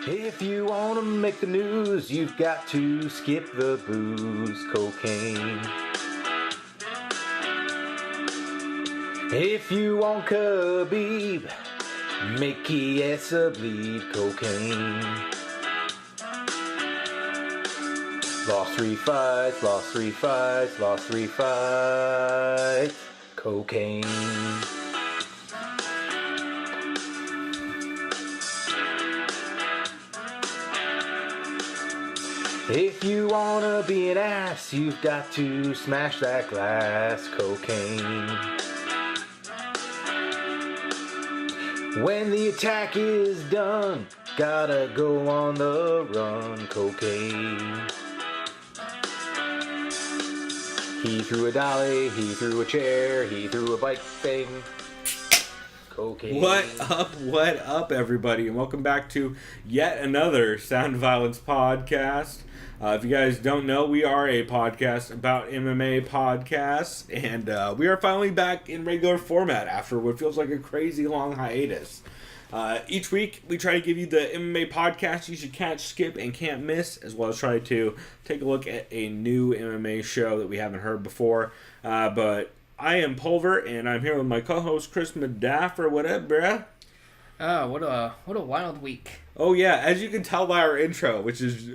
If you want to make the news, you've got to skip the booze, cocaine. If you want Khabib, make Kiesa bleed, cocaine. Lost 3 fights, lost 3 fights, lost 3 fights, cocaine. If you wanna be an ass, you've got to smash that glass, cocaine. When the attack is done, gotta go on the run, cocaine. He threw a dolly, he threw a chair, he threw a bike thing. Cocaine. What up, everybody, and welcome back to yet another Sound Violence podcast. If you guys don't know, we are a podcast about MMA podcasts, and we are finally back in regular format after what feels like a crazy long hiatus. Each week, we try to give you the MMA podcast you should catch, skip, and can't miss, as well as try to take a look at a new MMA show that we haven't heard before. But I am Pulver, and I'm here with my co-host, Chris Madaffer. What up, bruh? What a wild week. Oh, yeah, as you can tell by our intro, which is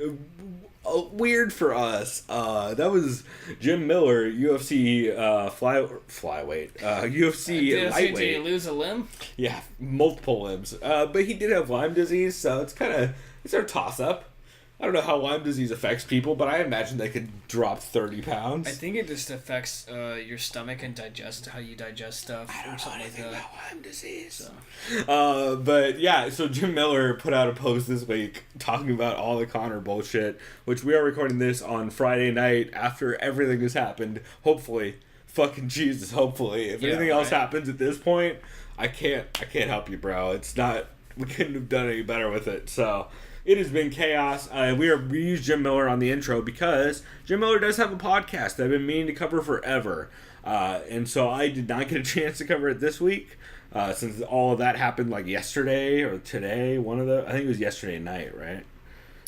weird for us. That was Jim Miller, UFC flyweight, UFC lightweight. Did he lose a limb? Yeah, multiple limbs. But he did have Lyme disease, so it's a toss-up. I don't know how Lyme disease affects people, but I imagine they could drop 30 pounds. I think it just affects your stomach and how you digest stuff. I don't know anything about Lyme disease. So. But yeah, so Jim Miller put out a post this week talking about all the Conor bullshit, which we are recording this on Friday night after everything has happened. Hopefully. Fucking Jesus, hopefully. If anything else happens at this point, I can't help you, bro. It's not, we couldn't have done any better with it, so... It has been chaos. We use Jim Miller on the intro because Jim Miller does have a podcast that I've been meaning to cover forever. And so I did not get a chance to cover it this week since all of that happened like yesterday or today. I think it was yesterday night, right?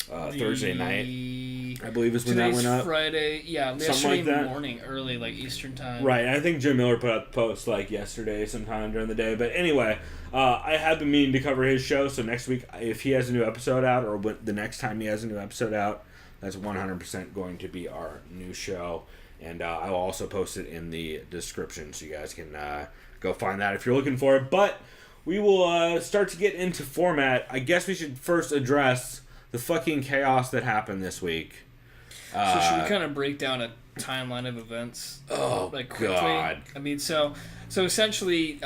Thursday night, I believe is when that went up. Friday, yeah, something like that. Morning, early, like Eastern time. Right, and I think Jim Miller put out the post like yesterday sometime during the day. But anyway, I have been meaning to cover his show, so next week, if he has a new episode out, or the next time he has a new episode out, that's 100% going to be our new show. And I will also post it in the description, so you guys can go find that if you're looking for it. But we will start to get into format. I guess we should first address the fucking chaos that happened this week. So should we kind of break down a timeline of events? Oh, like quickly? God. I mean, so essentially,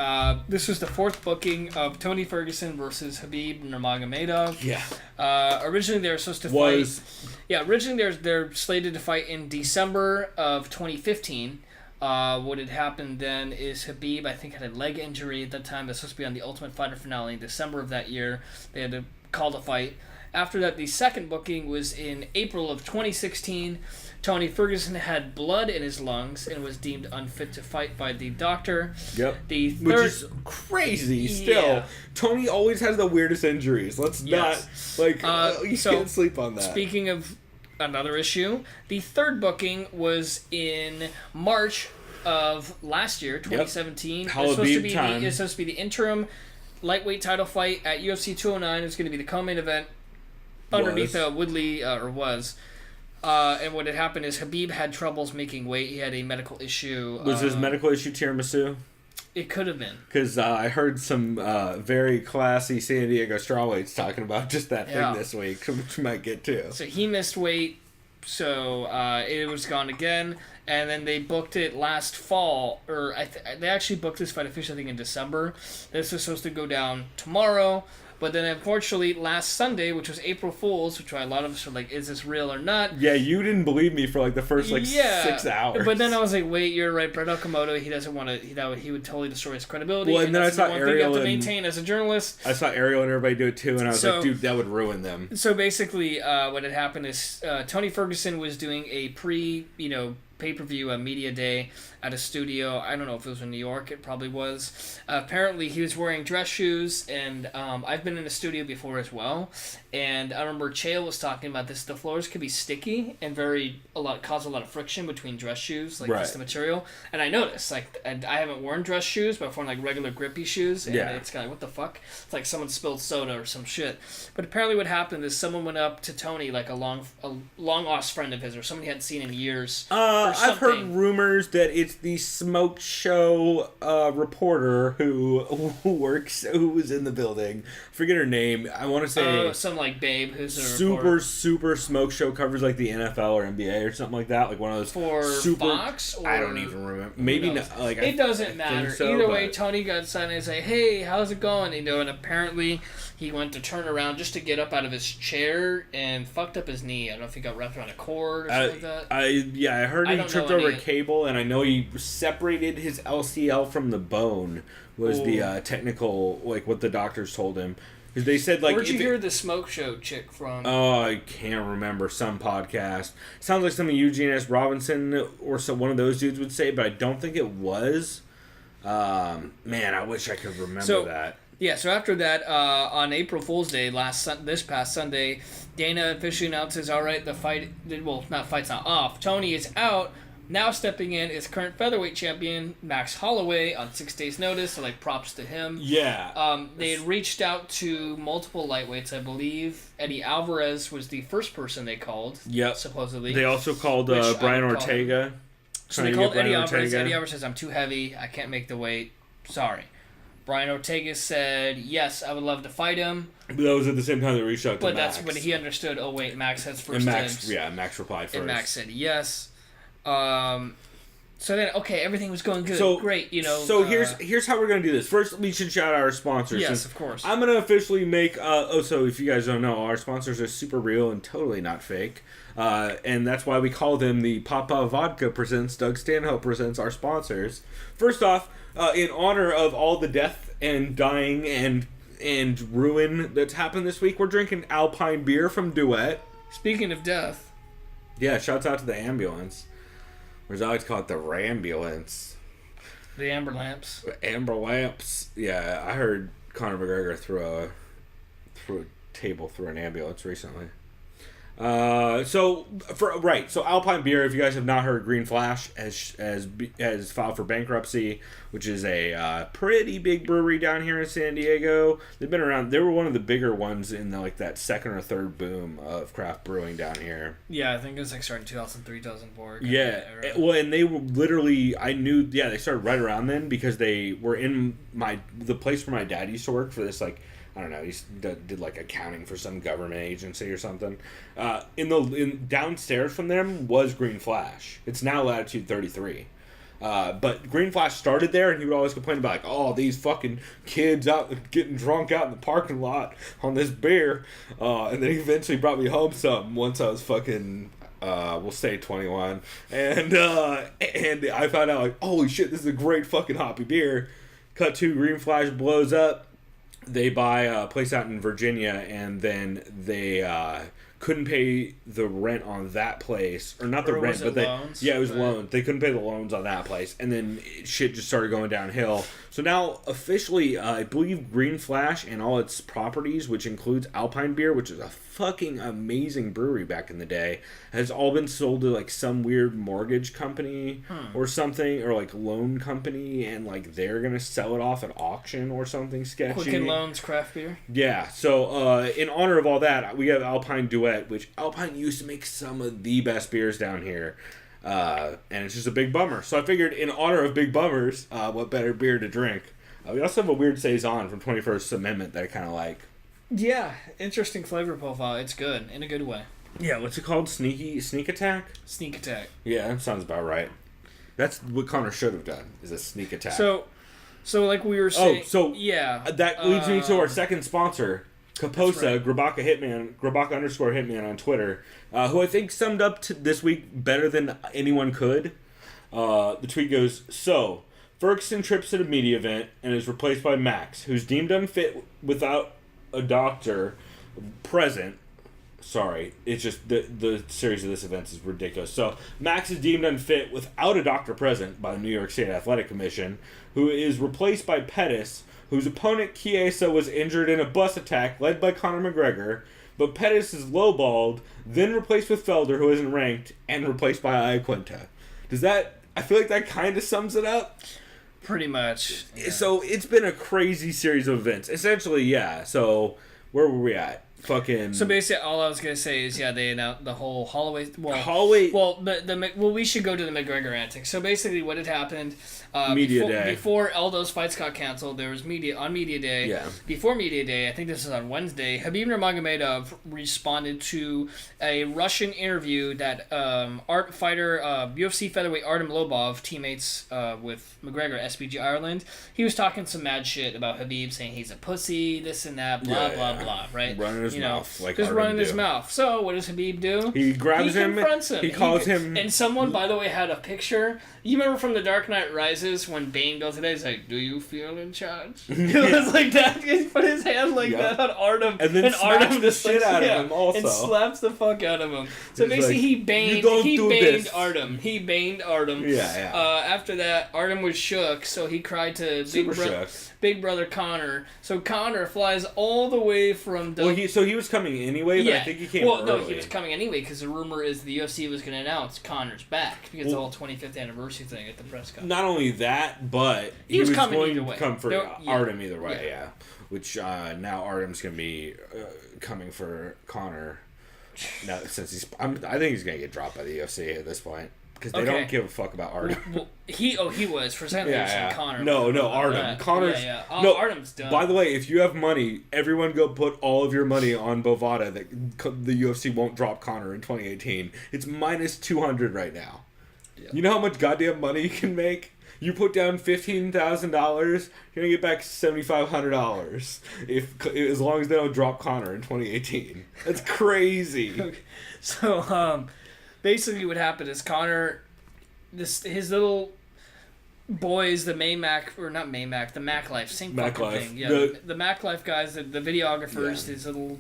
this was the fourth booking of Tony Ferguson versus Khabib Nurmagomedov. Yeah. Originally, they were supposed to fight. Yeah, originally they're slated to fight in December of 2015. What had happened then is Khabib, I think, had a leg injury at that time. That's supposed to be on the Ultimate Fighter finale in December of that year. They had to call the fight. After that, the second booking was in April of 2016. Tony Ferguson had blood in his lungs and was deemed unfit to fight by the doctor. Yep. Which is crazy still. Yeah. Tony always has the weirdest injuries. Let's not, you can't sleep on that. Speaking of another issue, the third booking was in March of last year, 2017. Yep. It's supposed to be the interim lightweight title fight at UFC 209. It was going to be the co-main event. Underneath Woodley, and what had happened is Khabib had troubles making weight. He had a medical issue. Was his medical issue tiramisu? It could have been. Because I heard some very classy San Diego strawweights talking about just that thing this week, which we might get to. So he missed weight, so it was gone again. And then they booked it last fall, or they actually booked this fight officially, I think, in December. This was supposed to go down tomorrow. But then, unfortunately, last Sunday, which was April Fool's, which a lot of us were like, is this real or not? Yeah, you didn't believe me for, 6 hours. But then I was like, wait, you're right. Brett Okamoto, he doesn't want to, he would totally destroy his credibility. Well, and then I saw Ariel you have to maintain as a journalist. I saw Ariel and everybody do it, too, and I was like, dude, that would ruin them. So, basically, what had happened is Tony Ferguson was doing a pay-per-view, a media day at a studio. I don't know if it was in New York. It probably was. Apparently, he was wearing dress shoes, and I've been in a studio before as well. And I remember Chael was talking about this. The floors could be sticky and cause a lot of friction between dress shoes, like just the material. And I noticed, like, I haven't worn dress shoes, but I've worn like regular grippy shoes, and it's kind of what the fuck? It's like someone spilled soda or some shit. But apparently, what happened is someone went up to Tony, like a long lost friend of his, or someone he hadn't seen in years. I've heard rumors that it's the smoke show reporter who was in the building. Forget her name. I want to say some like babe who's a super smoke show, covers like the NFL or NBA or something like that. Like one of those for super, Fox. Or I don't even remember. Maybe not. Like it doesn't matter. So, either way, Tony got signed and say, "Hey, how's it going?" And apparently he went to turn around just to get up out of his chair and fucked up his knee. I don't know if he got wrapped around a cord or something like that. I heard he tripped over a cable, and I know he separated his LCL from the bone. Was the technical, like, what the doctors told him. Because they said, like... Where'd you hear the smoke show chick from? Oh, I can't remember. Some podcast. Sounds like something Eugene S. Robinson or one of those dudes would say, but I don't think it was. Man, I wish I could remember that. Yeah, so after that, on April Fool's Day, this past Sunday, Dana officially announces, all right, the fight... Well, fight's not off. Tony is out. Now stepping in is current featherweight champion Max Holloway on 6 days' notice, so like props to him. Yeah. They had reached out to multiple lightweights, I believe. Eddie Alvarez was the first person they called. Yep. Supposedly. They also called Brian Ortega. So they called Eddie Alvarez. Eddie Alvarez says, I'm too heavy. I can't make the weight. Sorry. Brian Ortega said, yes, I would love to fight him. But that was at the same time they reached out to Max. But that's when he understood, oh wait, Max has first dibs. Yeah, Max replied first. And Max said yes. So then, okay, everything was going good. So, great, So here's how we're going to do this. First, we should shout out our sponsors. Yes, of course. I'm going to officially make... so if you guys don't know, our sponsors are super real and totally not fake. And that's why we call them the Papa Vodka Presents, Doug Stanhope Presents, our sponsors. First off, in honor of all the death and dying and ruin that's happened this week, we're drinking Alpine beer from Duet. Speaking of death. Yeah, shouts out to the ambulance. Or as I like to call it, the Rambulance. The Amber Lamps. Amber Lamps. Yeah, I heard Conor McGregor threw a table through an ambulance recently. So Alpine Beer, if you guys have not heard, Green Flash has filed for bankruptcy, which is a pretty big brewery down here in San Diego. They've been around. They were one of the bigger ones in that second or third boom of craft brewing down here. Yeah, I think it was starting 2003, 2004. Yeah, well, and they were literally, they started right around then because they were in the place where my dad used to work for this, like, I don't know, he did like accounting for some government agency or something. In downstairs from them was Green Flash. It's now Latitude 33. But Green Flash started there, and he would always complain about, like, oh, these fucking kids out getting drunk out in the parking lot on this beer. And then he eventually brought me home some once I was fucking, we'll say 21. And I found out, like, holy shit, this is a great fucking hoppy beer. Cut to Green Flash blows up. They buy a place out in Virginia, and then they couldn't pay the rent on that place, or not the rent, but loans? Yeah, it was loans. They couldn't pay the loans on that place, and then shit just started going downhill. So now, officially, I believe Green Flash and all its properties, which includes Alpine Beer, which is a fucking amazing brewery back in the day, has all been sold to, like, some weird mortgage company or something, or, like, loan company, and, like, they're gonna sell it off at auction or something sketchy. Quicken Loans Craft Beer? Yeah, so in honor of all that, we have Alpine Duet, which Alpine used to make some of the best beers down here. And it's just a big bummer. So I figured, in honor of big bummers, what better beer to drink? We also have a weird Saison from 21st Amendment that I kind of like. Yeah, interesting flavor profile. It's good, in a good way. Yeah, what's it called? Sneak Attack? Sneak Attack. Yeah, that sounds about right. That's what Conor should have done, is a sneak attack. So like we were saying... yeah. That leads me to our second sponsor, Kaposa, right. Grabaka _Hitman on Twitter, who I think summed up this week better than anyone could. The tweet goes, so, Ferguson trips at a media event and is replaced by Max, who's deemed unfit without a doctor present. Sorry, it's just the series of this event is ridiculous. So Max is deemed unfit without a doctor present by the New York State Athletic Commission, who is replaced by Pettis, whose opponent Chiesa was injured in a bus attack led by Conor McGregor, but Pettis is lowballed, then replaced with Felder, who isn't ranked, and replaced by Iaquinta. I feel like that kind of sums it up. Pretty much. Yeah. So it's been a crazy series of events. Essentially, yeah. So where were we at? So basically, all I was gonna say is, they announced the whole Holloway. Well, we should go to the McGregor antics. So basically, what had happened before Aldo's fights got canceled, there was media day. Yeah. Before media day, I think this was on Wednesday. Khabib Nurmagomedov responded to a Russian interview that UFC featherweight Artem Lobov, teammates with McGregor, SBG Ireland. He was talking some mad shit about Khabib, saying he's a pussy, this and that, blah blah, right? Running his mouth, like just running his mouth. So what does Khabib do? He grabs him. Confronts him. He calls him. And someone, by the way, had a picture. You remember from The Dark Knight Rises when Bane goes in there? He's like, "Do you feel in charge?" It was like that. He put his hand like that on Artem, and then Artem the shit out of him also, and slaps the fuck out of him. So basically, he baned Artem. He baned Artem. Yeah. After that, Artem was shook, so he cried to Big Brother Conor. So Conor flies all the way from. He was coming anyway, but I think he came early. No, he was coming anyway because the rumor is the UFC was going to announce Conor's back because the whole 25th anniversary thing at the press conference. Not only that, but he was going either to way. come for Artem either way, yeah. Which now Artem's going to be coming for Conor. Now, since I think he's going to get dropped by the UFC at this point. Because they don't give a fuck about Artem. Well, he was for some reason Conor. No, Artem. Conor's Artem's done. By the way, if you have money, everyone go put all of your money on Bovada that the UFC won't drop Conor in 2018. It's minus 200 right now. Yeah. You know how much goddamn money you can make? You put down $15,000, you're gonna get back $7,500 as long as they don't drop Conor in 2018. That's crazy. Okay. So basically, what happened is Conor, his little boys, the the Mac Life, same fucking thing. Yeah, the Mac Life guys, the videographers, his little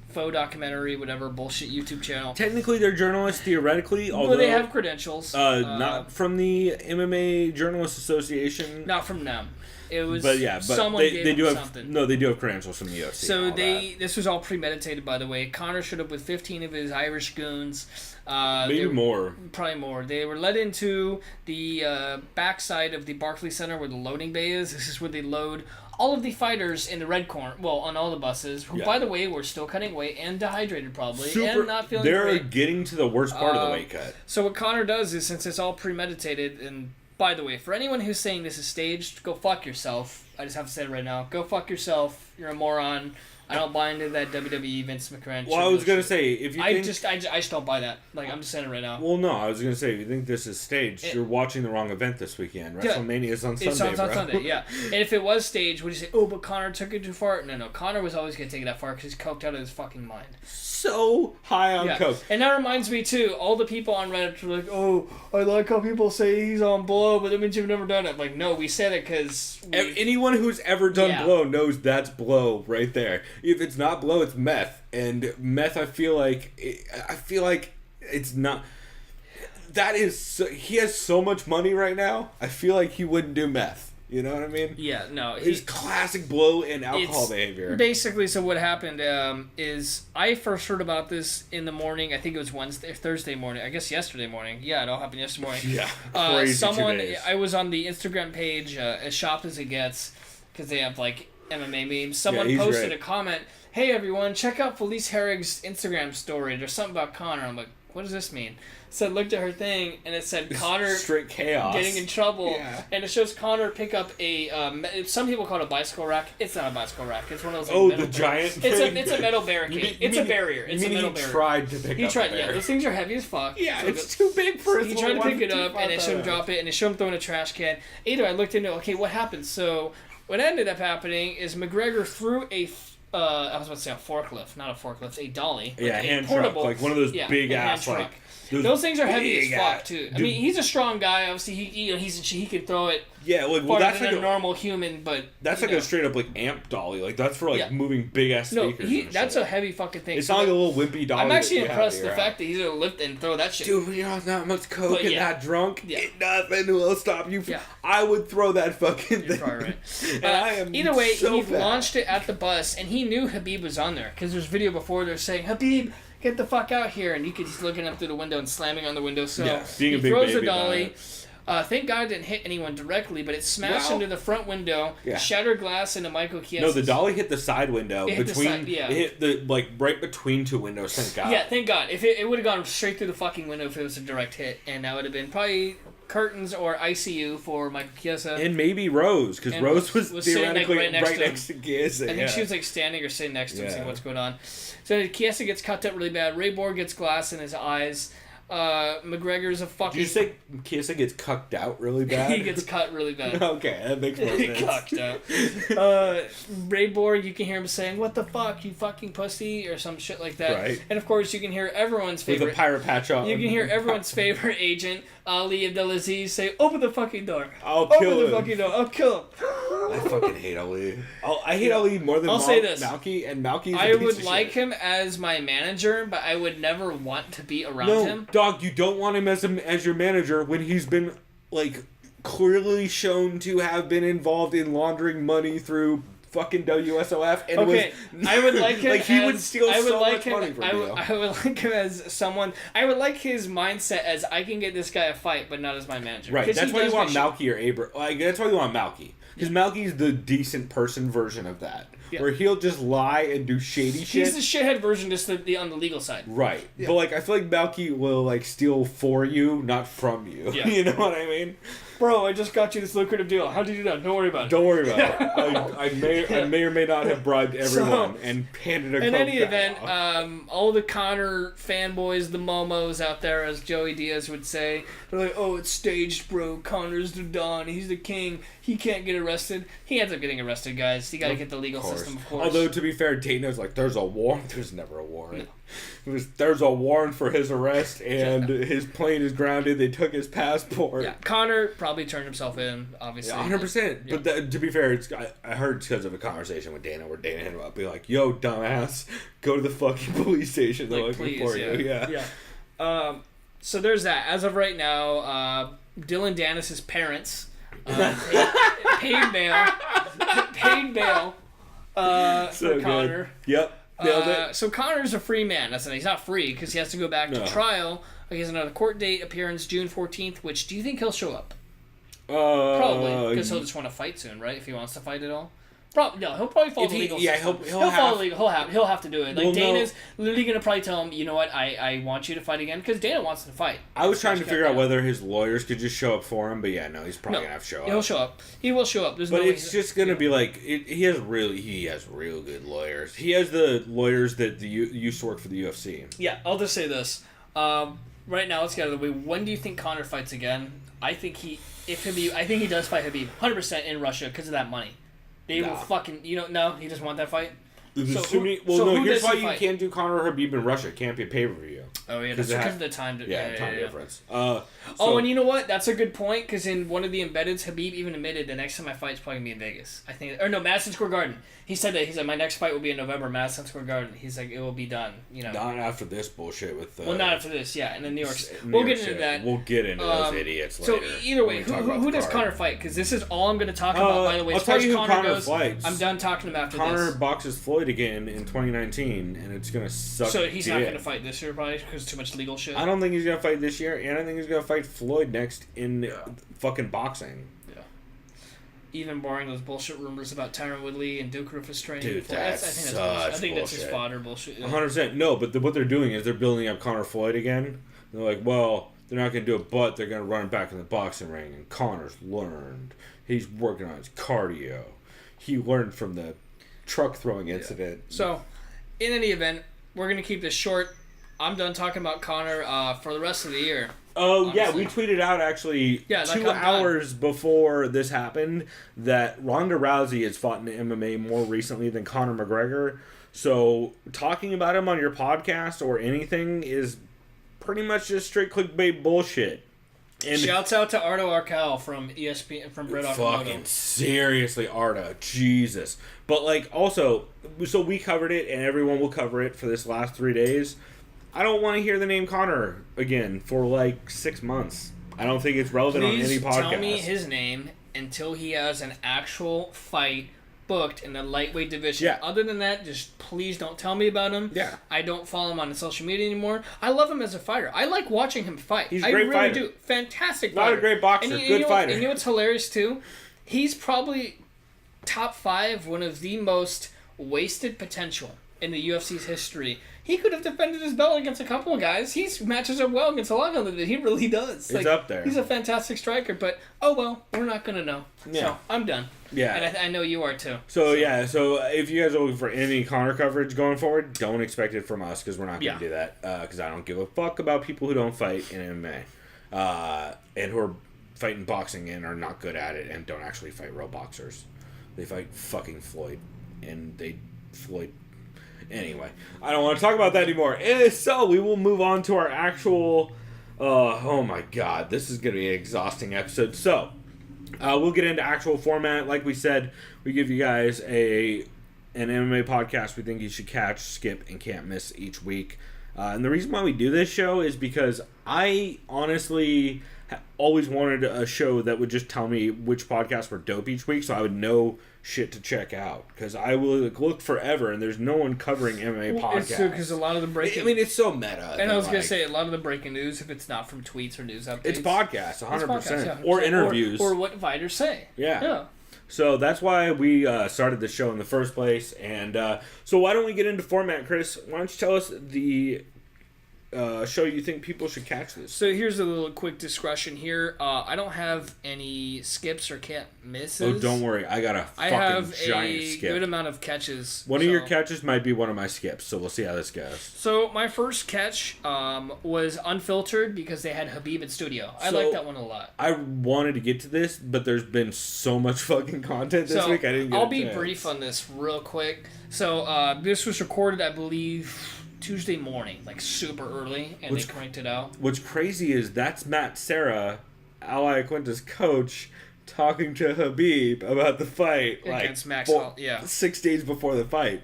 faux documentary, whatever bullshit YouTube channel. Technically, they're journalists. Theoretically, although they have credentials. Not from the MMA Journalists Association. Not from them. It was, someone they do have something. No, they do have credentials from the UFC. So this was all premeditated, by the way. Conor showed up with 15 of his Irish goons. Maybe more. Probably more. They were led into the backside of the Barclays Center where the loading bay is. This is where they load all of the fighters in the red corner, on all the buses, who, by the way, were still cutting weight and dehydrated probably, and not feeling great. They're getting to the worst part of the weight cut. So what Conor does is, since it's all premeditated, and by the way, for anyone who's saying this is staged, go fuck yourself. I just have to say it right now. Go fuck yourself. You're a moron. I don't buy into that WWE Vince McMahon. Well, I was gonna say if you I just don't buy that. Like, I'm just saying it right now. Well, no, I was gonna say if you think this is staged, you're watching the wrong event this weekend. WrestleMania is on Sunday. It's on Sunday, yeah. And if it was staged, would you say, "Oh, but Conor took it too far"? No. Conor was always gonna take it that far because he's coked out of his fucking mind. So high on coke. And that reminds me too. All the people on Reddit are like, "Oh, I like how people say he's on blow, but that means you've never done it." I'm like, no, we said it because anyone who's ever done blow knows that's blow right there. If it's not blow, it's meth, and meth. I feel like it's not. That is. He has so much money right now. I feel like he wouldn't do meth. You know what I mean? Yeah, no. His classic blow and alcohol behavior. Basically, so what happened is I first heard about this in the morning. I think it was Thursday morning. I guess yesterday morning. Yeah, it all happened yesterday morning. Yeah, crazy 2 days. I was on the Instagram page, as shopped as it gets, because they have like MMA memes. Someone posted a comment, "Hey everyone, check out Felice Herrig's Instagram story. There's something about Conor." I'm like, what does this mean? So I looked at her thing, and it said Conor straight chaos, getting in trouble, and it shows Conor pick up a. Some people call it a bicycle rack. It's not a bicycle rack. It's one of those. Like, the giant. It's a metal barricade. It's a barrier. It's a metal barrier. He tried to pick up. He tried. Yeah, those things are heavy as fuck. Yeah, so it's too big for. He tried to pick it up, and it showed him drop it, and it showed him throwing a trash can. Either I looked into what happened. So what ended up happening is McGregor threw a. I was about to say a forklift, not a forklift, a dolly. Like a hand portable, truck, like one of those big ass like. Those things are heavy as fuck too. I mean, he's a strong guy. Obviously, he can throw it. Yeah, like, well, farther that's than like a normal human, but that's like a straight up like amp dolly. Like that's for like moving big ass speakers. No, that's a heavy fucking thing. It's not like a little wimpy dolly. I'm actually impressed the fact that he's gonna lift and throw that shit. Dude, when you're on that much coke and that drunk, nothing will stop you. Yeah. I would throw that fucking You're thing. probably right. And I am either way, so he fat. launched it at the bus, and he knew Khabib was on there because there's video before they're saying, "Khabib, get the fuck out here!" And you could just looking up through the window and slamming on the window. So being a he big throws baby a dolly. Thank God it didn't hit anyone directly, but it smashed into the front window, shattered glass into Michael Chiesa. No, the dolly hit the side window. It hit the like right between two windows. Thank God. Yeah, thank God. If it would have gone straight through the fucking window if it was a direct hit, and that would have been probably curtains or ICU for Michael Chiesa. And maybe Rose, because Rose was theoretically right next to Chiesa. I think she was like standing or sitting next to him, seeing what's going on. So Chiesa gets cut up really bad. Ray Borg gets glass in his eyes. McGregor's a fucking... Did you say Chiesa gets cucked out really bad? He gets cut really bad. Okay, that makes more sense. Cucked out. Ray Borg, you can hear him saying, "What the fuck, you fucking pussy," or some shit like that. Right. And of course, you can hear everyone's favorite... With a pirate patch on. You can hear everyone's favorite agent, Ali Abdelaziz, say, "Open the fucking door. I'll kill him. Open the fucking door. I'll kill him." I fucking hate Ali. I hate Ali more than say this. Malky, and Malky's a I piece would of like shit. him as my manager, but I would never want to be around No, him. dog, you don't want him as your manager when he's been, like, clearly shown to have been involved in laundering money through fucking WSOF. And I would like him like, he as, would steal I would so like much him, money from you. I would like him as someone... I would like his mindset as, I can get this guy a fight, but not as my manager. Right, that's why you want make Malky or Abra. Like, that's why you want Malky. Because Malky's the decent person version of that. Yeah. Where he'll just lie and do shady shit. He's the shithead version, just the on the legal side. Right. Yeah. But, like, I feel like Malky will, like, steal for you, not from you. Yeah. You know what I mean? Bro, I just got you this lucrative deal. How'd you do that? Don't worry about it. Don't worry about it. I may or may not have bribed everyone and handed a in Coke any guy event, off. all the Conor fanboys, the momos out there, as Joey Diaz would say, they're like, "Oh, it's staged, bro. Conor's the Don. He's the king. He can't get arrested." He ends up getting arrested, guys. You got to get the legal system, of course. Although, to be fair, Dana's like, there's a warrant. There's never a warrant. There's a warrant for his arrest, and his plane is grounded. They took his passport. Yeah, Conor probably turned himself in, obviously. 100%. Yeah. But to be fair, I heard because of a conversation with Dana where Dana hit him up, be like, "Yo, dumbass, go to the fucking police station. They're looking please, for you." Yeah. So there's that. As of right now, Dylan Dennis's parents paid bail for Conor. Good. Yep. Nailed it. So Conor's a free man. He's not free because he has to go back to trial. He has another court date appearance June 14th. Which do you think he'll show up? Probably because he'll just want to fight soon, right? If he wants to fight at all. No, he'll probably follow the legal system. He'll follow legal. He'll have to do it. Like Dana's literally gonna probably tell him, "You know what? I want you to fight again," because Dana wants to fight. I was trying to figure out whether his lawyers could just show up for him, but yeah, no, he's probably gonna have to show up. He'll show up. He will show up. There's but no it's just gonna be like he has real good lawyers. He has the lawyers that used to work for the UFC. Yeah, I'll just say this. Right now, let's get out of the way. When do you think Conor fights again? I think he does fight Khabib 100% in Russia because of that money. They will fucking... No, he doesn't want that fight? Here's why you can't do Conor or Khabib in Russia. It can't be a pay-per-view. Oh, yeah, that's because of the time... time difference. And you know what? That's a good point, because in one of the embeddeds, Khabib even admitted the next time I fight is probably going to be in Vegas. I think... Or no, Madison Square Garden. He said that. He's like, my next fight will be in November, Madison Square Garden. He's like, it will be done. Not after this bullshit with... not after this, yeah. And then New York... We'll get into that. We'll get into those idiots later. So, either way, who does Conor fight? Because this is all I'm going to talk about, by the way. As far as Conor goes, I'm done talking to him after this. Conor boxes Floyd again in 2019, and it's going to suck. So he's not going to fight this year, probably, because too much legal shit? I don't think he's going to fight this year, and I think he's going to fight Floyd next in fucking boxing. Yeah. Even barring those bullshit rumors about Tyron Woodley and Duke Rufus training. Dude, that's such bullshit. I think that's his fodder bullshit. 100%. No, but what they're doing is they're building up Conor Floyd again. They're like, well, they're not going to do it, but they're going to run him back in the boxing ring, and Conor's learned. He's working on his cardio. He learned from the truck throwing incident. So, in any event, we're going to keep this short. I'm done talking about Conor for the rest of the year. Oh, honestly. Yeah, we tweeted out actually 2 hours before this happened that Ronda Rousey has fought in MMA more recently than Conor McGregor. So, talking about him on your podcast or anything is pretty much just straight clickbait bullshit. And shouts out to Ardo Arcal from ESPN, from Brett fucking seriously, Ardo, Jesus. But like, also, so we covered it, and everyone will cover it for this last 3 days. I don't want to hear the name Conor again for like 6 months. I don't think it's relevant on any podcast. Tell me his name until he has an actual fight booked in the lightweight division. Yeah. Other than that, just please don't tell me about him. Yeah. I don't follow him on social media anymore. I love him as a fighter. I like watching him fight. He's a great fighter. I really do. Fantastic fighter. Not a great boxer, good fighter. And you know what's hilarious too? He's probably top 5, one of the most wasted potential in the UFC's history. He could have defended his belt against a couple of guys. He matches up well against a lot of them. He really does. It's up there. He's a fantastic striker, but oh well, we're not going to know. Yeah. So I'm done. Yeah. And I know you are too. So if you guys are looking for any Conor coverage going forward, don't expect it from us because we're not going to do that. Because I don't give a fuck about people who don't fight in MMA. And who are fighting boxing and are not good at it and don't actually fight real boxers. They fight fucking Floyd. And Floyd... Anyway, I don't want to talk about that anymore. So we will move on to our actual... oh my god, this is going to be an exhausting episode. So, we'll get into actual format. Like we said, we give you guys an MMA podcast we think you should catch, skip, and can't miss each week. And the reason why we do this show is because I honestly always wanted a show that would just tell me which podcasts were dope each week so I would know shit to check out. Because I will look forever and there's no one covering MMA podcasts. It's true, because a lot of the breaking... I mean, it's so meta. And I was going to say, a lot of the breaking news, if it's not from tweets or news updates... It's podcasts, 100%. It's podcasts, yeah, 100%. Or interviews. Or what fighters say. Yeah. So that's why we started the show in the first place. And so why don't we get into format, Chris? Why don't you tell us the show you think people should catch this? So here's a little quick discretion here. I don't have any skips or can't misses. Oh, don't worry. I got a fucking giant skip. Good amount of catches. One of your catches might be one of my skips, so we'll see how this goes. So my first catch was Unfiltered because they had Khabib in studio. I like that one a lot. I wanted to get to this, but there's been so much fucking content this week, I didn't get I'll be brief on this real quick. So this was recorded, I believe... Tuesday morning, like super early, and they cranked it out. What's crazy is that's Matt Serra, Iaquinta's coach, talking to Khabib about the fight against Maxwell. 6 days before the fight.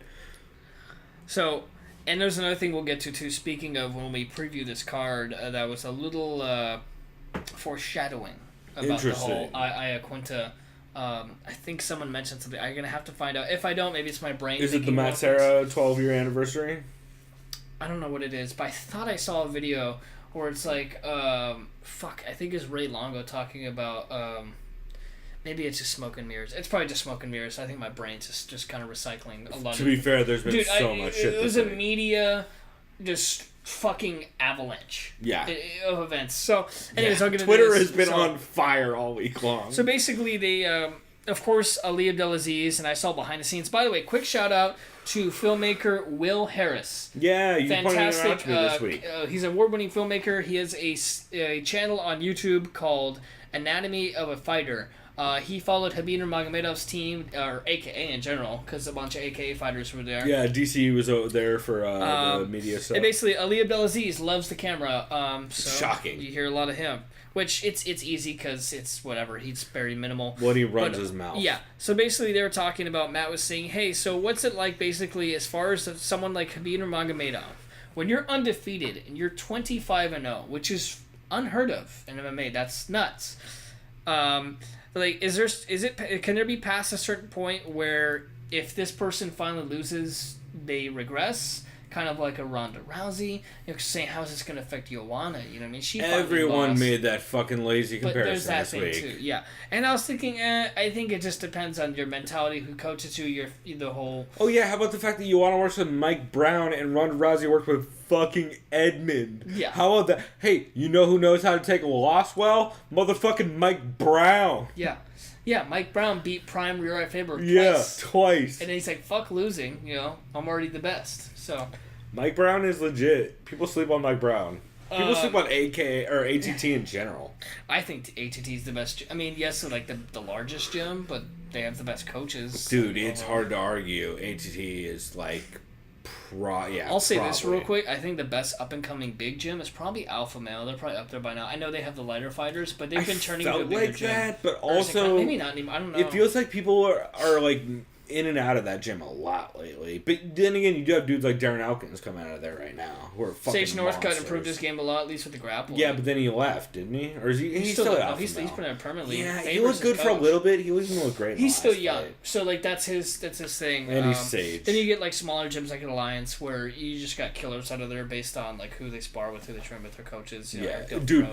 So, and there's another thing we'll get to too. Speaking of when we preview this card, that was a little foreshadowing about the whole Iaquinta. I think someone mentioned something. I'm gonna have to find out. If I don't, maybe it's my brain. Is it the Matt Serra 12-year anniversary? I don't know what it is, but I thought I saw a video where it's like, I think it's Ray Longo talking about, maybe it's just smoke and mirrors. It's probably just smoke and mirrors. I think my brain's just kind of recycling a lot. To be fair, there's been so much shit. It was a media just fucking avalanche of events. So, anyways, I'll get into Twitter has been on fire all week long. So basically, they, of course, Ali Abdelaziz, and I saw behind the scenes. By the way, quick shout out to filmmaker Will Harris. Yeah, you pointed him out to me this week. He's an award-winning filmmaker. He has a channel on YouTube called Anatomy of a Fighter. He followed Khabib Nurmagomedov's team, or AKA in general, because a bunch of AKA fighters were there. Yeah, DC was there for the media stuff. And basically, Ali Abdelaziz loves the camera. So shocking. You hear a lot of him. Which, it's easy because it's whatever. He's very minimal. When he runs his mouth. Yeah. So basically they were talking about, Matt was saying, hey, so what's it like basically as far as someone like Khabib Nurmagomedov? When you're undefeated and you're 25-0, which is unheard of in MMA. That's nuts. Can there be past a certain point where if this person finally loses, they regress? Kind of like a Ronda Rousey. You're saying, how's this going to affect Joanna? You know what I mean? Everyone made that fucking lazy comparison this week. Too. Yeah. And I was thinking, I think it just depends on your mentality, who coaches you, the whole... Oh, yeah. How about the fact that Joanna works with Mike Brown and Ronda Rousey works with fucking Edmund? Yeah. How about that? Hey, you know who knows how to take a loss well? Motherfucking Mike Brown. Yeah. Yeah, Mike Brown beat Prime Uriah Faber twice. Yeah, twice. And then he's like, fuck losing, I'm already the best. So... Mike Brown is legit. People sleep on Mike Brown. People sleep on ATT in general. I think ATT is the best. I mean, yes, like the largest gym, but they have the best coaches. Dude, it's hard to argue. ATT is like I'll say this real quick. I think the best up-and-coming big gym is probably Alpha Male. They're probably up there by now. I know they have the lighter fighters, but they've been turning into a bigger gym. That, but also... maybe not anymore. I don't know. It feels like people are like... in and out of that gym a lot lately. But then again, you do have dudes like Darren Elkins coming out of there right now who are fucking Sage Northcutt monsters. improved his game a lot, at least with the grappling. Yeah, but then he left, didn't he? Or is he? He's still out. He's been there permanently. Yeah, he looked good for a little bit. He doesn't look great. He's still young, so like that's his thing. And he's Sage. Then you get like smaller gyms like an Alliance where you just got killers out of there based on like who they spar with, who they train with, their coaches. You know, like dude.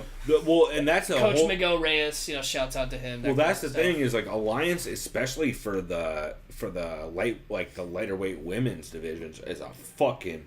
And that's a Coach whole... Miguel Reyes. You know, shouts out to him. Well, that's the thing is like Alliance, especially for the lighter weight women's divisions, is a fucking.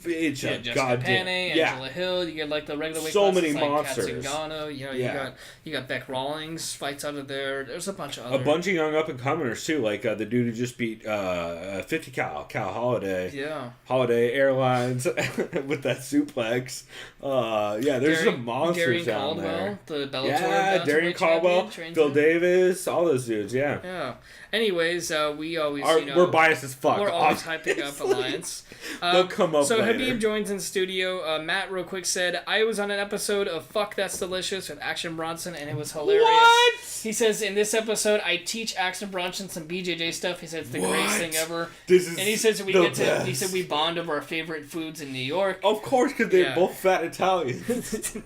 It's a Jessica goddamn. Pane, Angela Hill. You get like the regular weight so classes, many like monsters. Katsugano, you know, you got Beck Rawlings fights out of there. There's a bunch of young up and comers too, like the dude who just beat 50 Cal Holiday. Yeah. Holiday Airlines with that suplex. There's some monsters down there. The Bellator Darian Caldwell, Phil Davis, all those dudes. Yeah. Yeah. Anyways, we always we're biased as fuck. We're always hyping up Alliance. They'll come up so later. Khabib joins in studio. Matt real quick said, I was on an episode of Fuck That's Delicious with Action Bronson and it was hilarious. What? He says, in this episode, I teach Action Bronson some BJJ stuff. He said it's the greatest thing ever. And he says he said we bond over our favorite foods in New York. Of course, because they're both fat Italians.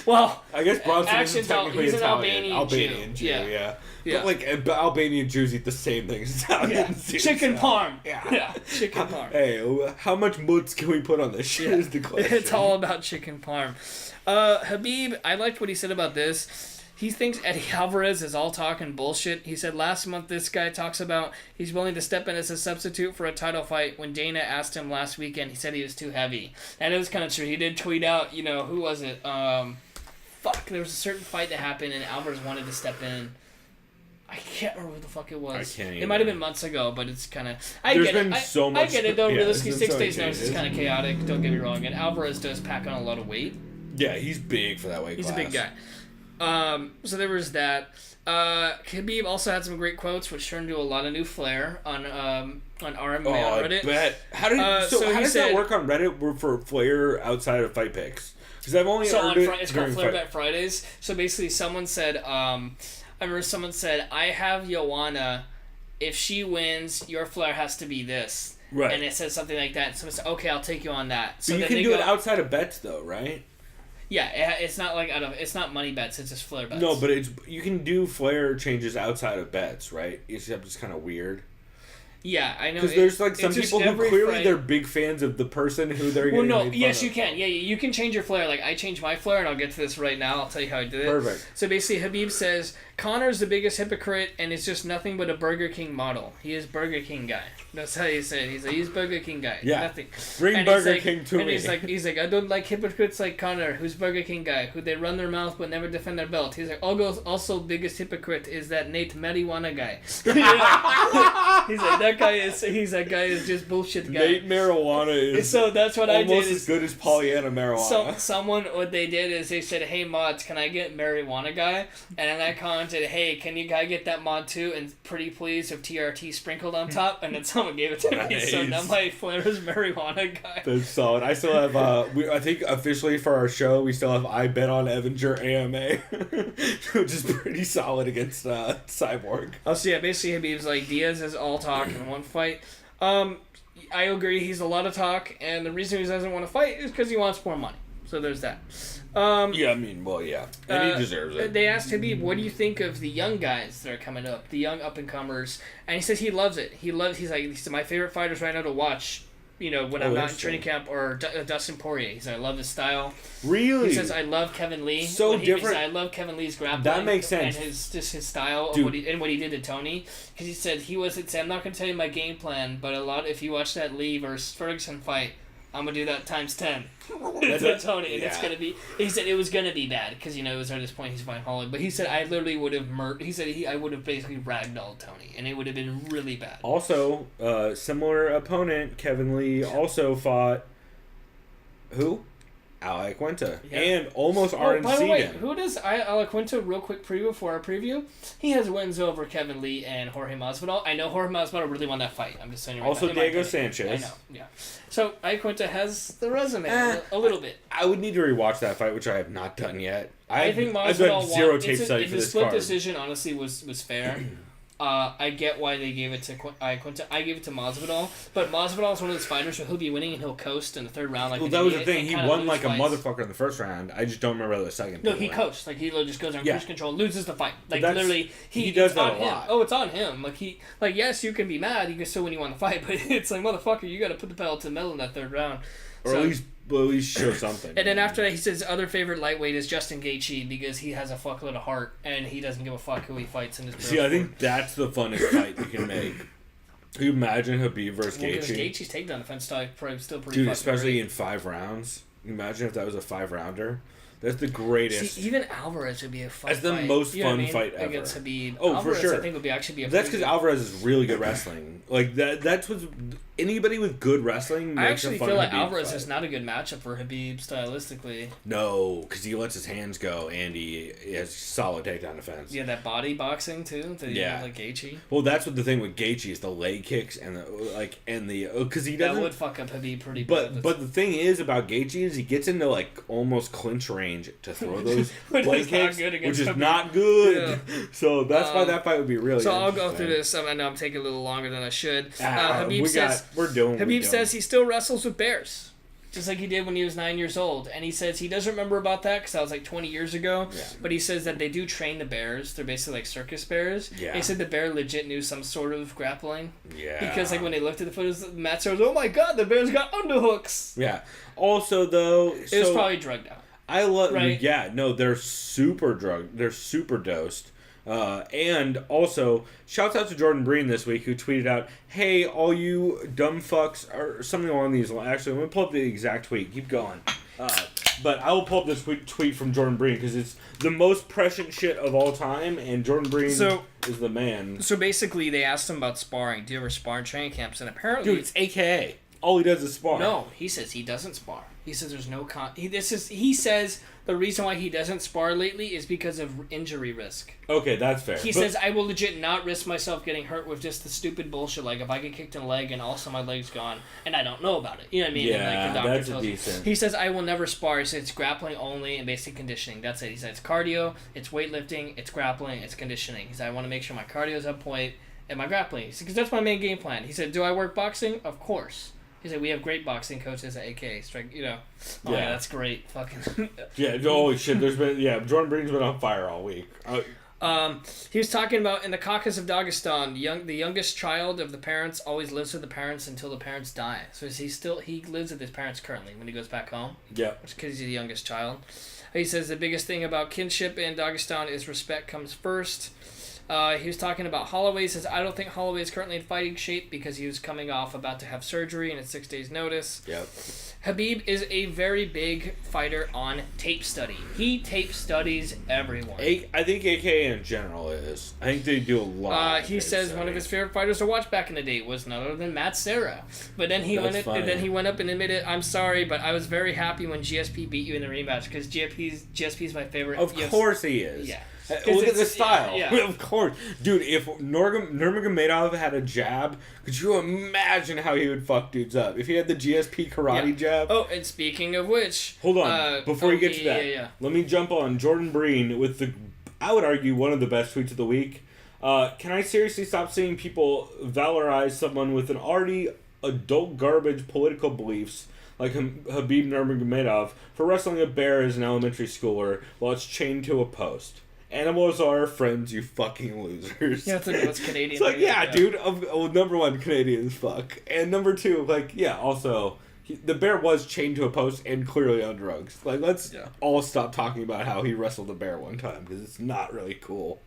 Well, I guess Bronson Action's isn't technically he's an Italian. Albanian Jew. Yeah. But like Albanian Jews eat the same thing as Italians. Chicken parm. Yeah. Chicken parm. Hey, how much mutz can we put on this shit is the question. It's all about chicken parm. Khabib, I liked what he said about this. He thinks Eddie Alvarez is all talk and bullshit. He said last month this guy talks about he's willing to step in as a substitute for a title fight. When Dana asked him last weekend, he said he was too heavy. And it was kind of true. He did tweet out, who was it? There was a certain fight that happened and Alvarez wanted to step in. I can't remember what the fuck it was. I can't either. It might have been months ago, but it's kind of... There's been so much... I get it, though. Realistically, 6 so days notice is kind of chaotic. Don't get me wrong. And Alvarez does pack on a lot of weight. Yeah, he's big for that weight class. He's a big guy. So there was that. Khabib also had some great quotes, which turned into a lot of new flair on RMA on Reddit. I bet. How does that work on Reddit for Flair outside of Fight Picks? Because I've only heard it's called Flair Bet Fridays. So basically, someone said... I remember someone said, I have Joanna. If she wins, your Flair has to be this. Right. And it says something like that. Someone said, okay, I'll take you on that. So but you can do it outside of bets, though, right? Yeah, it's not like it's not money bets. It's just Flair bets. No, but you can do Flair changes outside of bets, right? Except it's kind of weird. Yeah, I know. Because there's like some people who clearly they're big fans of the person who they're getting made fun yes, of. you can. Yeah, you can change your Flair. Like, I changed my Flair, and I'll get to this right now. I'll tell you how I did it. Perfect. So basically, Khabib says, Conor's the biggest hypocrite, and it's just nothing but a Burger King model. He is Burger King guy. That's how he said it. He's Burger King guy. Yeah. Nothing. Bring Burger King to me. And he's like, I don't like hypocrites like Conor, who's Burger King guy, who they run their mouth but never defend their belt. He's like, also biggest hypocrite is that Nate Marijuana guy. He's like, that guy is just bullshit guy. Nate Marijuana is so that's what I did. Almost as good as Pollyanna Marijuana. So what they did is they said, hey mods, can I get Marijuana guy? And then I commented, hey, can you guy get that mod too? And pretty please with TRT sprinkled on top. And then someone gave it to me. So now my Flair is Marijuana guy. That's solid. I still have I think officially for our show we still have I Bet on Evanger AMA, which is pretty solid against Cyborg. Oh, so yeah, basically Khabib's like, Diaz is all talk in one fight. I agree, he's a lot of talk, and the reason he doesn't want to fight is because he wants more money. So there's that. And he deserves it. They asked Khabib, what do you think of the young guys that are coming up, the young up-and-comers? And he says he loves it. He said, my favorite fighters right now to watch, when I'm not in training camp, or Dustin Poirier. He said, I love his style. Really? He says, I love Kevin Lee. So different. He said, I love Kevin Lee's grappling. That makes sense. And his style, Dude. what he did to Tony. Because he said, I'm not going to tell you my game plan, but if you watch that Lee versus Ferguson fight, I'm going to do that times 10. That's Tony, and it's going to be... He said it was going to be bad, because, it was at this point he's fighting Holland. But he said, I literally would have I would have basically ragdolled Tony, and it would have been really bad. Also, similar opponent, Kevin Lee, also fought... Who? Iaquinta. And almost RNC'd by the way, him. who does Iaquinta, real quick preview for our preview? He has wins over Kevin Lee and Jorge Masvidal. I know Jorge Masvidal really won that fight. I'm just saying right also now. Diego Sanchez. I know, yeah. So Iaquinta has the resume a little bit. I would need to rewatch that fight, which I have not done yet. I think Masvidal I've done zero won. tape study for this split card. decision, honestly, was fair. I get why they gave it to Iaquinta. I gave it to Masvidal, but Masvidal is one of those fighters where he'll be winning and he'll coast in the third round. Like that was the thing. He won like fights. a motherfucker in the first round. I just don't remember the second. No, he coasts. Like he just goes on cruise control, loses the fight. Like literally, he does that a lot. Oh, it's on him. Like yes, you can be mad. You can still win you won the fight, but it's like motherfucker, you got to put the pedal to the metal in that third round. Or at least show something. And then after that, he says other favorite lightweight is Justin Gaethje because he has a fuckload of heart and he doesn't give a fuck who he fights in his. See, I think that's the funnest fight you can make. Can you imagine Khabib versus Gaethje? Because Gaethje's takedown defense still pretty. Dude, especially great. In 5 rounds. Imagine if that was a 5-rounder. That's the greatest. See, even Alvarez would be a fun fight. That's the most fun fight ever. Against Khabib. Oh, Alvarez, for sure. I think would actually be a That's because Alvarez is really good wrestling. Like, that's what's... Anybody with good wrestling makes I actually a fun feel like Khabib Alvarez fight. is not a good matchup for Khabib stylistically. No, because he lets his hands go and he has solid takedown defense. Yeah, that body boxing too. Like Gaethje. Well, that's what the thing with Gaethje is the leg kicks and the because he doesn't. That would fuck up Khabib pretty. But the thing is about Gaethje is he gets into like almost clinch range to throw those leg kicks, which is not good. Yeah. So that's why that fight would be really. So I'll go through this. I know I'm taking a little longer than I should. Habib says he still wrestles with bears, just like he did when he was 9 years old. And he says he doesn't remember about that because that was like 20 years ago. Yeah. But he says that they do train the bears. They're basically like circus bears. Yeah. And he said the bear legit knew some sort of grappling. Yeah. Because like when they looked at the footage, Matt said, "Oh my god, the bear's got underhooks." Yeah. Also, though, it was probably drugged out. I love. Right? Yeah. No, they're super drugged. They're super dosed. And also, shouts out to Jordan Breen this week who tweeted out, "Hey, all you dumb fucks," or something along these lines. Actually, let me pull up the exact tweet. Keep going. But I will pull up this tweet from Jordan Breen because it's the most prescient shit of all time, and Jordan Breen is the man. So basically, they asked him about sparring. Do you ever spar in training camps? And apparently, dude, it's AKA. All he does is spar. No, he says he doesn't spar. He says there's no he says the reason why he doesn't spar lately is because of injury risk. Okay, that's fair. He says I will legit not risk myself getting hurt with just the stupid bullshit. Like if I get kicked in the leg and also my leg's gone and I don't know about it. You know what I mean? Yeah, and, like, the that's a decent. He says I will never spar. He says it's grappling only and basic conditioning. That's it. He says it's cardio, it's weightlifting, it's grappling, it's conditioning. He said I want to make sure my cardio is up point and my grappling. Because that's my main game plan. He said, do I work boxing? Of course. He said, we have great boxing coaches at AK. Strike, Oh, yeah, that's great. Fucking. Yeah, holy shit. Jordan Breen's been on fire all week. He was talking about in the Caucasus of Dagestan, the youngest child of the parents always lives with the parents until the parents die. So he lives with his parents currently when he goes back home. Yeah. Because he's the youngest child. He says the biggest thing about kinship in Dagestan is respect comes first. He was talking about Holloway. He says, I don't think Holloway is currently in fighting shape because he was coming off about to have surgery and it's 6 days' notice. Yep. Habib is a very big fighter on tape study. He tape studies everyone. I think AK in general is. I think they do a lot. He says one of his favorite fighters to watch back in the day was none other than Matt Serra. But then he went up and admitted, I'm sorry, but I was very happy when GSP beat you in the rematch because GSP's my favorite. Of course he is. Yeah. Look at the style. Yeah. Of course. Dude, if Nurmagomedov had a jab, could you imagine how he would fuck dudes up? If he had the GSP karate jab. Oh, and speaking of which... Hold on. Before you get to that, let me jump on Jordan Breen with I would argue, one of the best tweets of the week. Can I seriously stop seeing people valorize someone with an already adult garbage political beliefs like Khabib Nurmagomedov for wrestling a bear as an elementary schooler while it's chained to a post? Animals are our friends, you fucking losers. Yeah, it's Canadian. It's like, dude. Number one, Canadians fuck. And number two, also, the bear was chained to a post and clearly on drugs. Like, let's all stop talking about how he wrestled a bear one time, because it's not really cool.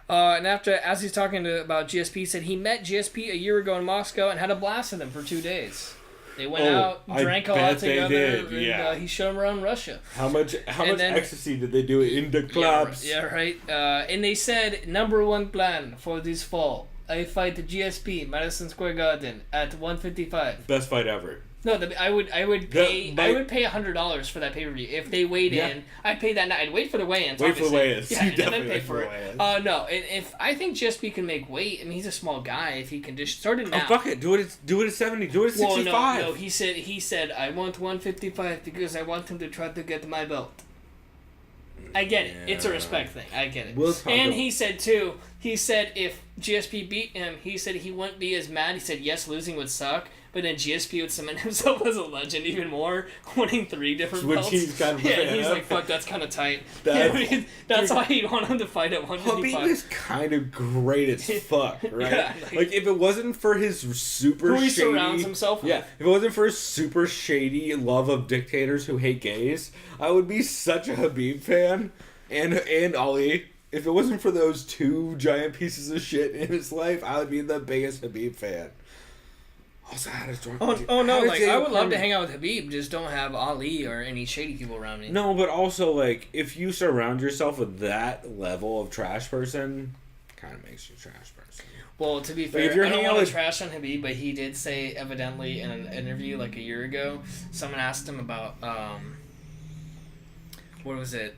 And as he's talking about GSP, he said he met GSP a year ago in Moscow and had a blast with him for 2 days. They went out, drank a lot together, and he showed them around Russia. How much ecstasy did they do in the clubs? Yeah, right. And they said, number one plan for this fall, I fight the GSP, Madison Square Garden, at 155. Best fight ever. No, I would pay $100 for that pay-per-view if they weighed in. I'd pay that. I'd wait for the weigh-ins. Wait for the weigh-ins. Yeah, you and then pay for it. No, if I think GSP can make weight, and he's a small guy, if he can just start it now. Oh fuck it, do it at 70, do it at 65. No, he said I want 155 because I want him to try to get my belt. I get it. It's a respect thing. I get it. And he said too. He said if GSP beat him, he said he wouldn't be as mad. He said yes, losing would suck, but then GSP would cement himself as a legend even more, winning 3 different belts. He's kind of he's like, fuck, that's kind of tight. That's why he'd want him to fight at 155. Khabib is kind of great as fuck, right? Yeah, like if it wasn't for his super who he shady... surrounds himself with. Yeah, if it wasn't for his super shady love of dictators who hate gays, I would be such a Khabib fan, and Ali. If it wasn't for those 2 giant pieces of shit in his life, I would be the biggest Khabib fan. Also, I would love to hang out with Khabib, just don't have Ali or any shady people around me. No, but also, like, if you surround yourself with that level of trash person, kind of makes you a trash person. Well, to be fair, I don't want to trash on Khabib, but he did say, evidently, in an interview like a year ago, someone asked him about, what was it?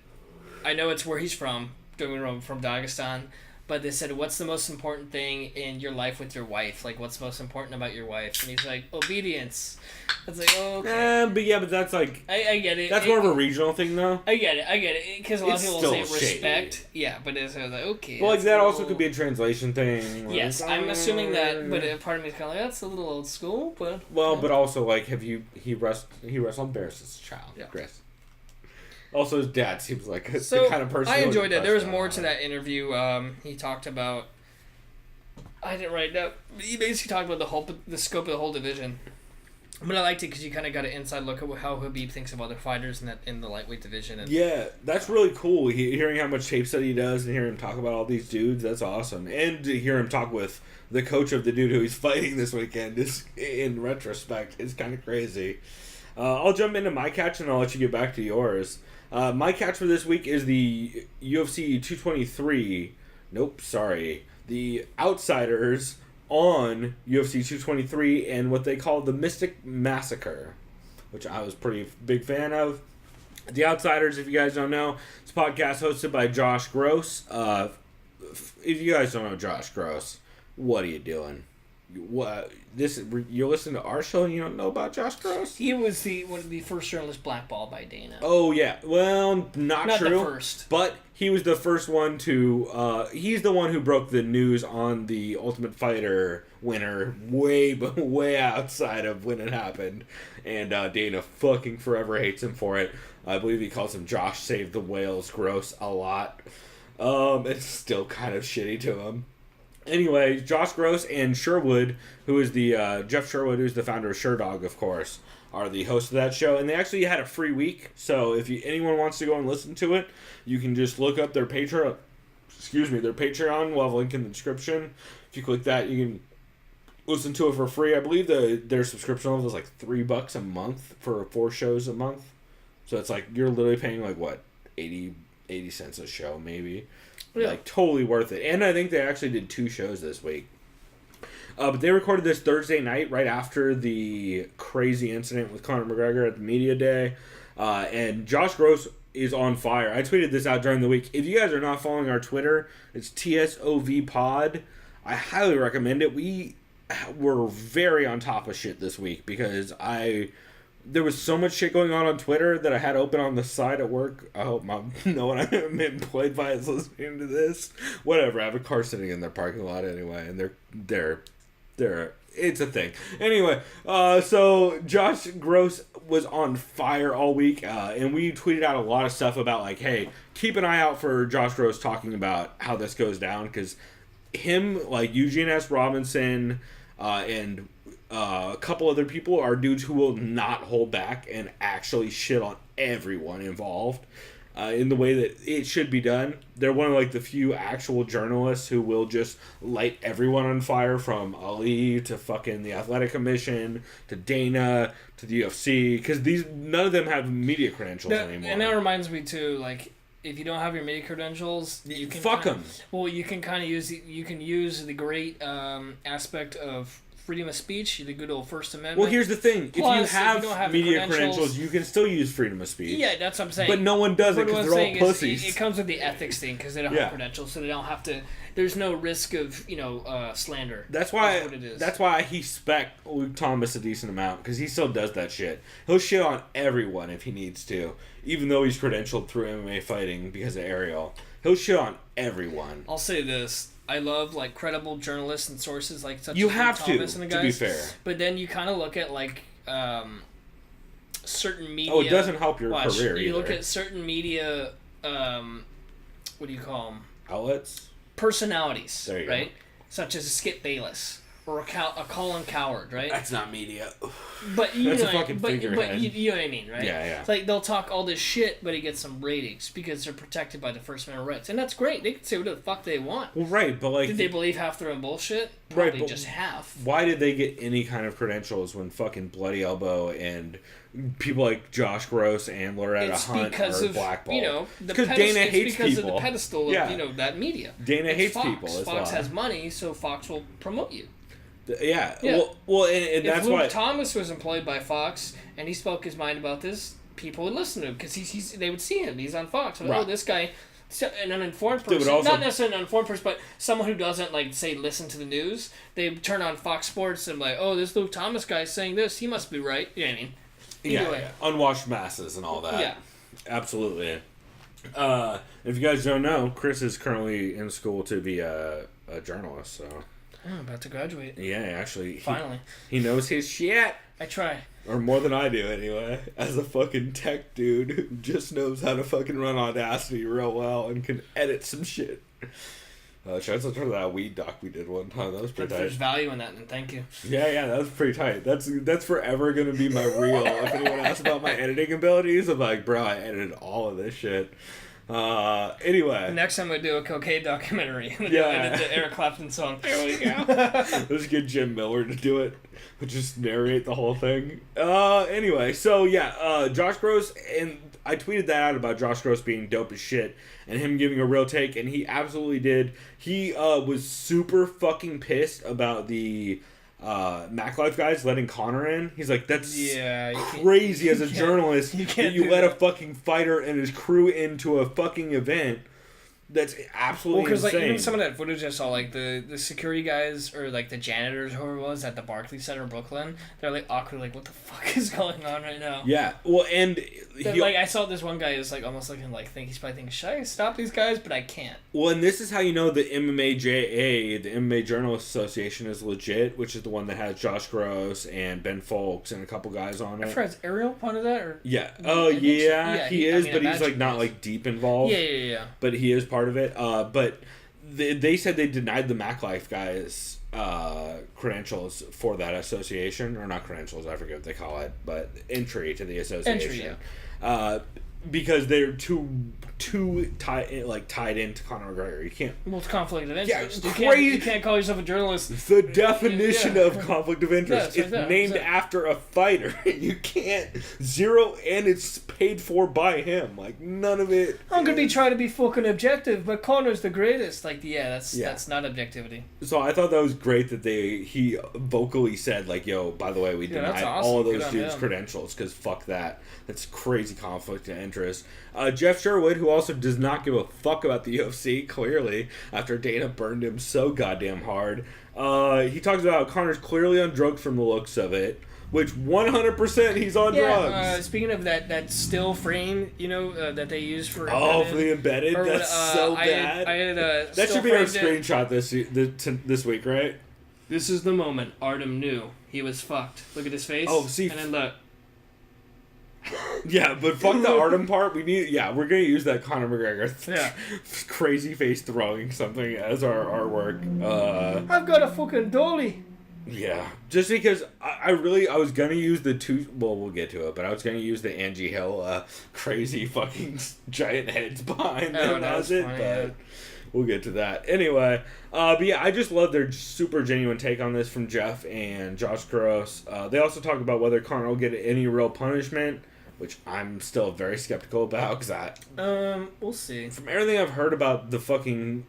I know it's where he's from Dagestan, but they said, what's the most important thing in your life with your wife? Like, what's most important about your wife? And he's like, obedience. It's like, oh, okay. But that's like... I get it. That's more of a regional thing, though. I get it. Because a lot of people say respect. Shady. Yeah, but it's like, okay. Well, like, that also could be a translation thing. Like, yes, I'm assuming that, but part of me is kind of like, that's a little old school, but... Well, but also, like, he wrestled bears as a child, yeah. Chris. Also, his dad seems like the kind of person. I enjoyed it. There was more to that interview. He talked about. I didn't write it up. He basically talked about the scope of the whole division. But I liked it because you kind of got an inside look at how Khabib thinks of other fighters in the lightweight division. And, yeah, that's really cool. Hearing how much tape study he does and hearing him talk about all these dudes, that's awesome. And to hear him talk with the coach of the dude who he's fighting this weekend is, in retrospect, is kind of crazy. I'll jump into my catch and I'll let you get back to yours. My catch for this week is the UFC 223. Nope, sorry. The Outsiders on UFC 223 and what they call the Mystic Massacre, which I was pretty big fan of. The Outsiders, if you guys don't know, it's a podcast hosted by Josh Gross. If you guys don't know Josh Gross, what are you doing? You listen to our show and you don't know about Josh Gross? He was one of the first journalists blackballed by Dana. Oh yeah, well, not true. The first, but he was the first one to. He's the one who broke the news on the Ultimate Fighter winner way outside of when it happened, and Dana fucking forever hates him for it. I believe he calls him Josh Save the Whales Gross a lot. It's still kind of shitty to him. Anyway, Josh Gross and Sherwood, who is the Jeff Sherwood, who's the founder of Sherdog, of course, are the hosts of that show. And they actually had a free week, so if anyone wants to go and listen to it, you can just look up their Patreon. Their Patreon. We'll have a link in the description. If you click that, you can listen to it for free. I believe their subscription level is like $3 a month for 4 shows a month. So it's like you're literally paying like what 80 cents a show maybe. Yeah. Like, totally worth it. And I think they actually did 2 shows this week. But they recorded this Thursday night right after the crazy incident with Conor McGregor at the media day. And Josh Gross is on fire. I tweeted this out during the week. If you guys are not following our Twitter, it's TSOV Pod. I highly recommend it. We were very on top of shit this week because there was so much shit going on Twitter that I had open on the side at work. I hope no one I'm employed by is listening to this. Whatever, I have a car sitting in their parking lot anyway, and they're it's a thing. Anyway, so Josh Gross was on fire all week, and we tweeted out a lot of stuff about like, hey, keep an eye out for Josh Gross talking about how this goes down, because him, like Eugene S. Robinson, and a couple other people are dudes who will not hold back and actually shit on everyone involved in the way that it should be done. They're one of like the few actual journalists who will just light everyone on fire, from Ali to fucking the Athletic Commission to Dana to the UFC, because none of them have media credentials anymore. And that reminds me too, like, if you don't have your media credentials, you can fuck them. Well, you can kind of use the great aspect of freedom of speech, the good old First Amendment. Well, here's the thing. Plus, if you have, don't have media credentials, you can still use freedom of speech. Yeah, that's what I'm saying. But no one does it because they're all pussies. It comes with the ethics thing because they don't have credentials, so they don't have to... There's no risk of, slander. That's why. That's what it is. That's why he spec Luke Thomas a decent amount because he still does that shit. He'll shit on everyone if he needs to, even though he's credentialed through MMA fighting because of Ariel. He'll shit on everyone. I'll say this: I love credible journalists and sources like such. You as have Thomas and the guys, to be fair. But then you kind of look at certain media. Oh, it doesn't help your career. You look at certain media. What do you call them? Outlets. Personalities, there you right? Go. Such as a Skip Bayless or a Colin Coward, right? That's not media. But you That's know, a fucking figurehead. You know what I mean, right? Yeah. It's like they'll talk all this shit, but he gets some ratings because they're protected by the First Amendment rights, and that's great. They can say whatever the fuck they want. Well, right, but did they believe half their own bullshit? Probably but just half. Why did they get any kind of credentials when fucking Bloody Elbow and people like Josh Gross and Loretta Hunt are blackballed? Because Dana hates because people. of the pedestal of that media. Dana hates Fox. people. Fox has money, so Fox will promote you. Yeah. Well, and that's why. If Luke Thomas was employed by Fox and he spoke his mind about this, people would listen to him because they would see him. He's on Fox. Right. Oh, this guy, an uninformed person, not necessarily an uninformed person, but someone who doesn't listen to the news. They turn on Fox Sports and oh, this Luke Thomas guy's saying this. He must be right. You know what I mean? Yeah. Unwashed masses and all that. Yeah. Absolutely. If you guys don't know, Chris is currently in school to be a journalist. So. I'm about to graduate. Yeah, actually. Finally. He knows his shit. I try. Or more than I do, anyway. As a fucking tech dude who just knows how to fucking run Audacity real well and can edit some shit. Shouts out to that weed doc we did one time. That was pretty tight. There's value in that, and thank you. Yeah, that was pretty tight. That's forever going to be my reel. If anyone asks about my editing abilities, I'm like, bro, I edited all of this shit. Anyway. Next time we do a cocaine documentary. Yeah. The Eric Clapton song. There we go. Let's get Jim Miller to do it. Just narrate the whole thing. Anyway, so yeah, Josh Gross, and I tweeted that out about Josh Gross being dope as shit and him giving a real take, and he absolutely did. He was super fucking pissed about the MacLife guys letting Conor in. He's like, that's crazy as a journalist that you let a fucking fighter and his crew into a fucking event. That's absolutely insane. Because even some of that footage I saw, the security guys or the janitors, whoever it was at the Barclays Center in Brooklyn, they're awkward, what the fuck is going on right now? Yeah, well, and I saw this one guy is almost looking he's probably thinking, should I stop these guys? But I can't. Well, and this is how you know the MMAJA, the MMA Journalists Association, is legit, which is the one that has Josh Gross and Ben Folks and a couple guys on it. I forgot, is Ariel part of that? Or yeah. Oh, yeah, he is, but he's not deep involved. Yeah. But he is part of it. But they said they denied the MacLife guys credentials for that association, or not credentials, I forget what they call it, but entry to the association. Because they're too tied into Conor McGregor. You can't. Well, it's conflict of interest. Yeah, crazy. You can't call yourself a journalist. The definition of conflict of interest. Yeah, it's named after a fighter. You can't and it's paid for by him. None of it. I'm gonna be trying to be fucking objective, but Conor's the greatest. That's not objectivity. So I thought that was great that he vocally said yo, by the way, we denied all of those dudes' credentials because fuck that. That's crazy conflict of interest. Jeff Sherwood, who also does not give a fuck about the UFC, clearly, after Dana burned him so goddamn hard. He talks about how Conor's clearly on drugs from the looks of it, which 100% he's on drugs. Speaking of that still frame, that they use for... for the embedded? That's so bad. I had that should be our screenshot this week, right? This is the moment Artem knew he was fucked. Look at his face. Oh, see... And then look. Yeah, but fuck the Artem part. We're gonna use that Conor McGregor crazy face throwing something as our artwork. I've got a fucking dolly. Yeah, just because I was gonna use the two. Well, we'll get to it, but I was gonna use the Angie Hill crazy fucking giant heads behind them as it. But we'll get to that anyway. But yeah, I just love their super genuine take on this from Jeff and Josh Gross. They also talk about whether Conor will get any real punishment, which I'm still very skeptical about, because we'll see. From everything I've heard about the fucking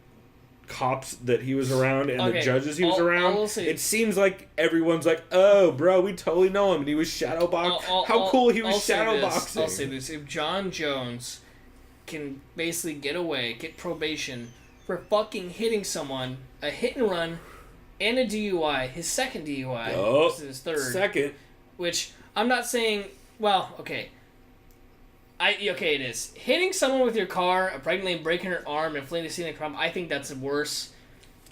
cops that he was around and the judges he was around, it seems like everyone's like, oh, bro, we totally know him, and he was shadowboxing. How cool he was shadowboxing. I'll say this. If John Jones can basically get probation for fucking hitting someone, a hit and run, and a DUI, his second DUI, his third. Second. Which, I'm not saying, well, okay. It is. Hitting someone with your car, a pregnant lady breaking her arm and fleeing the scene of crime, I think that's worse.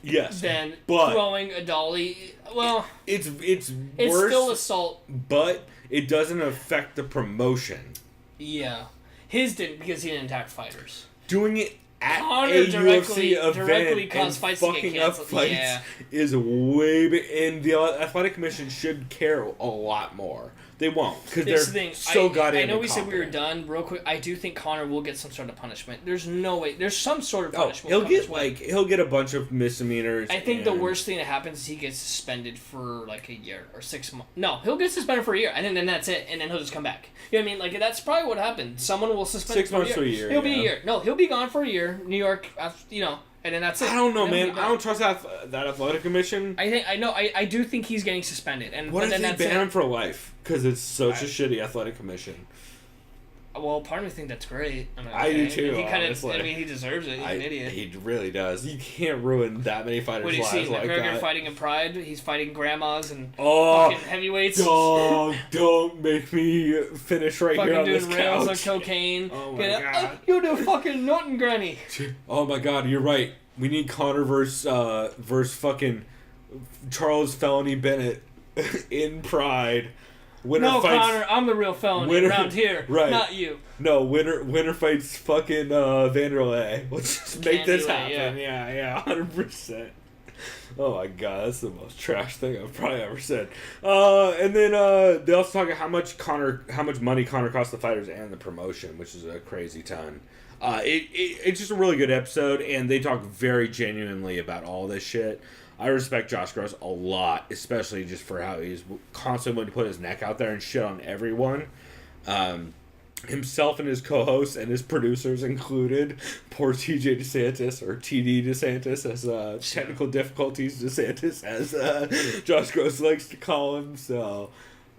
Yes. Than throwing a dolly. Well, it's worse, still assault. But it doesn't affect the promotion. Yeah. His didn't, because he didn't attack fighters. Doing it at Conor a UFC event and fights fucking up fights is way big. And the Athletic Commission should care a lot more. They won't, because they're so goddamn I know we said we were done real quick. I do think Conor will get some sort of punishment. There's no way. There's some sort of punishment. He'll get a bunch of misdemeanors. I think the worst thing that happens is he gets suspended for like a year or 6 months. No, he'll get suspended for a year, and then that's it, and then he'll just come back. You know what I mean? Like, that's probably what happened. Someone will suspend 6 months to a year. He'll be a year. No, he'll be gone for a year. New York, and then that's it. I don't know, man. I don't trust that Athletic Commission. I do think he's getting suspended. And what if they ban him for life? Because it's such a shitty Athletic Commission. Well, part of me think that's great. I do too. Honestly. He deserves it. He's an idiot. He really does. You can't ruin that many fighters' lives like that. What do you see? McGregor fighting in Pride. He's fighting grandmas and fucking heavyweights. Don't make me finish right here on this couch. Fucking doing rails of cocaine. Oh my god. You do fucking nothing, granny. Oh my god, you're right. We need Conor versus fucking Charles Felony Bennett in Pride. Conor, I'm the real felony around here, right. Not you. No, winner fights fucking Vanderlei. Let's just make this happen. Yeah, 100%. Oh my god, that's the most trash thing I've probably ever said. And then they also talk about how much money Conor cost the fighters and the promotion, which is a crazy ton. It's just a really good episode, and they talk very genuinely about all this shit. I respect Josh Gross a lot, especially just for how he's constantly willing to put his neck out there and shit on everyone. Himself and his co-hosts and his producers included. Poor TJ DeSantis, or TD DeSantis, as technical difficulties DeSantis, as Josh Gross likes to call him. So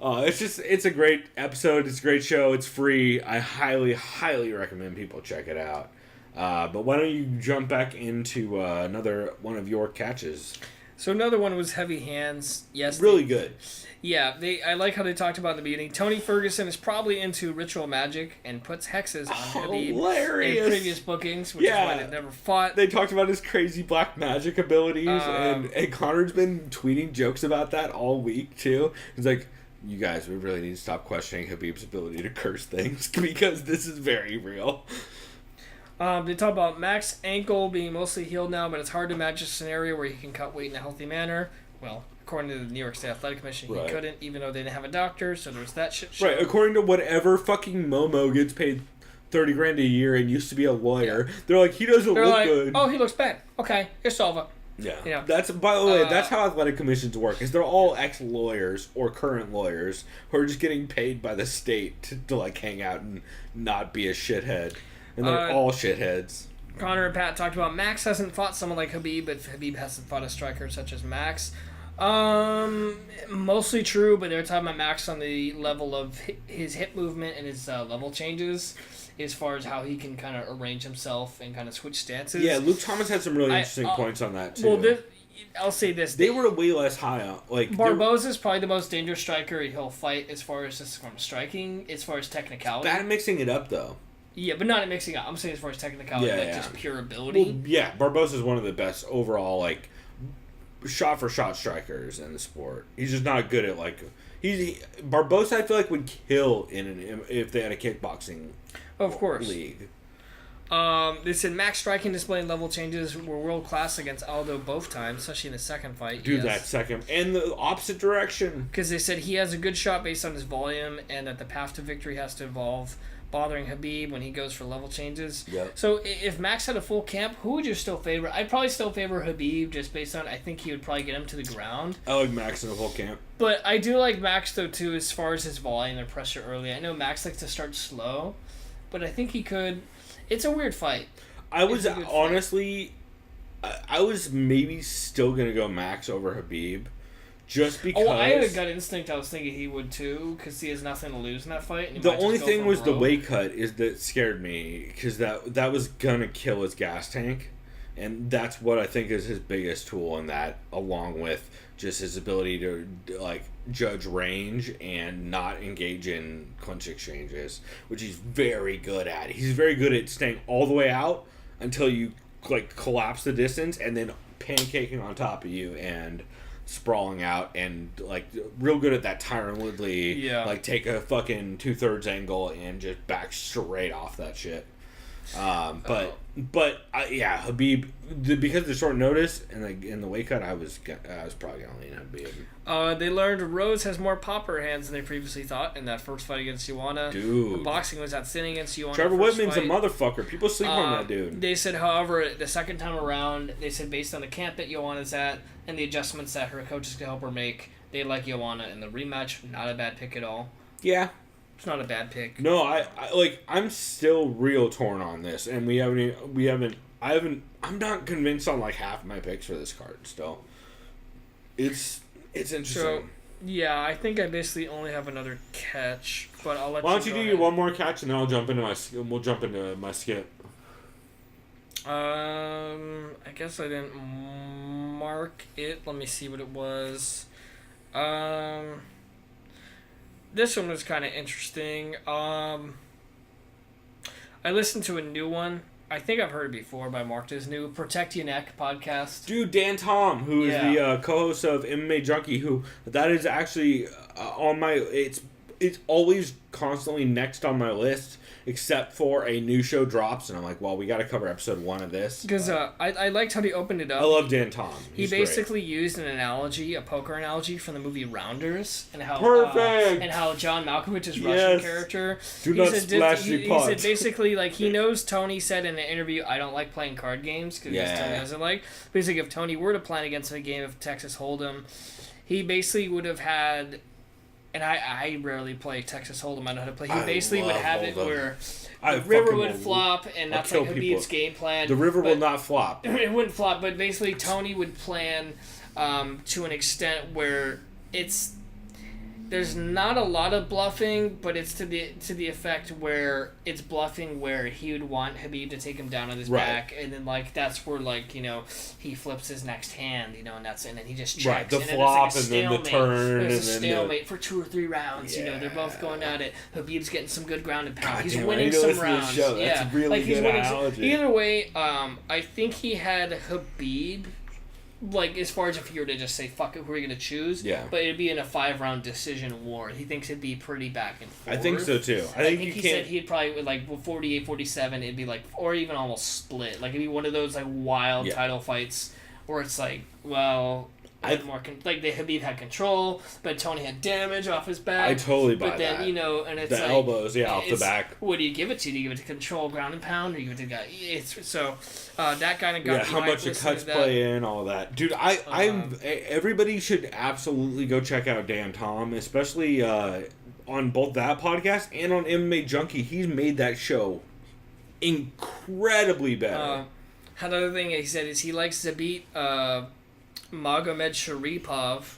it's a great episode. It's a great show. It's free. I highly, highly recommend people check it out. But why don't you jump back into another one of your catches? So another one was Heavy Hands. Yes, really good. Yeah, I like how they talked about in the beginning. Tony Ferguson is probably into ritual magic and puts hexes on Khabib in previous bookings, which is why they've never fought. They talked about his crazy black magic abilities, and Conor's been tweeting jokes about that all week too. He's like, you guys, we really need to stop questioning Khabib's ability to curse things because this is very real. They talk about Mac's ankle being mostly healed now, but it's hard to imagine a scenario where he can cut weight in a healthy manner. Well, according to the New York State Athletic Commission, he couldn't, even though they didn't have a doctor, so there's that shit show. Right, according to whatever fucking Momo gets paid $30,000 a year and used to be a lawyer, they're like, he doesn't look good. Oh, he looks bad. Okay, it's over. Yeah. That's, by the way, that's how athletic commissions work, is they're all ex-lawyers or current lawyers who are just getting paid by the state to like, hang out and not be a shithead. And they're all shitheads. Conor and Pat talked about Max hasn't fought someone like Khabib, but Khabib hasn't fought a striker such as Max. Mostly true, but they're talking about Max on the level of his hip movement and his level changes, as far as how he can kind of arrange himself and kind of switch stances. Yeah, Luke Thomas had some really interesting points on that too. Well, I'll say this: they were way less high on. Like Barboza's probably the most dangerous striker he'll fight as far as just from striking, as far as technicality. Bad at mixing it up though. Yeah, but not at mixing up. I'm saying as far as technicality, just pure ability. Well, yeah, Barboza's one of the best overall, like, shot-for-shot strikers in the sport. He's just not good at, like... Barboza, I feel like, would kill if they had a kickboxing league. They said Max striking display and level changes were world-class against Aldo both times, especially in the second fight. Dude, that second... And the opposite direction. Because they said he has a good shot based on his volume, and that the path to victory has to evolve, bothering Khabib when he goes for level changes. Yep. So if Max had a full camp, who would you still favor? I'd probably still favor Khabib just based on I think he would probably get him to the ground. I like Max in a full camp. But I do like Max though too as far as his volume and pressure early. I know Max likes to start slow, but I think he could. It's a weird fight. I was honestly I was maybe still going to go Max over Khabib. Just because... Oh, I had a gut instinct. I was thinking he would too, because he has nothing to lose in that fight. And the only thing was the weight cut that scared me, because that was going to kill his gas tank. And that's what I think is his biggest tool in that, along with just his ability to, like, judge range and not engage in clinch exchanges, which he's very good at. He's very good at staying all the way out until you, like, collapse the distance and then pancaking on top of you and sprawling out, and, like, real good at that Tyron Woodley, like, take a fucking 2/3 angle and just back straight off that shit. But Khabib, because of the short notice and the weight cut, I was probably gonna lean Khabib. They learned Rose has more popper hands than they previously thought in that first fight against Joanna. Dude, the boxing was outstanding against Joanna. Trevor Whitman's a motherfucker. People sleep on that dude. They said, however, the second time around, they said based on the camp that Joanna's at and the adjustments that her coaches could help her make, they like Joanna in the rematch. Not a bad pick at all. Yeah. It's not a bad pick. No, I'm still real torn on this, and I'm not convinced on like half my picks for this card still. It's interesting. So, yeah, I think I basically only have another catch, but I'll let you. Why don't you do your one more catch, and then we'll jump into my skip. I guess I didn't mark it. Let me see what it was. This one was kind of interesting. I listened to a new one. I think I've heard it before, but I marked it as new. Protect Your Neck podcast. Dude, Dan Tom, who is the co-host of MMAJunkie, who that is actually on my... It's always constantly next on my list, except for a new show drops, and I'm like, well, we got to cover episode 1 of this. Because I liked how he opened it up. I love Dan Tom. He basically used an analogy, a poker analogy from the movie Rounders, and how perfect, and how John Malkovich's Russian character. Do not splash the pot. He said basically, like, he knows Tony said in an interview, I don't like playing card games because Tony doesn't like. Basically, if Tony were to plan against a game of Texas Hold'em, he basically would have had. And I rarely play Texas Hold'em. I know how to play. He basically would have it where the river would flop, and that's like Khabib's game plan. The river will not flop. It wouldn't flop, but basically Tony would plan to an extent where there's not a lot of bluffing, but it's to the effect where it's bluffing where he would want Khabib to take him down on his back, and then like that's where like he flips his next hand, and then he just checks. The flop and then the turn. There's a stalemate for 2 or 3 rounds. They're both going at it. Habib's getting some good ground and pound. He's winning some rounds. That's a really good analogy. Either way, I think he had Khabib. Like, as far as if you were to just say, fuck it, who are you going to choose? Yeah. But it'd be in a 5-round decision war. He thinks it'd be pretty back and forth. I think so, too. I think he said he'd probably, like, 48-47, it'd be like, or even almost split. Like, it'd be one of those, like, wild title fights where it's like, well... Habib had control, but Tony had damage off his back. I totally buy that. But then, and it's the elbows, off the back. What do you give it to? Do you give it to control, ground and pound, or you give it to the guy? That kind of got how much the cuts play in, all that. Dude, everybody should absolutely go check out Dan Tom, especially on both that podcast and on MMAJunkie. He's made that show incredibly better. Another thing he said is he likes to beat... Magomed Sharipov.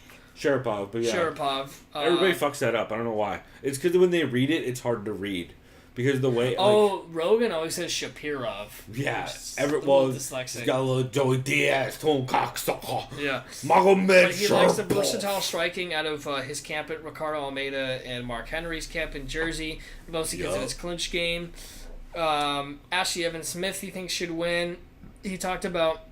Everybody fucks that up. I don't know why. It's because when they read it, it's hard to read. Because the way... Rogan always says Shapirov. Yeah. He's got a little Joey Diaz, Tom Cockstock. Yeah. Magomed Sharipov. He likes the versatile striking out of his camp at Ricardo Almeida and Mark Henry's camp in Jersey. Mostly because of his clinch game. Ashley Evans Smith, he thinks, should win. He talked about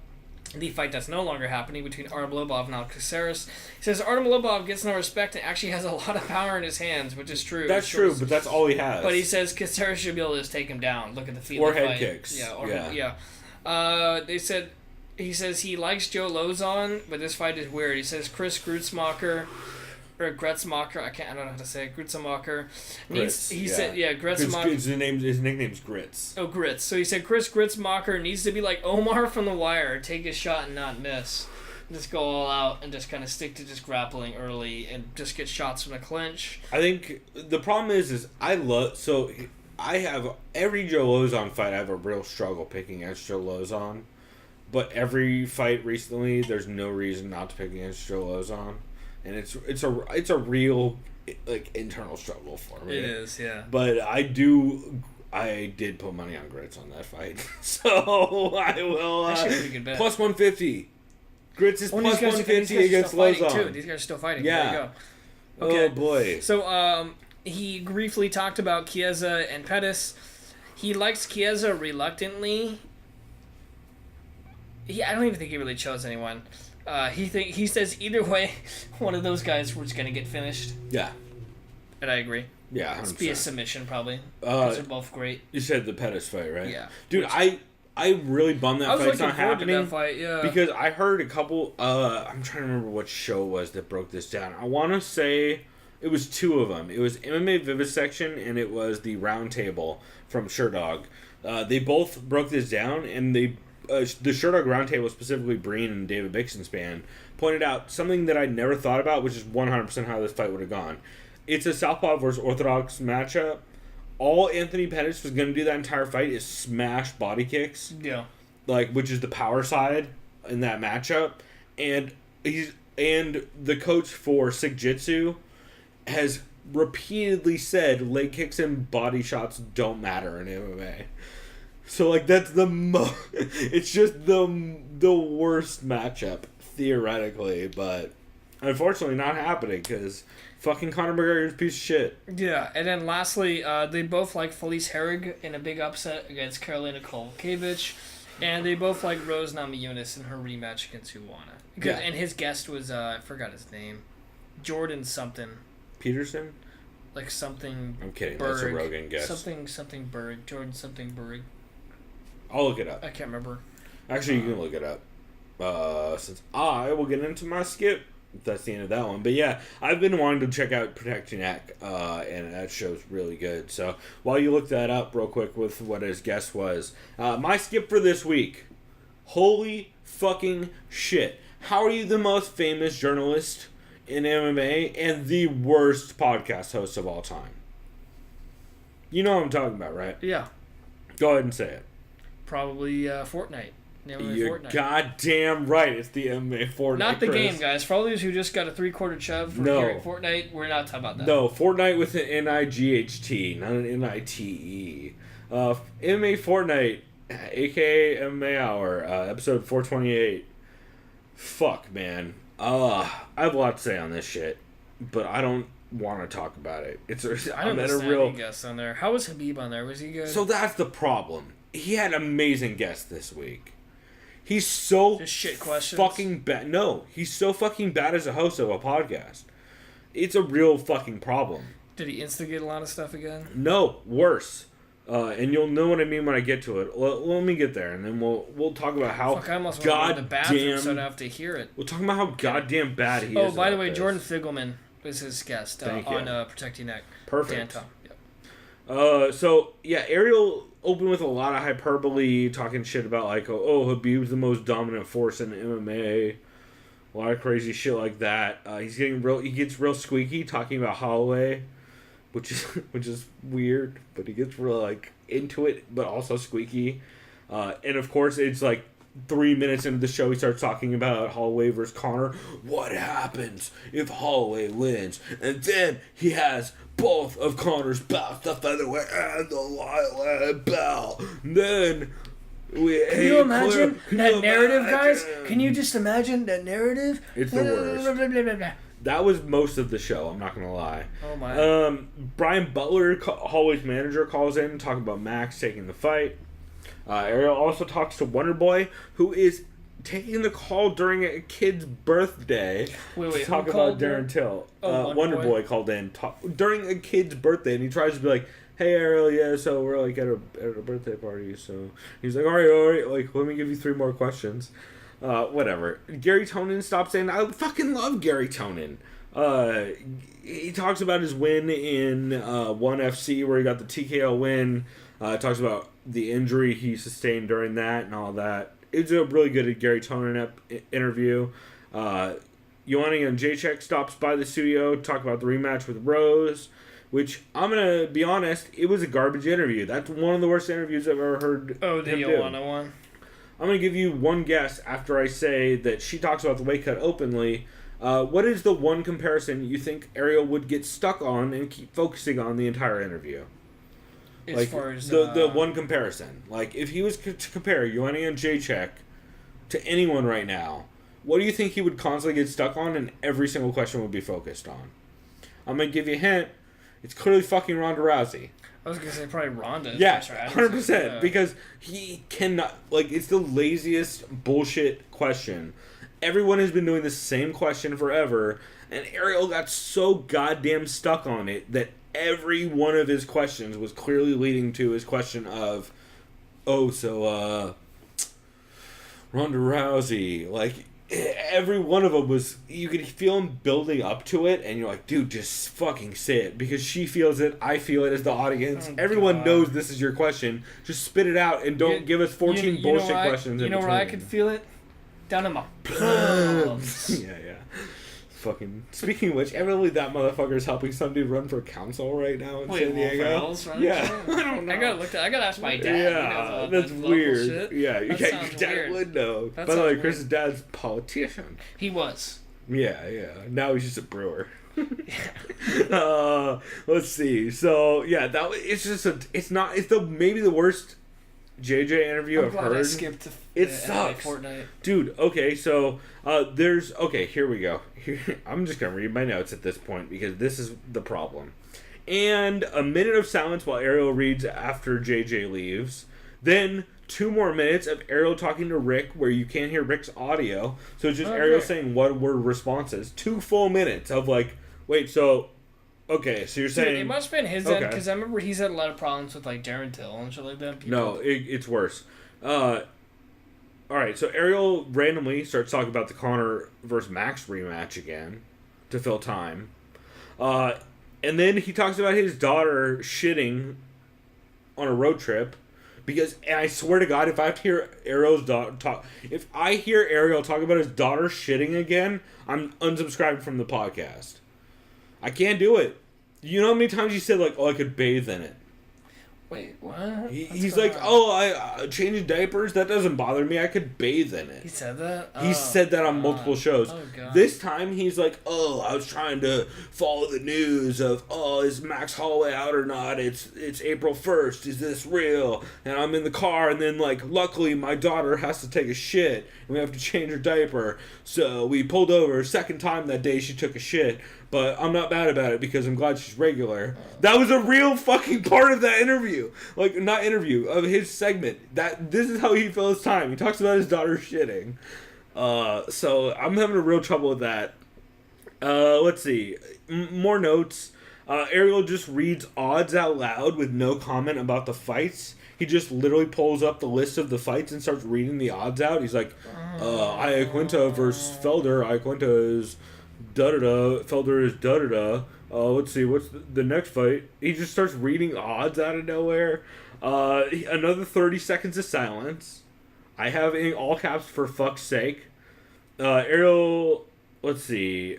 the fight that's no longer happening between Artem Lobov and Alex Caceres. He says Artem Lobov gets no respect and actually has a lot of power in his hands, which is true. That's true, but that's all he has. But he says Caceres should be able to just take him down. Look at the feet or of the head fight. Kicks. He says he likes Joe Lozon, but this fight is weird. He says Chris Grutzmacher, I don't know how to say it. Grutzmacher. Said Grutzmacher. His nickname's Grits. Oh, Grits. So he said Chris Grutzmacher needs to be like Omar from The Wire, take his shot and not miss. Just go all out and just kind of stick to just grappling early and just get shots from the clinch. I think the problem is I have every Joe Lozon fight. I have a real struggle picking against Joe Lozon, but every fight recently, there's no reason not to pick against Joe Lozon, and it's a real like internal struggle for me. It is, yeah. But I did put money on Grits on that fight, so I will. Plus 150. Grits is plus 150 against Lozon. These guys are still fighting. Yeah. There you go. Okay. Oh boy. So he briefly talked about Chiesa and Pettis. He likes Chiesa reluctantly. I don't even think he really chose anyone. He says either way, one of those guys was going to get finished. Yeah. And I agree. Yeah, 100%. It's be a submission probably. Because they're both great. You said the Pettis fight, right? Yeah. Dude, I really bummed that fight's not happening. That fight, yeah. Because I heard a couple. I'm trying to remember what show it was that broke this down. I want to say it was two of them. It was MMA Vivisection and it was the Roundtable from Sherdog. They both broke this down, and the Sherdog Roundtable, specifically Breen and David Bixenspan, pointed out something that I never thought about, which is 100% how this fight would have gone. It's a Southpaw versus Orthodox matchup. All Anthony Pettis was going to do that entire fight is smash body kicks. Yeah. Which is the power side in that matchup. And the coach for Sick Jitsu has repeatedly said leg kicks and body shots don't matter in MMA. So, like, that's it's just the worst matchup, theoretically, but unfortunately not happening, because fucking Conor McGregor is a piece of shit. Yeah, and then lastly, they both like Felice Herrig in a big upset against Karolina Kowalkiewicz, and they both like Rose Namajunas in her rematch against Ioana. Yeah. And his guest was, I forgot his name, Jordan something. Peterson? Like something I'm kidding, Berg. that's a Rogan guest. Something Berg. Jordan something Berg. I'll look it up. I can't remember. Actually, you can look it up. Since I will get into my skip. That's the end of that one. But yeah, I've been wanting to check out Protect Your Neck, and that show's really good. So while you look that up real quick with what his guest was, my skip for this week. Holy fucking shit. How are you the most famous journalist in MMA and the worst podcast host of all time? You know what I'm talking about, right? Yeah. Go ahead and say it. Probably Fortnite. You're goddamn right. It's the MMA Fortnight. Not the game, guys. For all those who just got a 3/4 shove for hearing Fortnite, we're not talking about that. No, Fortnite with an N-I-G-H-T, not an N-I-T-E. MMA Fortnight, a.k.a. MMA Hour, episode 428. Fuck, man. I have a lot to say on this shit, but I don't want to talk about it. I don't understand any guests on there. How was Khabib on there? Was he good? So that's the problem. He had amazing guests this week. He's so just shit questions. Fucking bad. No, he's so fucking bad as a host of a podcast. It's a real fucking problem. Did he instigate a lot of stuff again? No, worse. And you'll know what I mean when I get to it. Let me get there, and then we'll talk about how I almost went to the bathroom so I don't have to hear it. We'll talk about how goddamn bad he is. Oh, by the way, Jordan Figelman was his guest on Protect Your Neck. Perfect. Yep. So yeah, Ariel opened with a lot of hyperbole, talking shit about like, Khabib's the most dominant force in MMA. A lot of crazy shit like that. He gets real squeaky talking about Holloway, which is weird, but he gets real like into it, but also squeaky. And of course, it's like 3 minutes into the show, he starts talking about Holloway versus Conor. What happens if Holloway wins? And then he has both of Conor's belts, the featherweight and the lightweight belt. And then can you imagine that narrative, guys? Can you just imagine that narrative? It's the worst. That was most of the show, I'm not going to lie. Oh, my. Brian Butler, Holloway's manager, calls in talking about Max taking the fight. Ariel also talks to Wonderboy, who is taking the call during a kid's birthday. Wait, talk about Darren Till. Wonderboy called in during a kid's birthday, and he tries to be like, "Hey Ariel, yeah, so we're like at a birthday party." So he's like, all right, like let me give you 3 more questions. Whatever. Gary Tonin stops in. I fucking love Gary Tonin. He talks about his win in ONE FC, where he got the TKO win. Talks about the injury he sustained during that and all that. It's a really good Gary Tonin interview. Ioana and Jacek stops by the studio to talk about the rematch with Rose, which, I'm going to be honest, it was a garbage interview. That's one of the worst interviews I've ever heard. Oh, the Ioana one? I'm going to give you one guess after I say that she talks about the weight cut openly. What is the one comparison you think Ariel would get stuck on and keep focusing on the entire interview? As far as... The one comparison. Like, if he was to compare Ioanni and Jacek to anyone right now, what do you think he would constantly get stuck on and every single question would be focused on? I'm going to give you a hint. It's clearly fucking Ronda Rousey. I was going to say probably Ronda. Yeah, 100%. Because he cannot... Like, it's the laziest bullshit question. Everyone has been doing the same question forever, and Ariel got so goddamn stuck on it that every one of his questions was clearly leading to his question of, Ronda Rousey. Like, every one of them was, you could feel him building up to it, and you're like, dude, just fucking say it, because she feels it, I feel it as the audience. Everyone knows this is your question. Just spit it out and don't give us 14 bullshit questions. You know where I could feel it? Down in my plums. Yeah. Fucking. Speaking of which, evidently that motherfucker's helping some dude run for council right now in San Diego. Yeah, I don't know. I gotta ask my dad. Yeah, that's weird. Shit. Yeah, your dad weird. would know. By the way, Chris's dad's a politician. He was. Yeah. Now he's just a brewer. Let's see. So yeah, it's maybe the worst JJ interview I've heard. I skipped it sucks. Fortnight. Dude, okay, so here we go. I'm just gonna read my notes at this point because this is the problem. And a minute of silence while Ariel reads after JJ leaves. Then 2 more minutes of Ariel talking to Rick where you can't hear Rick's audio. So it's just Ariel saying one-word responses. 2 full minutes of like, wait, so... Okay, so you're saying... It must have been his end, because I remember he's had a lot of problems with, like, Darren Till and shit like that. No, it's worse. Alright, so Ariel randomly starts talking about the Conor versus Max rematch again to fill time. And then he talks about his daughter shitting on a road trip. And I swear to God, if I have to hear Ariel's if I hear Ariel talk about his daughter shitting again, I'm unsubscribing from the podcast. I can't do it. You know how many times he said, like, I could bathe in it? Wait, what? He's like, I changing diapers? That doesn't bother me. I could bathe in it. He said that? He said that on multiple shows. Oh, God. This time, he's like, I was trying to follow the news of, is Max Holloway out or not? It's April 1st. Is this real? And I'm in the car, and then, like, luckily, my daughter has to take a shit, and we have to change her diaper. So we pulled over. Second time that day, she took a shit. But I'm not mad about it because I'm glad she's regular. That was a real fucking part of that interview. Like, not interview, of his segment. This is how he fills time. He talks about his daughter shitting. So I'm having a real trouble with that. Let's see. More notes. Ariel just reads odds out loud with no comment about the fights. He just literally pulls up the list of the fights and starts reading the odds out. He's like, Iaquinta versus Felder. Iaquinta is... da-da-da, Felder is da-da-da. Let's see, what's the next fight? He just starts reading odds out of nowhere. Another 30 seconds of silence. I have in all caps for fuck's sake. Ariel, let's see.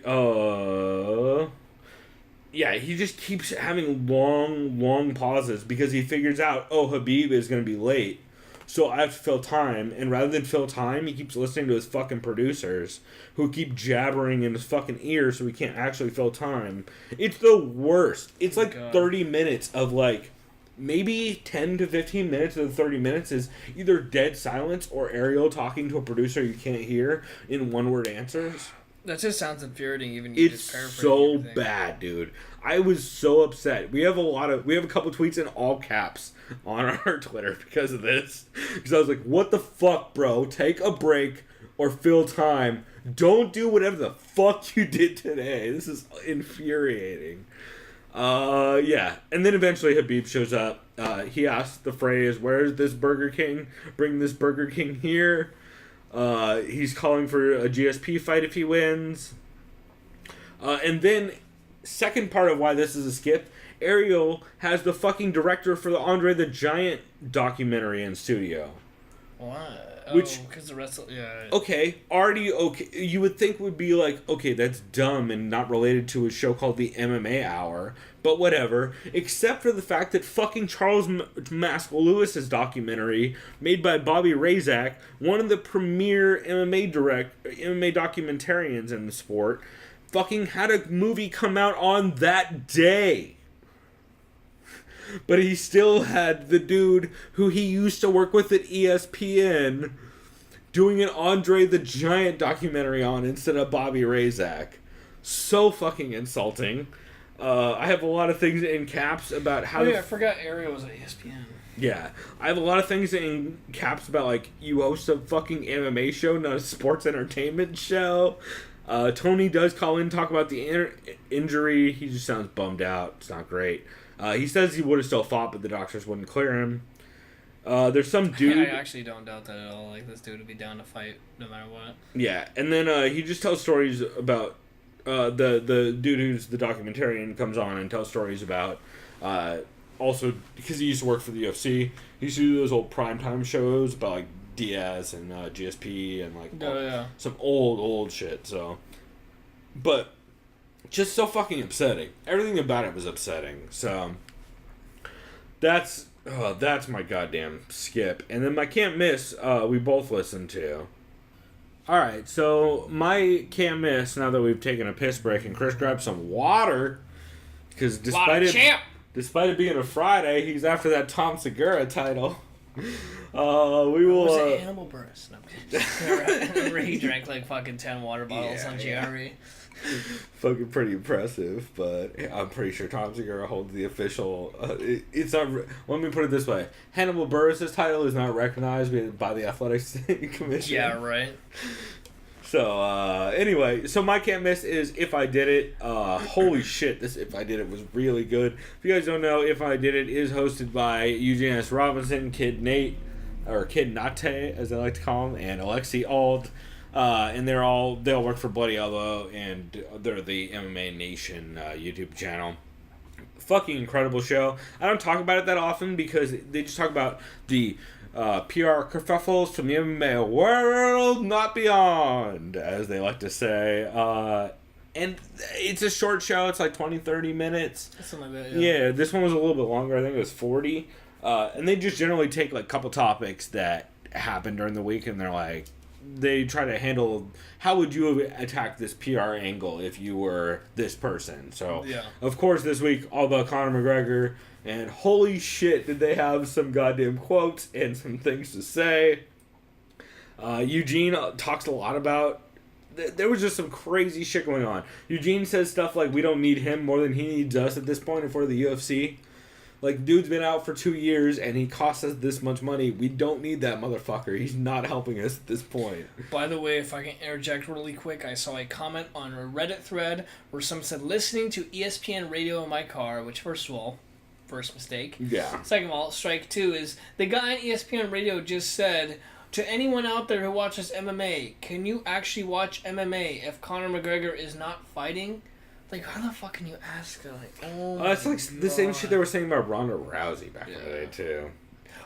Yeah, he just keeps having long pauses because he figures out, Khabib is going to be late. So I have to fill time, and rather than fill time, he keeps listening to his fucking producers, who keep jabbering in his fucking ear so he can't actually fill time. It's the worst. It's like 30 minutes of, like, maybe 10 to 15 minutes of the 30 minutes is either dead silence or Ariel talking to a producer you can't hear in one-word answers. That just sounds infuriating, even you just paraphrase so everything. Bad, dude. I was so upset. We have a couple tweets in all caps on our Twitter because of this. Because I was like, what the fuck, bro? Take a break or fill time. Don't do whatever the fuck you did today. This is infuriating. Yeah. And then eventually Khabib shows up. He asks the phrase, where's this Burger King? Bring this Burger King here. He's calling for a GSP fight if he wins. And then, second part of why this is a skip, Ariel has the fucking director for the Andre the Giant documentary in studio. Why? Which, because the wrestle. Yeah. Okay, already okay. You would think would be like, okay, that's dumb and not related to a show called the MMA Hour, but whatever. Except for the fact that fucking Charles Mask Lewis's documentary, made by Bobby Razak, one of the premier MMA documentarians in the sport, fucking had a movie come out on that day. But he still had the dude who he used to work with at ESPN doing an Andre the Giant documentary on instead of Bobby Razak. So fucking insulting. I have a lot of things in caps about how... I forgot Ariel was at ESPN. Yeah. I have a lot of things in caps about, like, you host a fucking MMA show, not a sports entertainment show. Tony does call in, talk about the injury. He just sounds bummed out. It's not great. He says he would have still fought, but the doctors wouldn't clear him. There's some dude... I actually don't doubt that at all. Like, this dude would be down to fight no matter what. Yeah, and then he just tells stories about... the dude who's the documentarian comes on and tells stories about... also, because he used to work for the UFC, he used to do those old primetime shows about, like, Diaz and GSP and, like, some old shit, so... But... just so fucking upsetting. Everything about it was upsetting. So that's my goddamn skip. And then my can't miss, we both listened to. Alright, so my can't miss, now that we've taken a piss break and Chris grabbed some water, because despite it being a Friday, he's after that Tom Segura title. We will... was it Animal Burst? No, remember he drank like fucking 10 water bottles on GRE. Fucking pretty impressive, but I'm pretty sure Tom Segura holds the official... it's not... Let me put it this way. Hannibal Buress' title is not recognized by the Athletics Commission. Yeah, right. So, anyway, so my can't miss is If I Did It. Holy shit, this If I Did It was really good. If you guys don't know, If I Did It is hosted by Eugene S. Robinson, Kid Nate, or Kid Nate, as I like to call him, and Alexi Ald. And they all work for Bloody Elbow, and they're the MMA Nation YouTube channel. Fucking incredible show. I don't talk about it that often because they just talk about the PR kerfuffles from the MMA world, not beyond, as they like to say. And it's a short show. It's like 20-30 minutes. Something like that, yeah. Yeah, this one was a little bit longer. I think it was 40. And they just generally take like a couple topics that happen during the week, and they're like, they try to handle how would you attack this PR angle if you were this person. So, of course, this week, all about Conor McGregor, and holy shit, did they have some goddamn quotes and some things to say. Eugene talks a lot about... There was just some crazy shit going on. Eugene says stuff like, we don't need him more than he needs us at this point in front of the UFC. Like, dude's been out for 2 years, and he costs us this much money. We don't need that motherfucker. He's not helping us at this point. By the way, if I can interject really quick, I saw a comment on a Reddit thread where someone said, listening to ESPN radio in my car, which, first of all, first mistake. Yeah. Second of all, strike two is, the guy on ESPN radio just said, to anyone out there who watches MMA, can you actually watch MMA if Conor McGregor is not fighting? Like, how the fuck can you ask? Like, it's like the same shit they were saying about Ronda Rousey back in the day, too.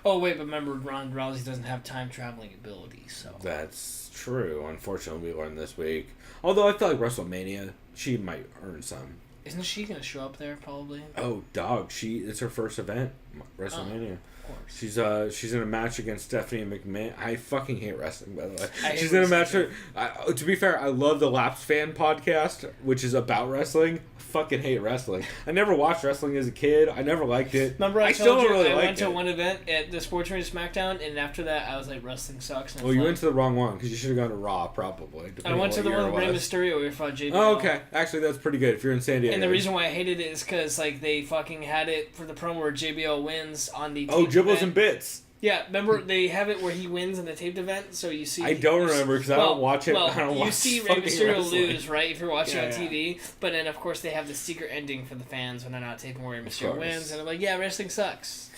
Oh, wait, but remember, Ronda Rousey doesn't have time-traveling abilities, so... That's true. Unfortunately, we learned this week. Although I feel like WrestleMania, she might earn some. Isn't she going to show up there, probably? Oh, dog. It's her first event, WrestleMania. Of course. She's in a match against Stephanie McMahon. I fucking hate wrestling, by the way. She's in a match. To be fair, I love the Laps Fan podcast, which is about wrestling. I fucking hate wrestling. I never watched wrestling as a kid. I never liked it. Remember I told you I went to one event at the Sports Arena SmackDown, and after that I was like, wrestling sucks. Well, you went to the wrong one because you should have gone to Raw, probably. I went to the one with Rey Mysterio where we fought JBL. Oh, okay. Actually, that's pretty good if you're in San Diego. And the reason why I hated it is because like they fucking had it for the promo where JBL wins on the taped Dribbles and Bits. Yeah, remember they have it where he wins in the taped event, so you see... I don't remember because I don't watch it. I don't watch you see Rey Mysterio lose, right, if you're watching on TV, but then, of course, they have the secret ending for the fans when they're not taping where Rey Mysterio wins, and they're like, yeah, wrestling sucks.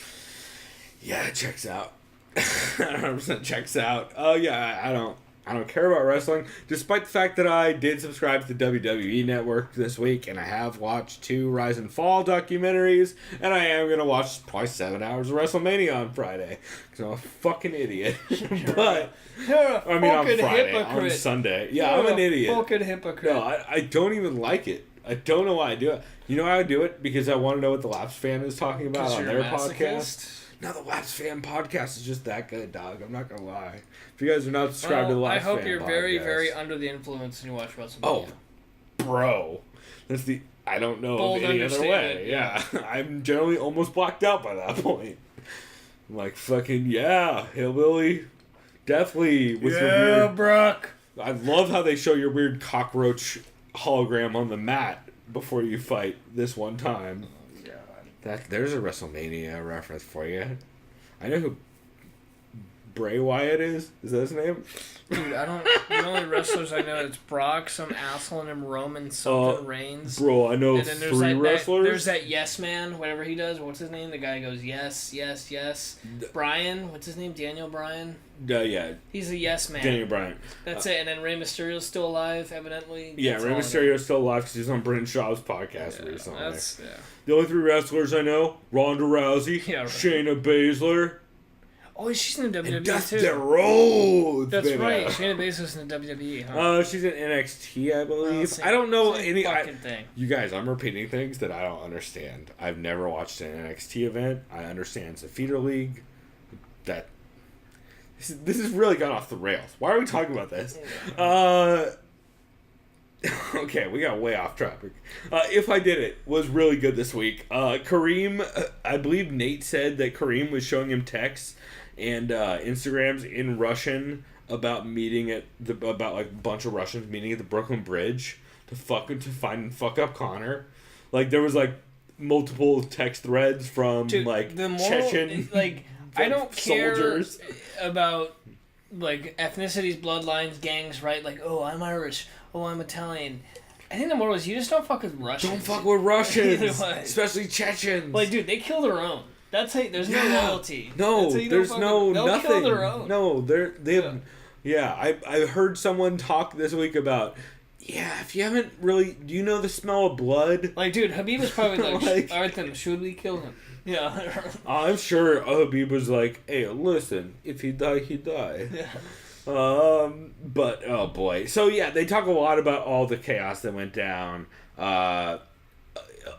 Yeah, it checks out. 100% checks out. Oh, yeah, I don't... I don't care about wrestling, despite the fact that I did subscribe to the WWE Network this week, and I have watched 2 Rise and Fall documentaries, and I am going to watch probably 7 hours of WrestleMania on Friday, because I'm a fucking idiot. But, I mean, on Friday, on Sunday. Yeah, I'm an idiot. Fucking hypocrite. No, I don't even like it. I don't know why I do it. You know why I do it? Because I want to know what the Laps Fan is talking about on their podcast. No, the Laps Fan podcast is just that good, dog. I'm not going to lie. If you guys are not subscribed to the Laps Fan podcast. I hope you're very, very under the influence when you watch WrestleMania. Oh, bro. That's the... I don't know Bold of any other way. Yeah. I'm generally almost blacked out by that point. I'm like, fucking, yeah, hillbilly. Definitely. With your weird... Brock. I love how they show your weird cockroach hologram on the mat before you fight this one time. There's a WrestleMania reference for you. I know who Bray Wyatt is. Is that his name? Dude, I don't. The only wrestlers I know is Brock, some asshole named Roman something Reigns. Bro, I know 3 wrestlers. There's that Yes Man, whatever he does. What's his name? The guy goes yes, yes, yes. Bryan, what's his name? Daniel Bryan. Yeah. He's a yes man. Daniel Bryan. That's it. And then Rey Mysterio's still alive, evidently. Yeah, Rey Mysterio's still alive because he's on Brendan Shaw's podcast recently. Yeah. The only 3 wrestlers I know: Ronda Rousey, Shayna Baszler. Oh, she's in the WWE and Dusty too. Rhodes. That's baby. right. Shayna Baszler's in the WWE, huh? She's in NXT, I believe. I don't know any fucking thing. You guys, I'm repeating things that I don't understand. I've never watched an NXT event. I understand it's a feeder league. This has really gone off the rails. Why are we talking about this? Okay, we got way off topic. If I Did It was really good this week. Kareem, I believe Nate said that Kareem was showing him texts and Instagrams in Russian about about like a bunch of Russians meeting at the Brooklyn Bridge to find and fuck up Conor. Like there was like multiple text threads from Chechen I don't care soldiers about like ethnicities, bloodlines, gangs, right? Like, oh, I'm Irish. Oh, I'm Italian. I think the moral is you just don't fuck with Russians. Don't fuck with Russians, especially Chechens. Like, dude, they kill their own. That's how. There's no loyalty. No, there's no they'll nothing. Kill their own. No, they have. Yeah, I heard someone talk this week about. Yeah, if you haven't really, do you know the smell of blood? Like, dude, Khabib was probably like, alright then, should we kill him? Yeah. I'm sure Khabib was like, hey, listen, if he die, he die. Yeah. But, oh boy. So, yeah, they talk a lot about all the chaos that went down.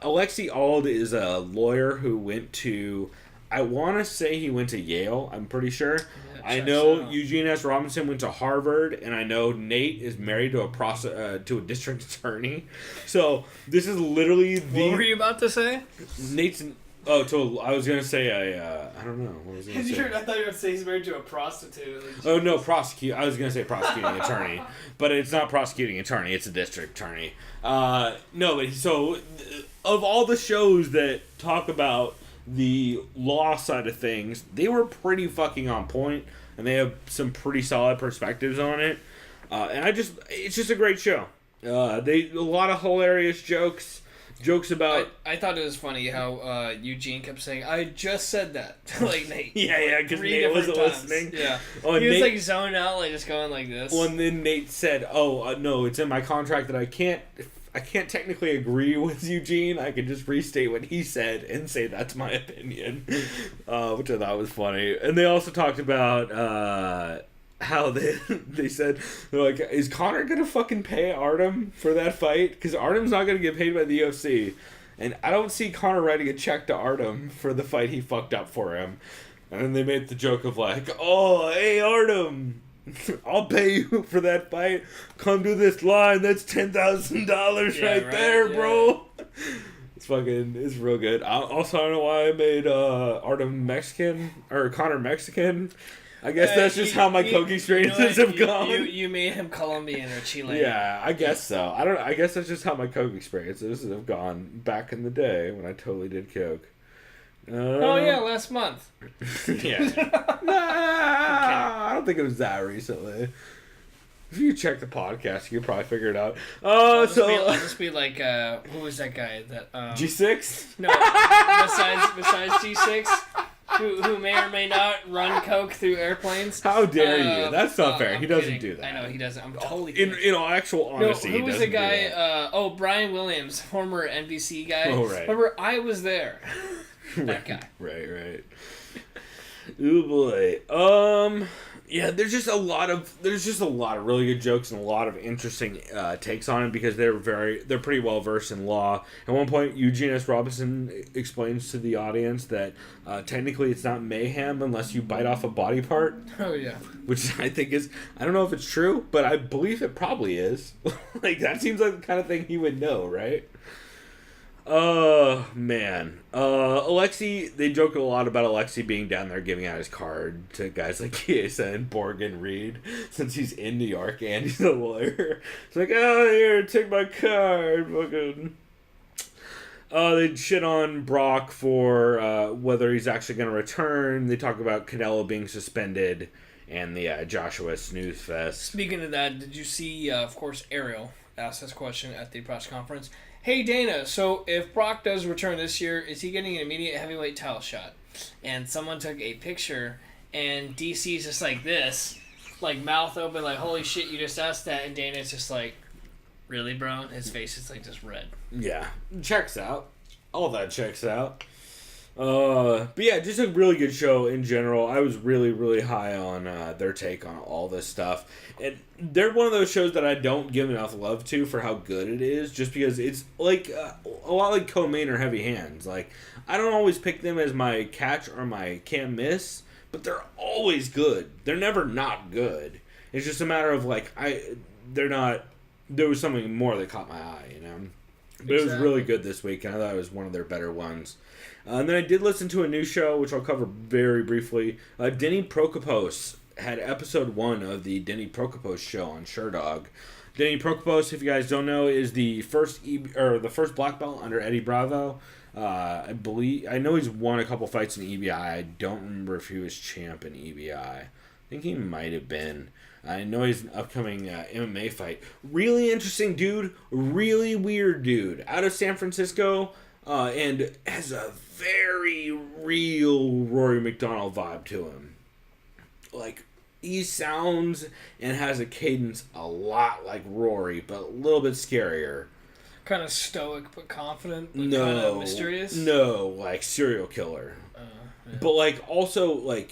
Alexi Ald is a lawyer who went to, I want to say he went to Yale, I'm pretty sure. I know Eugene S. Robinson went to Harvard, and I know Nate is married to a district attorney. So this is literally the. What were you about to say? Nate's. I was gonna say I don't know. What was I gonna say? I thought you were gonna say he's married to a prostitute. Oh no, I was gonna say prosecuting attorney, but it's not prosecuting attorney. It's a district attorney. No, but so of all the shows that talk about the law side of things, they were pretty fucking on point, and they have some pretty solid perspectives on it. And it's just a great show. A lot of hilarious jokes about. I thought it was funny how Eugene kept saying, "I just said that," like Nate. Yeah, because Nate wasn't listening. Yeah, he was like zoned out, like just going like this. Well, and then Nate said, "Oh no, it's in my contract that I can't technically agree with Eugene. I can just restate what he said and say that's my opinion," which I thought was funny. And they also talked about how they said, they're like, is Conor gonna fucking pay Artem for that fight? Because Artem's not gonna get paid by the UFC, and I don't see Conor writing a check to Artem for the fight he fucked up for him. And then they made the joke of like, oh, hey Artem, I'll pay you for that fight. Come to this line. That's $10,000 right there, bro. It's real good. I don't know why I made Artem Mexican or Conor Mexican. I guess that's just how my coke experiences have gone. You made him Colombian or Chilean. Yeah, I guess so. I guess that's just how my coke experiences have gone back in the day when I totally did coke. Oh yeah, last month. Yeah. I don't think it was that recently. If you check the podcast, you can probably figure it out. I'll just be like, who was that guy? That G6? No, besides G6. who may or may not run coke through airplanes. How dare you? That's not fair. He doesn't kidding. do that. I know he doesn't. I'm totally kidding. In actual honesty, who was the guy? That. Brian Williams, former NBC guy. Oh, right. Remember, I was there. That guy. Right. Ooh boy. Yeah, there's just a lot of really good jokes and a lot of interesting takes on it because they're pretty well versed in law. At one point, Eugene S. Robinson explains to the audience that technically it's not mayhem unless you bite off a body part. Oh yeah, which I think is, I don't know if it's true, but I believe it probably is. Like that seems like the kind of thing he would know, right? Oh, man. Alexi, they joke a lot about Alexi being down there giving out his card to guys like Chiesa and Borg and Reed, since he's in New York and he's a lawyer. It's like, oh, here, take my card, fucking. They shit on Brock for whether he's actually going to return. They talk about Canelo being suspended and the Joshua snooze fest. Speaking of that, did you see, of course, Ariel asked this question at the press conference. Hey Dana, so if Brock does return this year, is he getting an immediate heavyweight title shot? And someone took a picture, and DC's just like this, like mouth open, like holy shit, you just asked that, and Dana's just like, really, bro? His face is like just red. Yeah, checks out. All that checks out. But yeah, just a really good show in general. I was really, really high on their take on all this stuff. And they're one of those shows that I don't give enough love to for how good it is, just because it's like a lot like Co-Main or Heavy Hands. Like, I don't always pick them as my catch or my can't miss, but they're always good. They're never not good. It's just a matter of like, there was something more that caught my eye, you know? But It was really good this week, and I thought it was one of their better ones. And then I did listen to a new show, which I'll cover very briefly. Denny Prokopos had episode 1 of the Denny Prokopos show on Sherdog. Denny Prokopos, if you guys don't know, is the first black belt under Eddie Bravo. I know he's won a couple fights in EBI. I don't remember if he was champ in EBI. I think he might have been. I know he's an upcoming MMA fight. Really interesting dude. Really weird dude. Out of San Francisco. And has a very real Rory McDonald vibe to him. Like, he sounds and has a cadence a lot like Rory, but a little bit scarier. Kind of stoic but confident, but kind of mysterious? No, like serial killer. Yeah. But, like, also, like,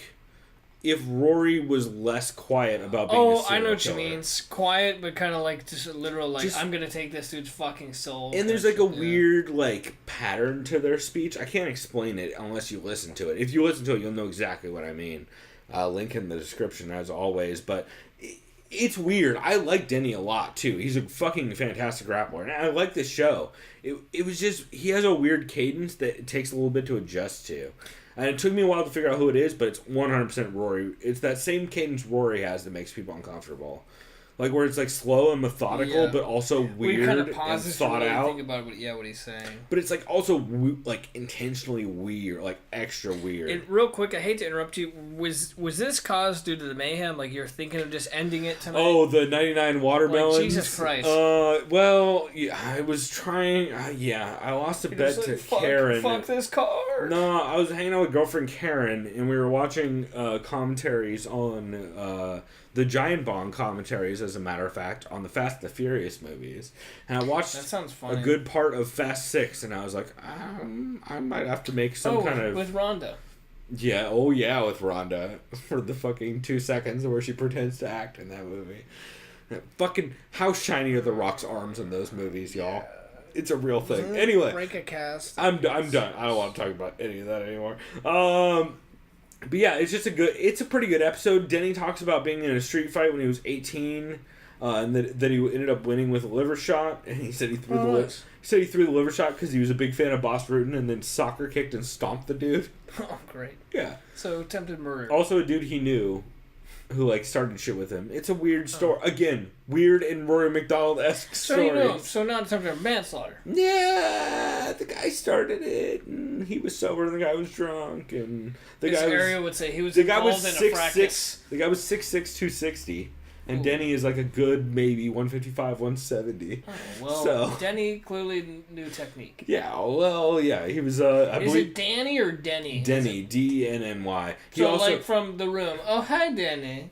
if Rory was less quiet about being a serial killer. Oh, I know what you mean. Quiet, but kind of like just a literal, like, I'm going to take this dude's fucking soul. And there's like a weird, like, pattern to their speech. I can't explain it unless you listen to it. If you listen to it, you'll know exactly what I mean. Link in the description, as always. But it's weird. I like Denny a lot, too. He's a fucking fantastic grappler. And I like this show. It was just, he has a weird cadence that it takes a little bit to adjust to. And it took me a while to figure out who it is, but it's 100% Rory. It's that same cadence Rory has that makes people uncomfortable. Like, where it's, like, slow and methodical, but also weird kind of and pauses thought to really out. Think about what he's saying. But it's, like, also, like, intentionally weird. Like, extra weird. And real quick, I hate to interrupt you. Was this caused due to the mayhem? Like, you're thinking of just ending it tonight? Oh, the 99 watermelons? Like, Jesus Christ. Well, yeah, I was trying... I lost a bet to Karen. Fuck this car. No, I was hanging out with girlfriend Karen, and we were watching commentaries on... the Giant Bomb commentaries, as a matter of fact, on the Fast and the Furious movies. And I watched a good part of Fast 6, and I was like, I might have to make some kind of... with Ronda. Yeah, with Ronda. For the fucking 2 seconds where she pretends to act in that movie. Fucking, how shiny are The Rock's arms in those movies, y'all? It's a real thing. Anyway. Break a cast. I'm done. I don't want to talk about any of that anymore. But yeah, it's a pretty good episode. Denny talks about being in a street fight when he was 18, and that he ended up winning with a liver shot. And he said he threw the liver shot because he was a big fan of Boss Rutan, and then soccer kicked and stomped the dude. Oh, great. Yeah. So attempted murder. Also, a dude he knew, who like started shit with him. It's a weird story. Again, weird and Rory McDonald-esque story. So not attempted manslaughter. Yeah, the guy started it, and he was sober, and the guy was drunk, and the guy was... Area would say he was involved in a fracas. The guy was 6'6", 260, And Denny is like a good maybe 155, 170. Oh, well, Denny clearly knew technique. Yeah, well, yeah, he was. I is believe it Danny or Denny? Denny, Denny. He also like from The Room. Oh, hi, Denny.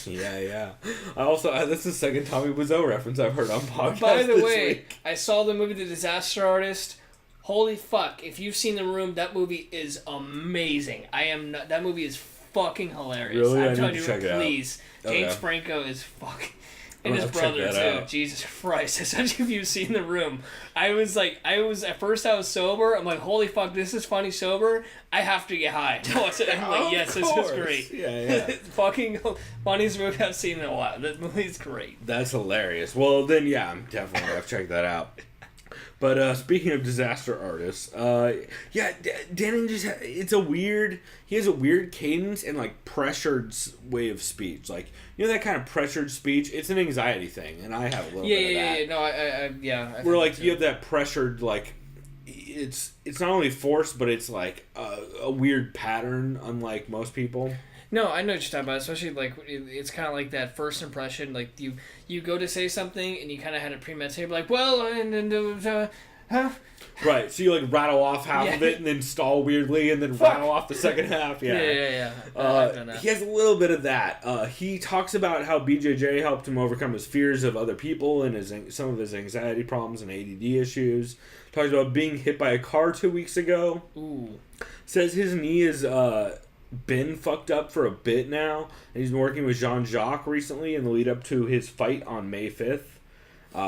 yeah. I also that's the second Tommy Wiseau reference I've heard on podcasts. By the way, week. I saw the movie The Disaster Artist. Holy fuck! If you've seen The Room, that movie is amazing. That movie is fucking hilarious. Really? I'm telling you, please. Okay. James Franco is fucking. And his brother too. Out. Jesus Christ! Especially if you've seen The Room. At first I was sober. I'm like, holy fuck, this is funny sober. I have to get high. I'm like, yes, this is great. Yeah. Fucking funniest movie I've seen in a while. That movie's great. That's hilarious. Well, then yeah, I'm definitely gonna have to check that out. But speaking of disaster artists, Denny he has a weird cadence and like pressured way of speech. Like, you know that kind of pressured speech? It's an anxiety thing, and I have a little bit of that. I where like you have that pressured, like, it's not only forced, but it's like a weird pattern, unlike most people. No, I know what you're talking about. Especially like it's kind of like that first impression. Like you go to say something and you kind of had it premeditated. Like, well, huh? Right. So you like rattle off half of it and then stall weirdly and then rattle off the second half. Yeah. I've done that. He has a little bit of that. He talks about how BJJ helped him overcome his fears of other people and some of his anxiety problems and ADD issues. Talks about being hit by a car 2 weeks ago. Ooh. Says his knee is been fucked up for a bit now, and he's been working with Jean-Jacques recently in the lead up to his fight on May 5th,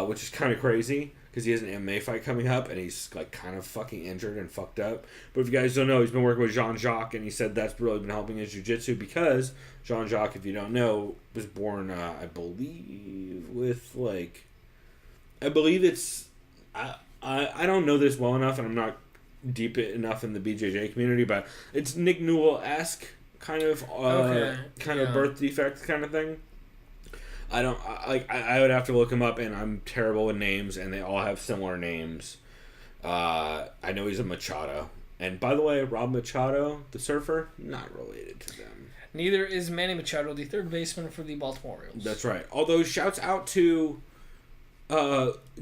which is kind of crazy because he has an MMA fight coming up and he's like kind of fucking injured and fucked up. But if you guys don't know, he's been working with Jean-Jacques, and he said that's really been helping his jiu-jitsu because Jean-Jacques, if you don't know, was born I believe it's I don't know this well enough, and I'm not deep enough in the BJJ community, but it's Nick Newell-esque kind of birth defect kind of thing. I would have to look him up, and I'm terrible with names, and they all have similar names. I know he's a Machado, and by the way, Rob Machado, the surfer, not related to them. Neither is Manny Machado, the third baseman for the Baltimore Orioles. That's right. Although shouts out to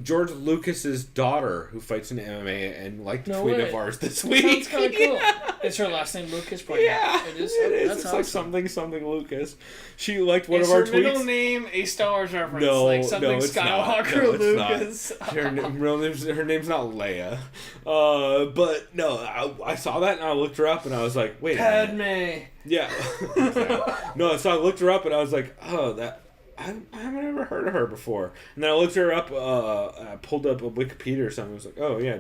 George Lucas's daughter, who fights in MMA, and liked a tweet of ours this week. Sounds kind of cool. Is her last name Lucas? Yeah, it is. That's it's awesome. like something Lucas. She liked one of our tweets. Is her middle name a Star Wars reference? No, like something it's Skywalker not. No, Lucas. Her name's not Leia. But no, I saw that and I looked her up and I was like, wait. Padme. Yeah. No, so I looked her up and I was like, oh, that. I haven't ever heard of her before. And then I looked her up, I pulled up a Wikipedia or something. I was like, oh, yeah,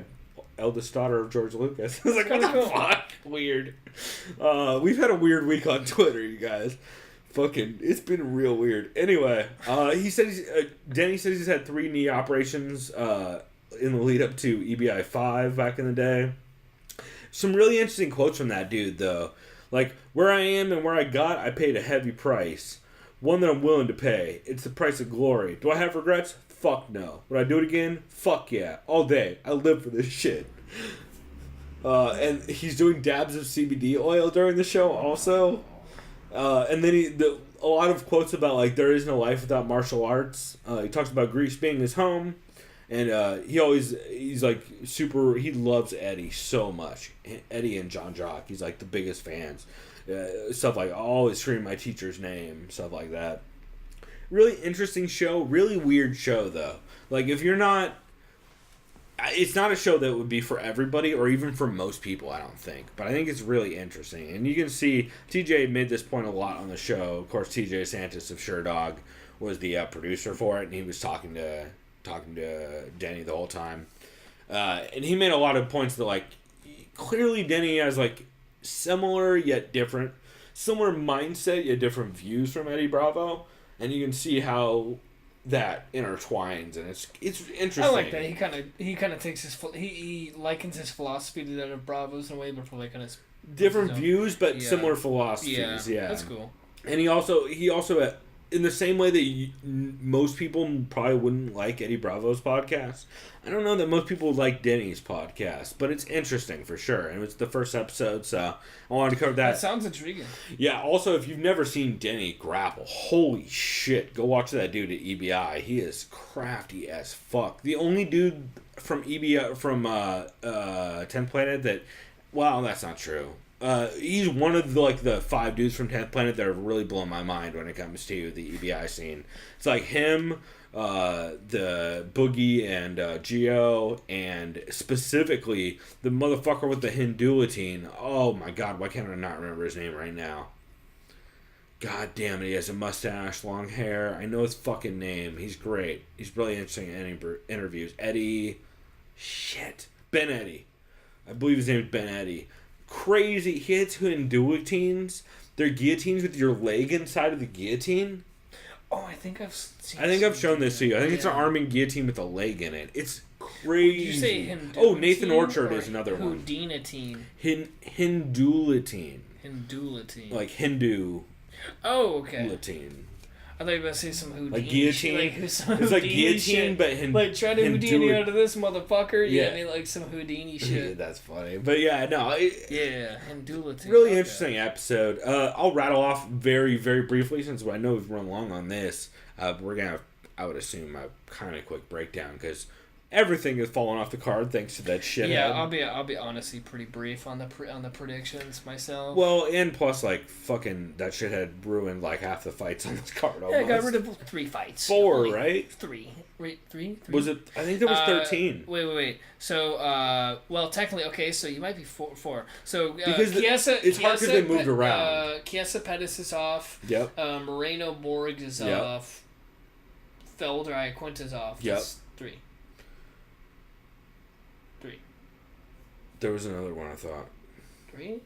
eldest daughter of George Lucas. I was like, what the fuck? Weird. We've had a weird week on Twitter, you guys. Fucking, it's been real weird. Anyway, he said Denny says he's had 3 knee operations in the lead up to EBI 5 back in the day. Some really interesting quotes from that dude, though. Like, where I am and where I got, I paid a heavy price. One that I'm willing to pay. It's the price of glory. Do I have regrets? Fuck no. Would I do it again? Fuck yeah. All day. I live for this shit. And he's doing dabs of CBD oil during the show also. And then a lot of quotes about, like, there is no life without martial arts. He talks about Greece being his home. And he's like super, he loves Eddie so much. Eddie and Jean-Jacques, he's like the biggest fans. Stuff like, always scream my teacher's name, stuff like that. Really interesting show, really weird show though. Like, if you're not, it's not a show that would be for everybody or even for most people, I don't think. But I think it's really interesting. And you can see, TJ made this point a lot on the show. Of course, TJ Santos of Sherdog was the producer for it, and he was talking to Denny the whole time. And he made a lot of points that, like, clearly Denny has, like, similar yet different, similar mindset yet different views from Eddie Bravo, and you can see how that intertwines, and it's interesting. I like that he kind of takes he likens his philosophy to that of Bravo's in a way, but from like kind of different views, but similar philosophies. Yeah, that's cool. And he also in the same way that most people probably wouldn't like Eddie Bravo's podcast, I don't know that most people like Denny's podcast, but it's interesting for sure. And it's the first episode, so I wanted to cover that. That sounds intriguing. Yeah, also, if you've never seen Denny grapple, holy shit, go watch that dude at EBI. He is crafty as fuck. The only dude from EBI, from 10th Planet that, well, that's not true. He's one of the 5 dudes from 10th Planet that are really blowing my mind when it comes to the EBI scene. It's like him, the Boogie and Geo, and specifically the motherfucker with the Hindulatine. Oh my god, why can't I not remember his name right now? God damn it, he has a mustache, long hair. I know his fucking name. He's great. He's really interesting in interviews. Ben Eddy. I believe his name is Ben Eddy. Crazy. He hits Hindulatines. They're guillotines with your leg inside of the guillotine. Oh, I think I've seen. I think I've shown this to you. I think it's an arm and guillotine with a leg in it. It's crazy. Did you say Hindulatine? Oh, Nathan Orchard is another one. Houdinatine. Hindulatine. Hindulatine. Like Hindu. Oh, okay. Latine. I thought you were going to say some Houdini. Like guillotine. It's like guillotine, shit. but like try to Houdini out of this motherfucker. Yeah, I mean like some Houdini shit. That's funny. But yeah, no. Hindulatine. Really interesting episode. I'll rattle off very, very briefly since I know we've run long on this. We're going to have, I would assume, a kind of quick breakdown because everything is falling off the card thanks to that shit. Yeah, I'll be honestly pretty brief on the predictions myself. Well, and plus like fucking that shit had ruined like half the fights on this card. Almost. Yeah, I got rid of 3 fights. 4, only right? 3. Wait, 3? Was it? I think there was 13. Wait. So, well, technically, okay. So you might be 4. So because Chiesa, it's hard because they moved around. Chiesa Pettis is off. Yep. Moreno Borg is off. Felder Iaquinta is off. Yep. That's 3. There was another one I thought. 3?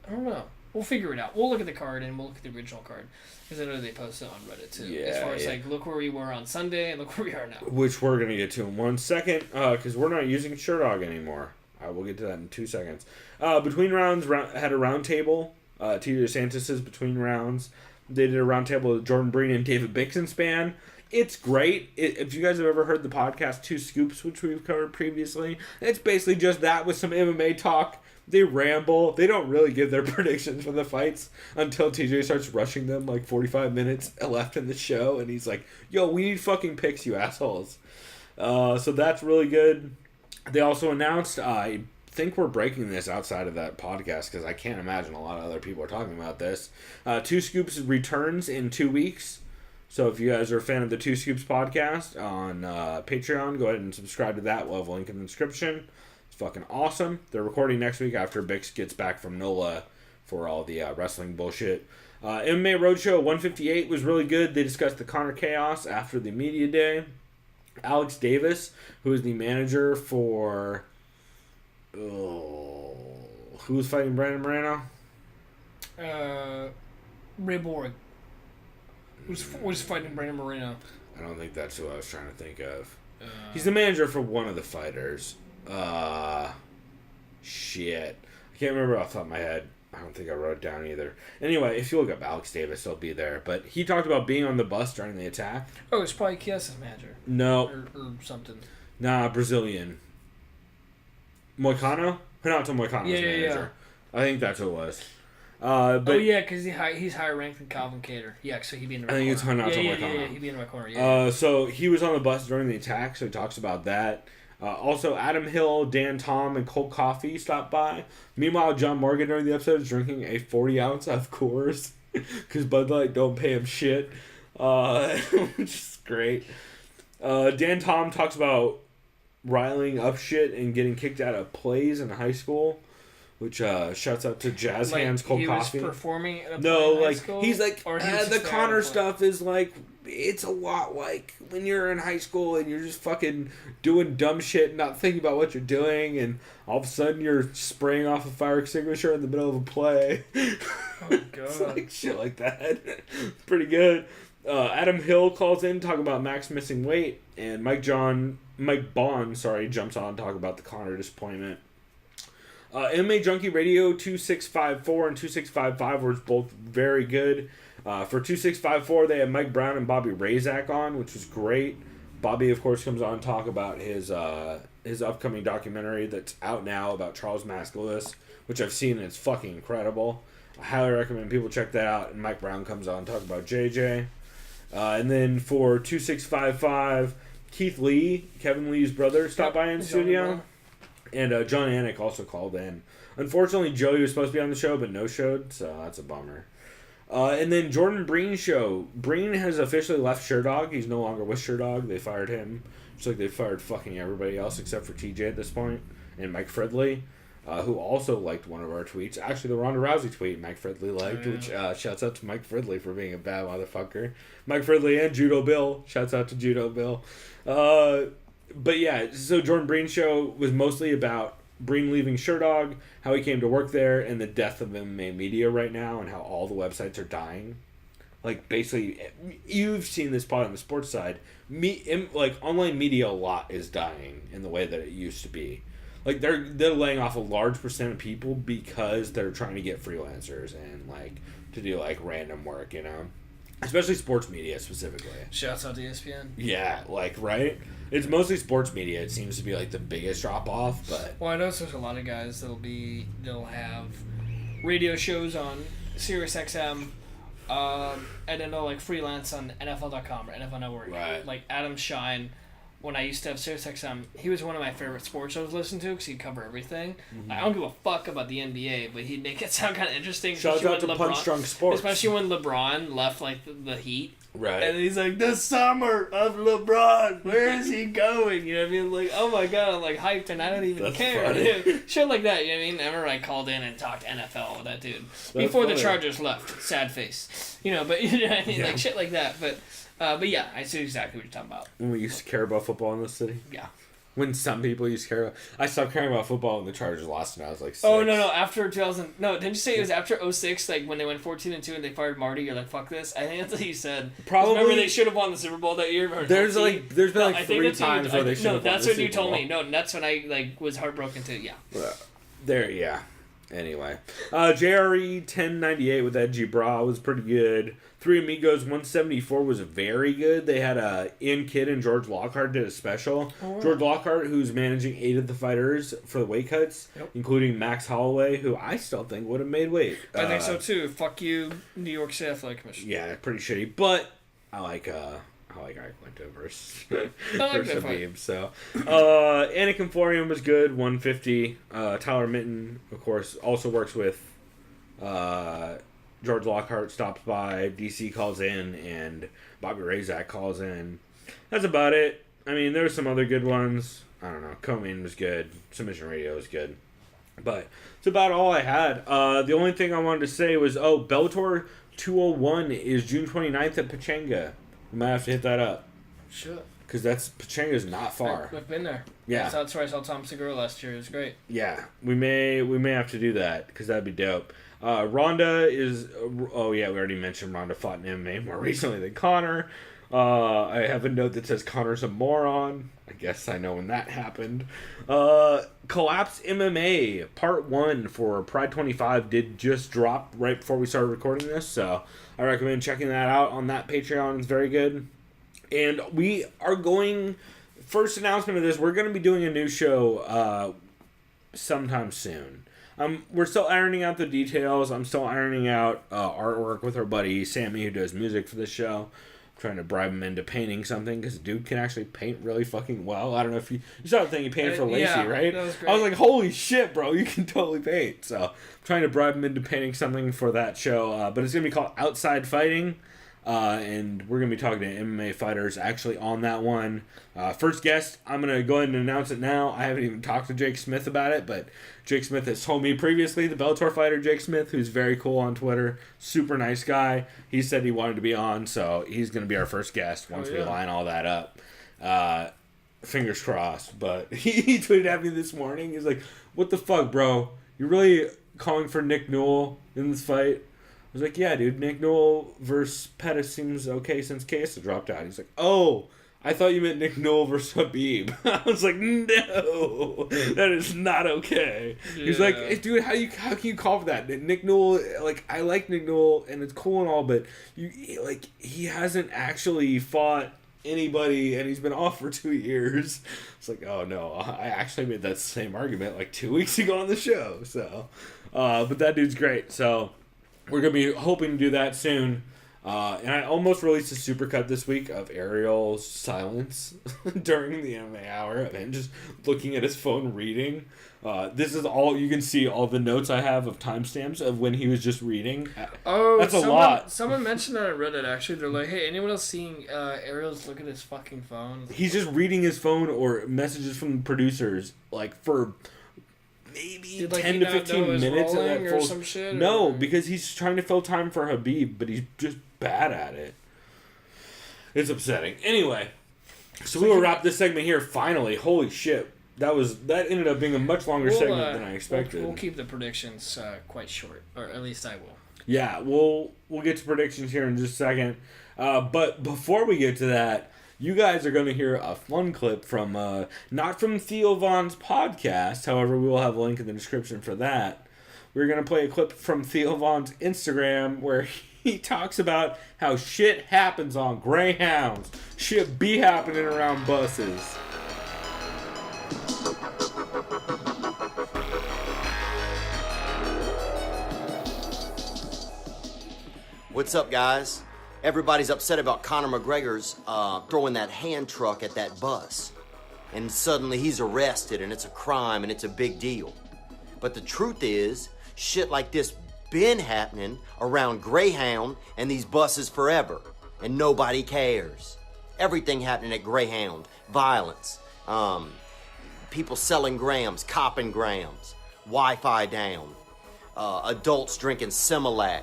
I don't know. We'll figure it out. We'll look at the card and we'll look at the original card. Because I know they posted it on Reddit too. Yeah, as far as like, look where we were on Sunday and look where we are now. Which we're going to get to in 1 second. Because we're not using Sherdog anymore. We'll get to that in 2 seconds. Between rounds, had a round table. TJ Santos's between rounds. They did a round table with Jordan Breen and David Bixenspan. It's great. If you guys have ever heard the podcast 2 Scoops, which we've covered previously, it's basically just that with some MMA talk. They ramble. They don't really give their predictions for the fights until TJ starts rushing them like 45 minutes left in the show. And he's like, yo, we need fucking picks, you assholes. So that's really good. They also announced, I think we're breaking this outside of that podcast because I can't imagine a lot of other people are talking about this. 2 Scoops returns in 2 weeks. So if you guys are a fan of the 2 Scoops podcast on Patreon, go ahead and subscribe to that. We'll have a link in the description. It's fucking awesome. They're recording next week after Bix gets back from NOLA for all the wrestling bullshit. MMA Road Show 158 was really good. They discussed the Conor chaos after the media day. Alex Davis, who is the manager for... who was fighting Brandon Moreno? Ray Borg. Who's fighting Brandon Moreno? I don't think that's who I was trying to think of. He's the manager for one of the fighters. Shit. I can't remember off the top of my head. I don't think I wrote it down either. Anyway, if you look up Alex Davis, he'll be there. But he talked about being on the bus during the attack. Oh, it's probably Chiesa's manager. No. Or something. Nah, Brazilian. Moicano? Renato Moicano's manager. I think that's who it was. But because he's higher ranked than Calvin Cater. Yeah, so he'd be in the right corner. I think it's Renato Moicano. Yeah, he'd be in the right corner. Yeah. So he was on the bus during the attack, so he talks about that. Also, Adam Hill, Dan Tom, and Colt Coffee stopped by. Meanwhile, John Morgan during the episode is drinking a 40-ounce of Coors because Bud Light don't pay him shit, which is great. Dan Tom talks about riling up shit and getting kicked out of plays in high school, which shouts out to Jazz Hands Cold Coffee. He was performing at a No, play in like high school, he's like the Conor stuff stuff is like it's a lot like when you're in high school and you're just fucking doing dumb shit, not thinking about what you're doing, and all of a sudden you're spraying off a fire extinguisher in the middle of a play. Oh god, it's like shit like that. Pretty good. Adam Hill calls in talking about Max missing weight, and Mike Bond jumps on to talk about the Conor disappointment. MMAJunkie Radio 2654 and 2655 were both very good. For 2654, they had Mike Brown and Bobby Razak on, which was great. Bobby, of course, comes on to talk about his upcoming documentary that's out now about Charles Mascalis, which I've seen and it's fucking incredible. I highly recommend people check that out. And Mike Brown comes on to talk about JJ. And then for 2655, Keith Lee, Kevin Lee's brother, stopped by in the studio. And John Anik also called in. Unfortunately, Joey was supposed to be on the show, but no-showed, so that's a bummer. And then Jordan Breen show. Breen has officially left Sherdog. He's no longer with Sherdog. They fired him. Just like they fired fucking everybody else except for TJ at this point. And Mike Fridley, who also liked one of our tweets. Actually, the Ronda Rousey tweet Mike Fridley liked, which shouts out to Mike Fridley for being a bad motherfucker. Mike Fridley and Judo Bill. Shouts out to Judo Bill. But yeah, so Jordan Breen show was mostly about Breen leaving Sherdog, how he came to work there, and the death of MMA media right now, and how all the websites are dying. Like, basically, you've seen this part on the sports side. Online media a lot is dying in the way that it used to be. Like, they're laying off a large percent of people because they're trying to get freelancers and, like, to do, like, random work, you know? Especially sports media, specifically. Shouts out to ESPN. Yeah, like, right? It's mostly sports media. It seems to be, like, the biggest drop-off, but... Well, I noticed there's a lot of guys they'll have radio shows on Sirius XM, and then they'll, like, freelance on NFL.com or NFL Network. Right. Like, Adam Shine, when I used to have Sirius XM, he was one of my favorite sports shows to listen to because he'd cover everything. Mm-hmm. I don't give a fuck about the NBA, but he'd make it sound kind of interesting. Shout out to Punch Drunk Sports. Especially when LeBron left, like, the Heat. Right. And he's like, the summer of LeBron, where is he going? You know what I mean? Like, oh my god, I'm like hyped and I don't even care. Shit like that, you know what I mean? I remember I called in and talked NFL with that dude. Before the Chargers left. Sad face. You know, but you know what I mean? Yeah. Like shit like that. But yeah, I see exactly what you're talking about. When we used to care about football in this city? Yeah. When some people used to care about... I stopped caring about football when the Chargers lost and I was like 6. Oh, no, after 2000... No, didn't you say it was after 06, like when they went 14-2 and they fired Marty? You're like, fuck this? I think that's what you said. Probably... Remember they should have won the Super Bowl that year? There's been like 3 times where they should have won the Super Bowl. No, that's what you told me. No, that's when I like was heartbroken too, yeah. Yeah. Anyway. JRE 1098 with Edgy Brah was pretty good. Three Amigos 174 was very good. They had Ian Kidd and George Lockhart did a special. Oh. George Lockhart, who's managing 8 of the fighters for the weight cuts, including Max Holloway, who I still think would have made weight. I think so too. Fuck you, New York State Athletic Commission. Yeah, pretty shitty. But I like Iaquinta versus Khabib. So, Anakin Florian was good, 150. Tyler Mitten, of course, also works with George Lockhart, stops by, DC calls in, and Bobby Razak calls in. That's about it. I mean, there were some other good ones. I don't know. Co-main was good. Submission Radio was good. But it's about all I had. The only thing I wanted to say was, Bellator 201 is June 29th at Pechanga. We might have to hit that up. Sure. Because Pechanga's not far. I've been there. Yeah. That's where I saw Tom Segura last year. It was great. Yeah. We may have to do that because that'd be dope. Ronda is... Oh, yeah, we already mentioned Ronda fought in MMA more recently than Conor. I have a note that says Conor's a moron. I guess I know when that happened. Collapse MMA Part 1 for Pride 25 did just drop right before we started recording this, so I recommend checking that out on that Patreon. It's very good. And we are going... First announcement of this, we're going to be doing a new show sometime soon. We're still ironing out the details. I'm still ironing out artwork with our buddy Sammy, who does music for this show. I'm trying to bribe him into painting something, because dude can actually paint really fucking well. I don't know if you saw the thing he painted for Lacey, right? That was great. I was like, holy shit, bro, you can totally paint. So I'm trying to bribe him into painting something for that show. But it's going to be called Outside Fighting. And we're going to be talking to MMA fighters actually on that one. First guest, I'm going to go ahead and announce it now. I haven't even talked to Jake Smith about it, but Jake Smith has told me previously, the Bellator fighter Jake Smith, who's very cool on Twitter, super nice guy. He said he wanted to be on, so he's going to be our first guest once we line all that up. Fingers crossed. But he tweeted at me this morning. He's like, what the fuck, bro? You're really calling for Nick Newell in this fight? I was like, yeah, dude, Nick Newell versus Pettis seems okay since Queso dropped out. He's like, oh, I thought you meant Nick Newell versus Khabib. I was like, no, that is not okay. Yeah. He's like, hey, dude, how can you call for that? Nick Newell, like, I like Nick Newell and it's cool and all, but he hasn't actually fought anybody and he's been off for 2 years. It's like, oh no, I actually made that same argument like 2 weeks ago on the show. So, but that dude's great. So we're gonna be hoping to do that soon. And I almost released a supercut this week of Ariel's silence during the MMA hour of him just looking at his phone reading. This is all you can see, all the notes I have of timestamps of when he was just reading. Oh, that's a lot. Someone mentioned that on Reddit, actually. They're like, hey, anyone else seeing Ariel's look at his fucking phone? He's just reading his phone or messages from the producers, like, for maybe 10 to 15 minutes of that full... Some shit, no, because he's trying to fill time for Khabib, but he's just bad at it. It's upsetting. Anyway, so we will wrap this segment here finally. Holy shit. That ended up being a much longer segment than I expected. We'll keep the predictions quite short, or at least I will. Yeah, we'll get to predictions here in just a second. But before we get to that, you guys are going to hear a fun clip from, not from Theo Von's podcast, however, we will have a link in the description for that. We're going to play a clip from Theo Von's Instagram where he talks about how shit happens on Greyhounds. Shit be happening around buses. What's up, guys? Everybody's upset about Conor McGregor's throwing that hand truck at that bus. And suddenly he's arrested and it's a crime and it's a big deal. But the truth is, shit like this been happening around Greyhound and these buses forever. And nobody cares. Everything happening at Greyhound. Violence. People selling grams, copping grams. Wi-Fi down. Adults drinking Similac.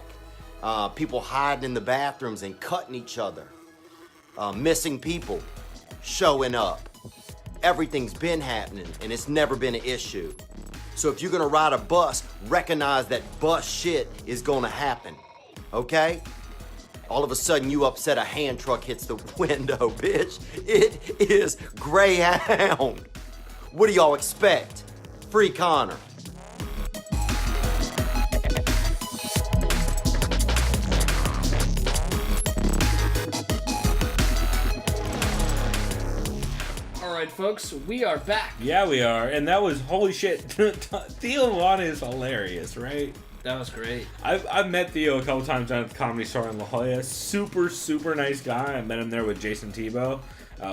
People hiding in the bathrooms and cutting each other. Missing people showing up. Everything's been happening and it's never been an issue. So if you're gonna ride a bus, recognize that bus shit is gonna happen. Okay? All of a sudden you upset a hand truck hits the window, bitch. It is Greyhound. What do y'all expect? Free Conor. Alright, folks, we are back. Yeah, we are. And that was, holy shit, Theo Von is hilarious, right? That was great. I've met Theo a couple times down at the Comedy Store in La Jolla. Super, super nice guy. I met him there with Jason Tebow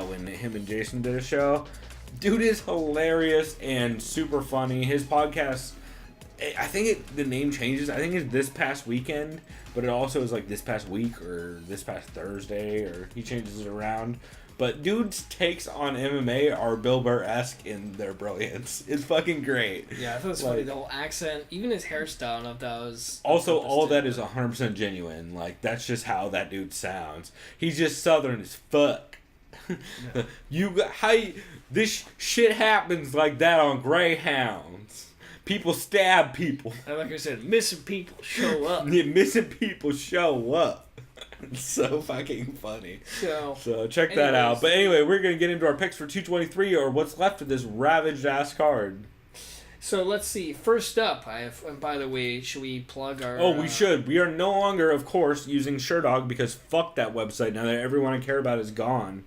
when him and Jason did a show. Dude is hilarious and super funny. His podcast, I think the name changes. I think it's This Past Weekend, but it also is like This Past Week or This Past Thursday, or he changes it around. But dude's takes on MMA are Bill Burr-esque in their brilliance. It's fucking great. Yeah, I thought it was funny. The whole accent, even his hairstyle, I don't know if that was... Also, all that is 100% genuine. Like, that's just how that dude sounds. He's just Southern as fuck. Yeah. This shit happens like that on Greyhounds. People stab people. And like I said, missing people show up. Yeah, missing people show up. It's so fucking funny. So check that out. But anyway, we're going to get into our picks for 223, or what's left of this ravaged ass card. So let's see. First up, and by the way, should we plug our... Oh, we should. We are no longer, of course, using SureDog because fuck that website now that everyone I care about is gone.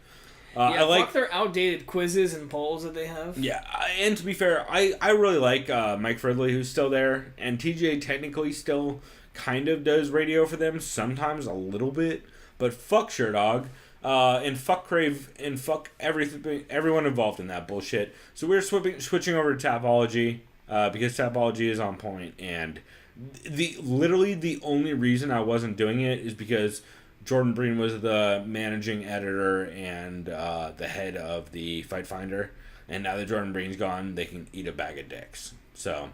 Fuck their outdated quizzes and polls that they have. Yeah, and to be fair, I really like Mike Fridley, who's still there, and TJ technically still kind of does radio for them, sometimes a little bit, but fuck SureDog, and fuck Crave, and fuck everyone involved in that bullshit. So we're switching over to Tapology, because Tapology is on point, and literally the only reason I wasn't doing it is because Jordan Breen was the managing editor and the head of the Fight Finder, and now that Jordan Breen's gone, they can eat a bag of dicks. So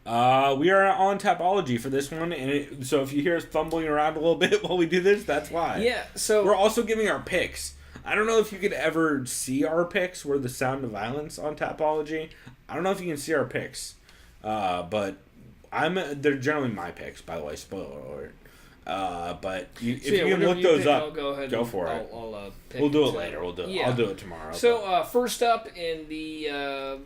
we are on Tapology for this one, and so if you hear us fumbling around a little bit while we do this, that's why. Yeah, so we're also giving our picks. I don't know if you could ever see our picks. We're the Sound of Violence on Tapology. I don't know if you can see our picks, but they're generally my picks, by the way, spoiler alert. But if you can look those up, go for it. We'll do it later. I'll do it tomorrow. So first up in the,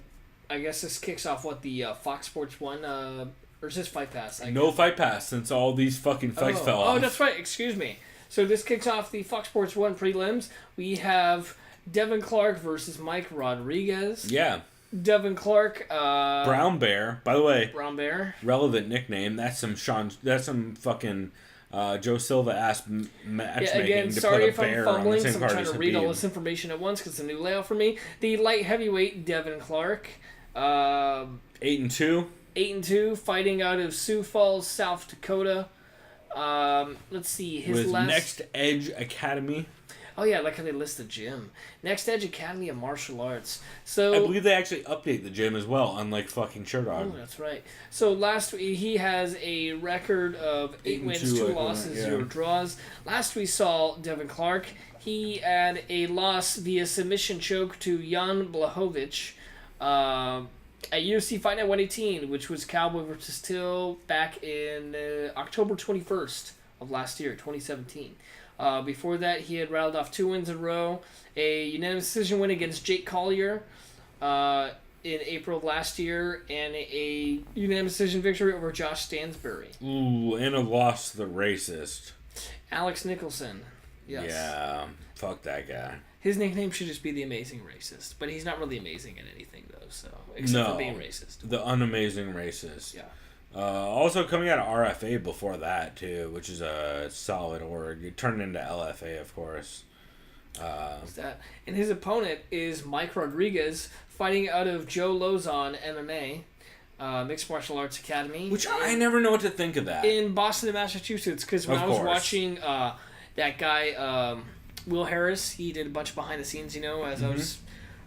I guess this kicks off the Fox Sports 1, or is this Fight Pass? No Fight Pass since all these fucking fights fell off. Oh, that's right. Excuse me. So this kicks off the Fox Sports 1 prelims. We have Devin Clark versus Mike Rodriguez. Yeah. Devin Clark. Brown Bear. By the way. Brown Bear. Relevant nickname. That's some fucking Joe Silva ass matchmaking again, to sorry put a bear if I'm fumbling, on the same so I'm card trying as to read all Khabib. this information at once because it's a new layout for me. The light heavyweight Devin Clark. 8-2. 8-2, fighting out of Sioux Falls, South Dakota. Let's see, his last... Next Edge Academy. Oh yeah, I like how they list the gym. Next Edge Academy of Martial Arts. So I believe they actually update the gym as well, unlike fucking Sherdog. Oh, that's right. So last week he has a record of 8 wins, 2 losses, 0 draws. Last we saw Devin Clark. He had a loss via submission choke to Jan Blachowicz at UFC Fight Night 118, which was Cowboy versus Till back in October 21st of last year, 2017. Before that, he had rattled off 2 wins in a row. A unanimous decision win against Jake Collier in April of last year, and a unanimous decision victory over Josh Stansbury. Ooh, and a loss to the racist. Alex Nicholson. Yes. Yeah, fuck that guy. His nickname should just be the Amazing Racist, but he's not really amazing at anything, though, so except for being racist. The unamazing racist. Yeah. Also coming out of RFA before that, too, which is a solid org. It turned into LFA, of course. And his opponent is Mike Rodriguez, fighting out of Joe Lozon MMA, Mixed Martial Arts Academy. Which I never know what to think of that. In Boston, Massachusetts, because when I was watching that guy, Will Harris, he did a bunch of behind the scenes, as I was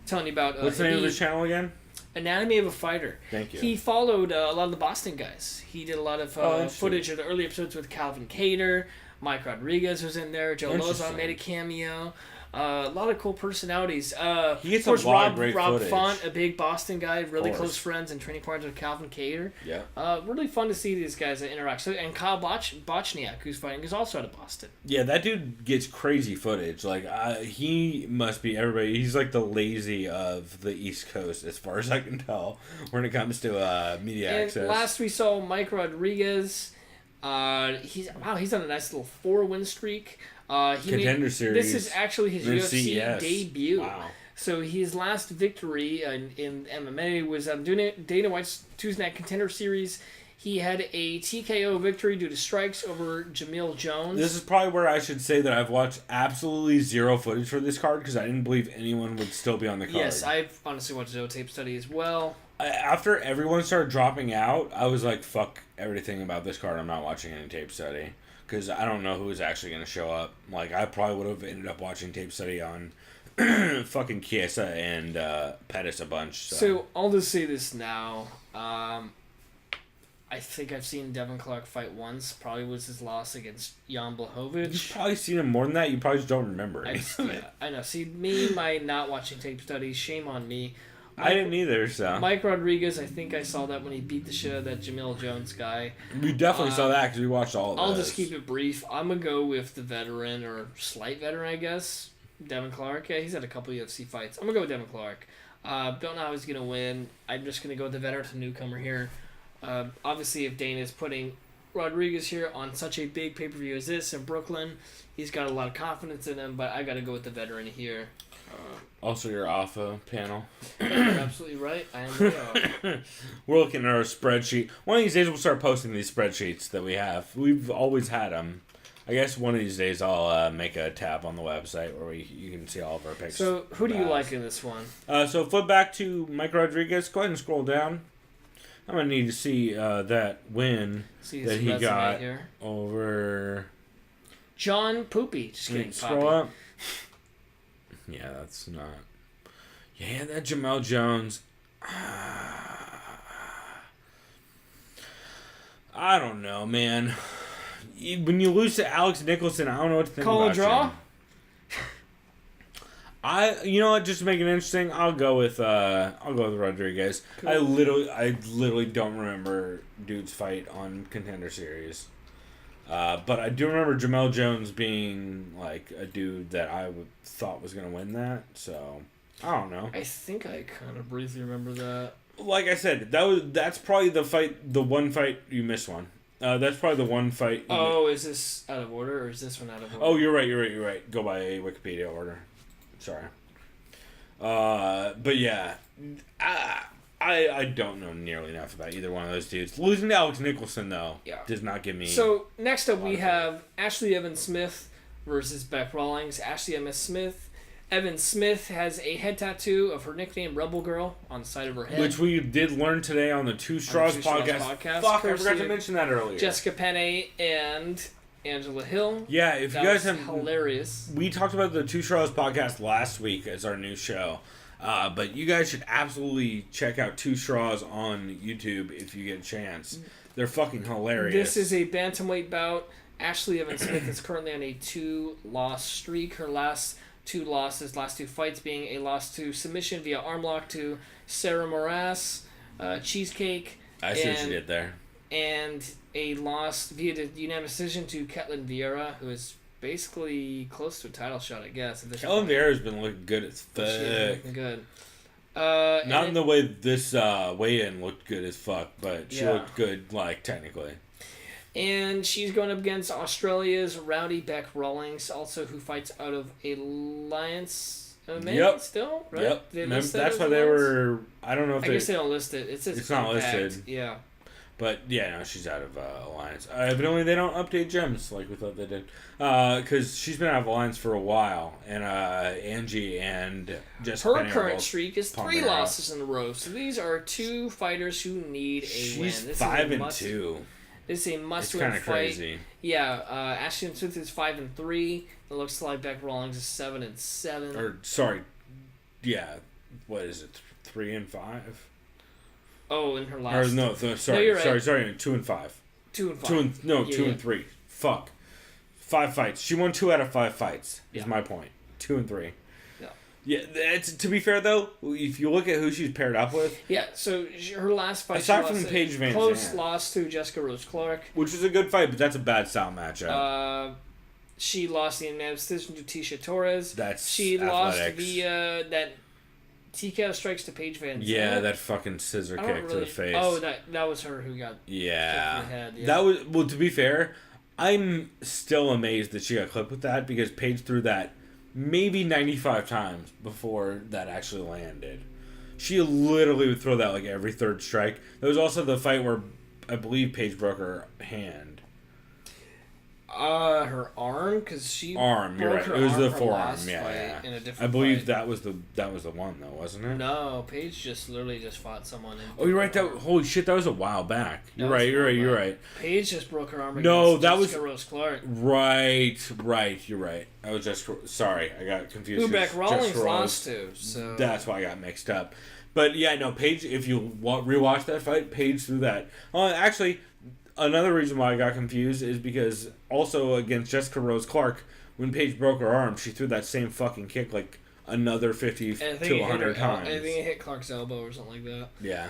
telling you about. What's the name of his channel again? Anatomy of a Fighter. Thank you. He followed a lot of the Boston guys. He did a lot of footage of the early episodes with Calvin Cater. Mike Rodriguez was in there. Joe Lozon made a cameo. A lot of cool personalities. He gets of course, a lot of great Rob footage. Font, a big Boston guy, really close friends and training partners with Calvin Cater. Yeah. Really fun to see these guys interact. So, and Kyle Bochniak, who's fighting, is also out of Boston. Yeah, that dude gets crazy footage. Like, he must be everybody. He's like the lazy of the East Coast, as far as I can tell, when it comes to media access. And last we saw Mike Rodriguez. He's on a nice little 4-win streak. Contender Series. This is actually his UFC CES. debut. Wow. So his last victory in MMA was Dana White's Tuesday Night Contender Series. He had a TKO victory due to strikes over Jamil Jones. This is probably where I should say that I've watched absolutely zero footage for this card because I didn't believe anyone would still be on the card. Yes, I've honestly watched no tape study as well. After everyone started dropping out, I was like, fuck everything about this card. I'm not watching any tape study. Because I don't know who is actually going to show up. Like, I probably would have ended up watching tape study on fucking Chiesa and Pettis a bunch. So, I'll just say this now. I think I've seen Devin Clark fight once. Probably was his loss against Jan Blachowicz. You've probably seen him more than that. You probably just don't remember it. I know. See, me, my not watching tape studies, shame on me. I didn't either, so. Mike Rodriguez, I think I saw that when he beat the shit out of that Jamil Jones guy. We definitely saw that because we watched all of those. I'll just keep it brief. I'm going to go with the veteran, or slight veteran, I guess. Devin Clark. Yeah, he's had a couple UFC fights. I'm going to go with Devin Clark. Don't know how he's going to win. I'm just going to go with the veteran to newcomer here. Obviously, if Dana's putting Rodriguez here on such a big pay-per-view as this in Brooklyn, he's got a lot of confidence in him, but I got to go with the veteran here. Also, your alpha panel. You're absolutely right. I am the We're looking at our spreadsheet. One of these days, we'll start posting these spreadsheets that we have. We've always had them. I guess one of these days I'll make a tab on the website where you can see all of our picks. So, who do you like in this one? So, flip back to Mike Rodriguez. Go ahead and scroll down. I'm going to need to see that win that he got here over John Poopy. Just kidding. Scroll up. Yeah, that's not... Yeah, that Jamel Jones... I don't know, man. When you lose to Alex Nicholson, I don't know what to think about Call a draw? You know what? Just to make it interesting, I'll go with Rodriguez. Cool. I literally don't remember dude's fight on Contender Series. But I do remember Jamel Jones being like a dude that I thought was gonna win that. So I don't know. I think I kind of briefly remember that. Like I said, that's probably the one fight you missed one. That's probably the one fight. Is this out of order or is this one out of order? Oh, you're right. Go by Wikipedia order. Sorry. But yeah, I don't know nearly enough about either one of those dudes. Losing to Alex Nicholson though, does not give me. So next up we have Ashley Evans Smith versus Bec Rawlings. Ashley Evans Smith has a head tattoo of her nickname Rebel Girl on the side of her head, which we did learn today on the Two Straws podcast. Fuck, I forgot to mention that earlier. Jessica Penne and Angela Hill. Yeah, if you guys have hilarious. We talked about the Two Straws podcast last week as our new show. But you guys should absolutely check out Two Straws on YouTube if you get a chance. They're fucking hilarious. This is a bantamweight bout. Ashley Evans Smith is currently on a 2-loss streak. Her last two fights being a loss to submission via armlock to Sarah Morass, Cheesecake. I see what you did there. And a loss via the unanimous decision to Ketlin Vieira, who is basically close to a title shot, I guess. Ketlin Vieira's been looking good as fuck. She's looking good. Not in the way this weigh-in looked good as fuck, but she looked good, like, technically. And she's going up against Australia's Rowdy Bec Rawlings, also who fights out of Alliance MMA still, right? Yep. That's why they were... I don't know if I guess they don't list it. It says it's not listed. Yeah. But, yeah, no, she's out of Alliance. Evidently, they don't update gems like we thought they did. Because she's been out of Alliance for a while. And Angie and Jessica Her current streak is 3 losses in a row. So these are two fighters who need a win. She's 5-2. This is a must-win fight. It's kind of crazy. Yeah, Ashley Smith is 5-3. It looks like Bec Rawlings is 7-7. Or, sorry. Yeah. What is it? 3-5? Oh, in her last. Or no, sorry, you're right. sorry, 2-5. 2-5. 2-3. Fuck. 5 fights. She won 2 out of 5 fights. Is my point. 2-3. Yeah. It's, to be fair though, if you look at who she's paired up with. Yeah. So her last fight. Aside from Paige Van close loss to Jessica Rose Clark, which was a good fight, but that's a bad style matchup. She lost the unanimous decision to Tisha Torres. She lost via that TKO strikes to Paige Van Zandt. Yeah, that fucking scissor kick to the face. Oh, that was her who got kicked in the head. Yeah. That was, well, to be fair, I'm still amazed that she got clipped with that because Paige threw that maybe 95 times before that actually landed. She literally would throw that like every third strike. There was also the fight where I believe Paige broke her hand. Her arm, because she arm. You're right. It was the forearm. Yeah. In a different I believe fight. that was the one though, wasn't it? No, Paige just literally fought someone. Oh, you're right. Holy shit, that was a while back. You're right. Paige just broke her arm. No, against that Jessica was Rose Clark. Right. You're right. I was just sorry. I got confused. Who Bec Rawlings lost to. So that's why I got mixed up. But yeah, no, Paige. If you rewatch that fight, Paige threw that. Actually. Another reason why I got confused is because also against Jessica Rose Clark, when Paige broke her arm, she threw that same fucking kick like another 50 to 100 times. I think it hit Clark's elbow or something like that. Yeah.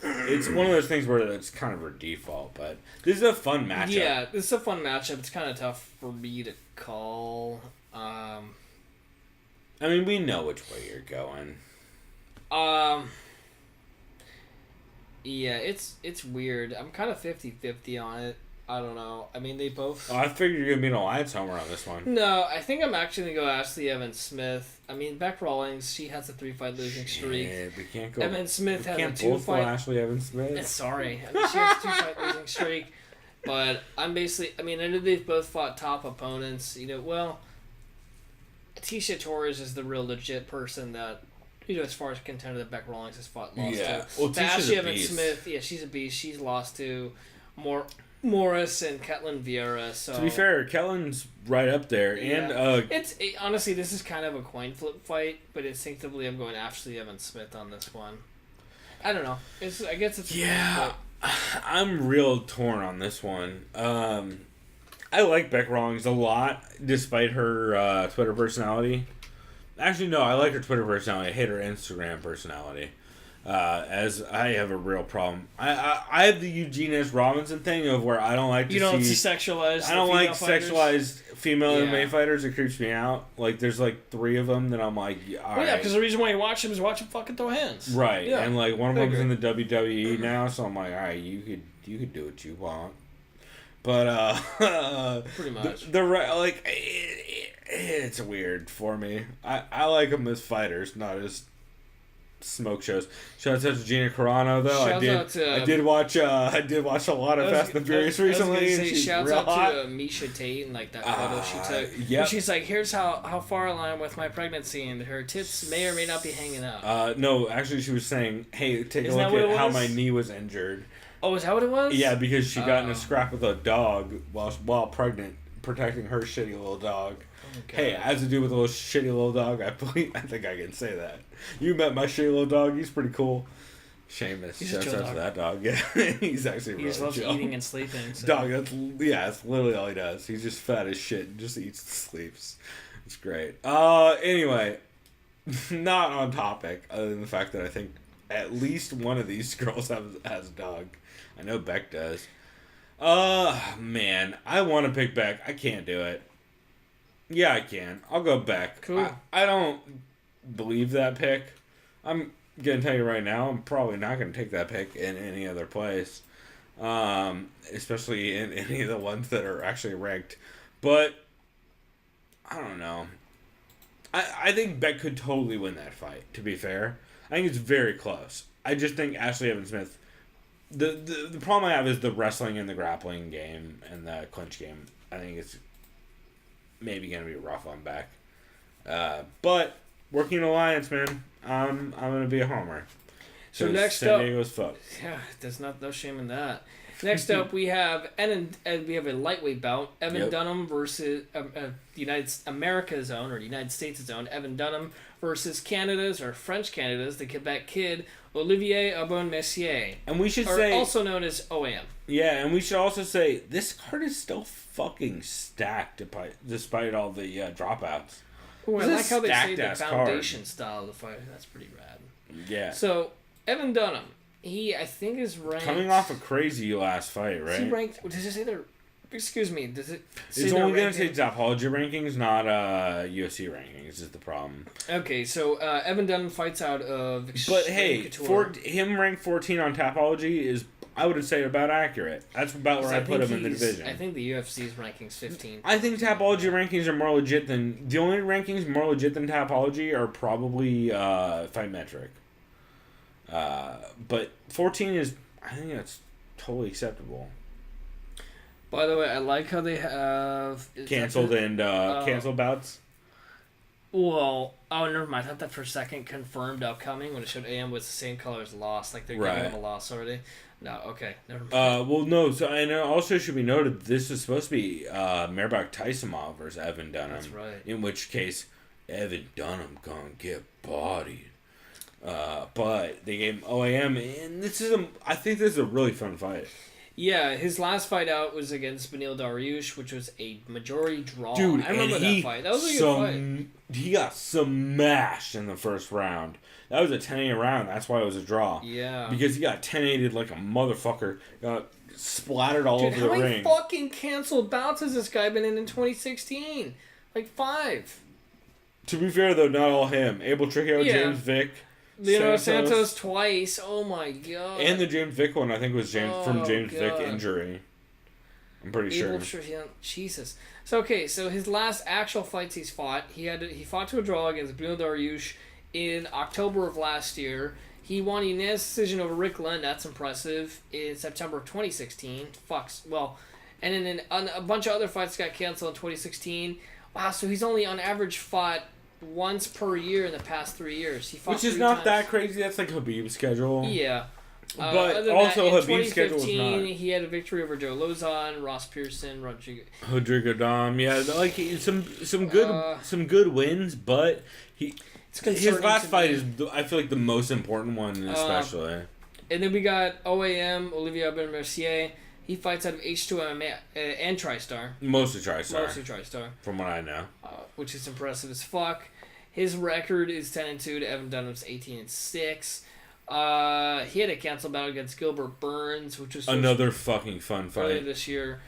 It's one of those things where it's kind of her default, but this is a fun matchup. Yeah, this is a fun matchup. It's kind of tough for me to call. I mean, we know which way you're going. Yeah, it's weird. I'm kind of 50-50 on it. I don't know. I mean, they both... I figured you're going to be an Alliance homer on this one. No, I think I'm actually going to go Ashley Evans Smith. I mean, Bec Rawlings, she has a 3-fight losing streak. Yeah, we can't go... Evans Smith has a 2-fight... both go Ashley Evans Smith. Sorry. I mean, she has a 2-fight losing streak. But I'm basically... I mean, I know they've both fought top opponents. You know, well... Tisha Torres is the real legit person that... You know, as far as contender that Bec Rawlings has fought, lost to. Well, Ashley Evans Smith, she's a beast. She's lost to Morris and Ketlin Vieira. So to be fair, Ketlin's right up there, and honestly, this is kind of a coin flip fight, but instinctively, I'm going Ashley Evans Smith on this one. I don't know. I guess it's I'm real torn on this one. I like Bec Rawlings a lot, despite her Twitter personality. Actually, no, I like her Twitter personality. I hate her Instagram personality. as I have a real problem. I have the Eugene S. Robinson thing of where I don't like to You don't see... sexualize I don't like fighters? sexualized female Yeah. MMA fighters. It creeps me out. Like, there's like 3 of them that I'm like, all Well, yeah, right. because the reason why you watch them is watch them fucking throw hands. Right, Yeah, and like one of I them's in the agree. WWE now, so I'm like, all right, you could do what you want. But Pretty much. it's weird for me. I like them as fighters, not as smoke shows. Shouts out to Gina Carano though. I did watch a lot of Fast and Furious recently. And she's shouts real out hot. to Misha Tate and like that photo she took. Yep. And she's like, here's how far I am with my pregnancy, and her tits may or may not be hanging out. No, actually she was saying, hey, take Isn't a that look what at it how was? my knee was injured. Oh, is that what it was? Yeah, because she got in Oh. a scrap with a dog while pregnant, protecting her shitty little dog. Okay. Hey, as a dude with a little shitty little dog, I think I can say that. You met my shitty little dog. He's pretty cool. Seamus. He's a Shouts chill out to dog. that dog. Yeah, he's actually He really just loves chill. eating and sleeping. So. Dog, that's literally all he does. He's just fat as shit and just eats and sleeps. It's great. Anyway, not on topic, other than the fact that I think at least one of these girls has a dog. I know Beck does. Man, I want to pick Beck. I can't do it. Yeah, I can. I'll go Beck. Cool. I don't believe that pick. I'm going to tell you right now, I'm probably not going to take that pick in any other place. Especially in any of the ones that are actually ranked. But, I don't know. I think Beck could totally win that fight, to be fair. I think it's very close. I just think Ashley Evans-Smith... The problem I have is the wrestling and the grappling game and the clinch game. I think it's maybe going to be rough on Beck. But, working Alliance, man, I'm going to be a homer. So next San up... Diego's fucked. Yeah, there's no shame in that. Next up, we have a lightweight bout. Evan Dunham versus America's own, or the United States' own, Evan Dunham versus Canada's, or French Canada's, the Quebec kid, Olivier Aubin-Mercier. And we should or say... also known as OAM. Yeah, and we should also say, this card is still fucking stacked despite all the dropouts. Ooh, I This is like how they say the stacked-ass foundation style of the fight. That's pretty rad. Yeah. So, Evan Dunham, I think is ranked... Coming off a crazy last fight, right? Is he ranked... Does it say they're... Excuse me, does it say It's they're only going to ranked say Topology rankings, not UFC rankings, is the problem. Okay, so Evan Dunham fights out of... But hey, Couture. him ranked 14 on Topology is, I would say, about accurate. That's about where I put him in the division. I think the UFC's rankings 15. I think Topology rankings are more legit than... The only rankings more legit than Topology are probably Fight Metric. But 14 is... I think that's totally acceptable. By the way, I like how they have... Canceled canceled bouts? Well, never mind. I thought that for a second confirmed upcoming when it showed AM was the same color as Lost. Like they're giving him a loss already. No, okay. Never mind. Well, no. So, and it also should be noted, this is supposed to be Merbak Taisimov versus Evan Dunham. That's right. In which case, Evan Dunham gonna get bodied. But they gave him OAM, and I think this is a really fun fight. Yeah, his last fight out was against Beneil Dariush, which was a majority draw. Dude, I remember that fight. That was a good fight. He got smashed in the first round. That was a 10-8 round. That's why it was a draw. Yeah. Because he got 10-8'd like a motherfucker. Got splattered all over the ring. How many fucking canceled bouts has this guy been in 2016? Like 5. To be fair, though, not all him. Abel Trujillo, Yeah. James Vick. Leonardo Santos twice. Oh my god. And the James Vick one, I think, was from James Vick God. injury. I'm pretty sure. Jesus. So his last actual fights he's fought, he fought to a draw against Beneil Dariush in October of last year. He won a unanimous decision over Rick Lund. That's impressive. In September of 2016. And then a bunch of other fights got canceled in 2016. Wow. So he's only on average fought once per year in the past 3 years. He fought Which is 3 not times. that crazy. That's like Khabib's schedule. Yeah. But other than also that, in Khabib's schedule is 2015, not. he had a victory over Joe Lozon, Ross Pearson, Rodrigo Dom. Yeah, like some good wins, but his last fight is, I feel like, the most important one, especially. And then we got OAM, Olivier Aubin-Mercier. He fights out of H2 MMA and TriStar. Mostly TriStar. From what I know. Which is impressive as fuck. His record is 10-2 to Evan Dunham's 18-6. He had a canceled bout against Gilbert Burns, which was another fucking fun fight earlier this year.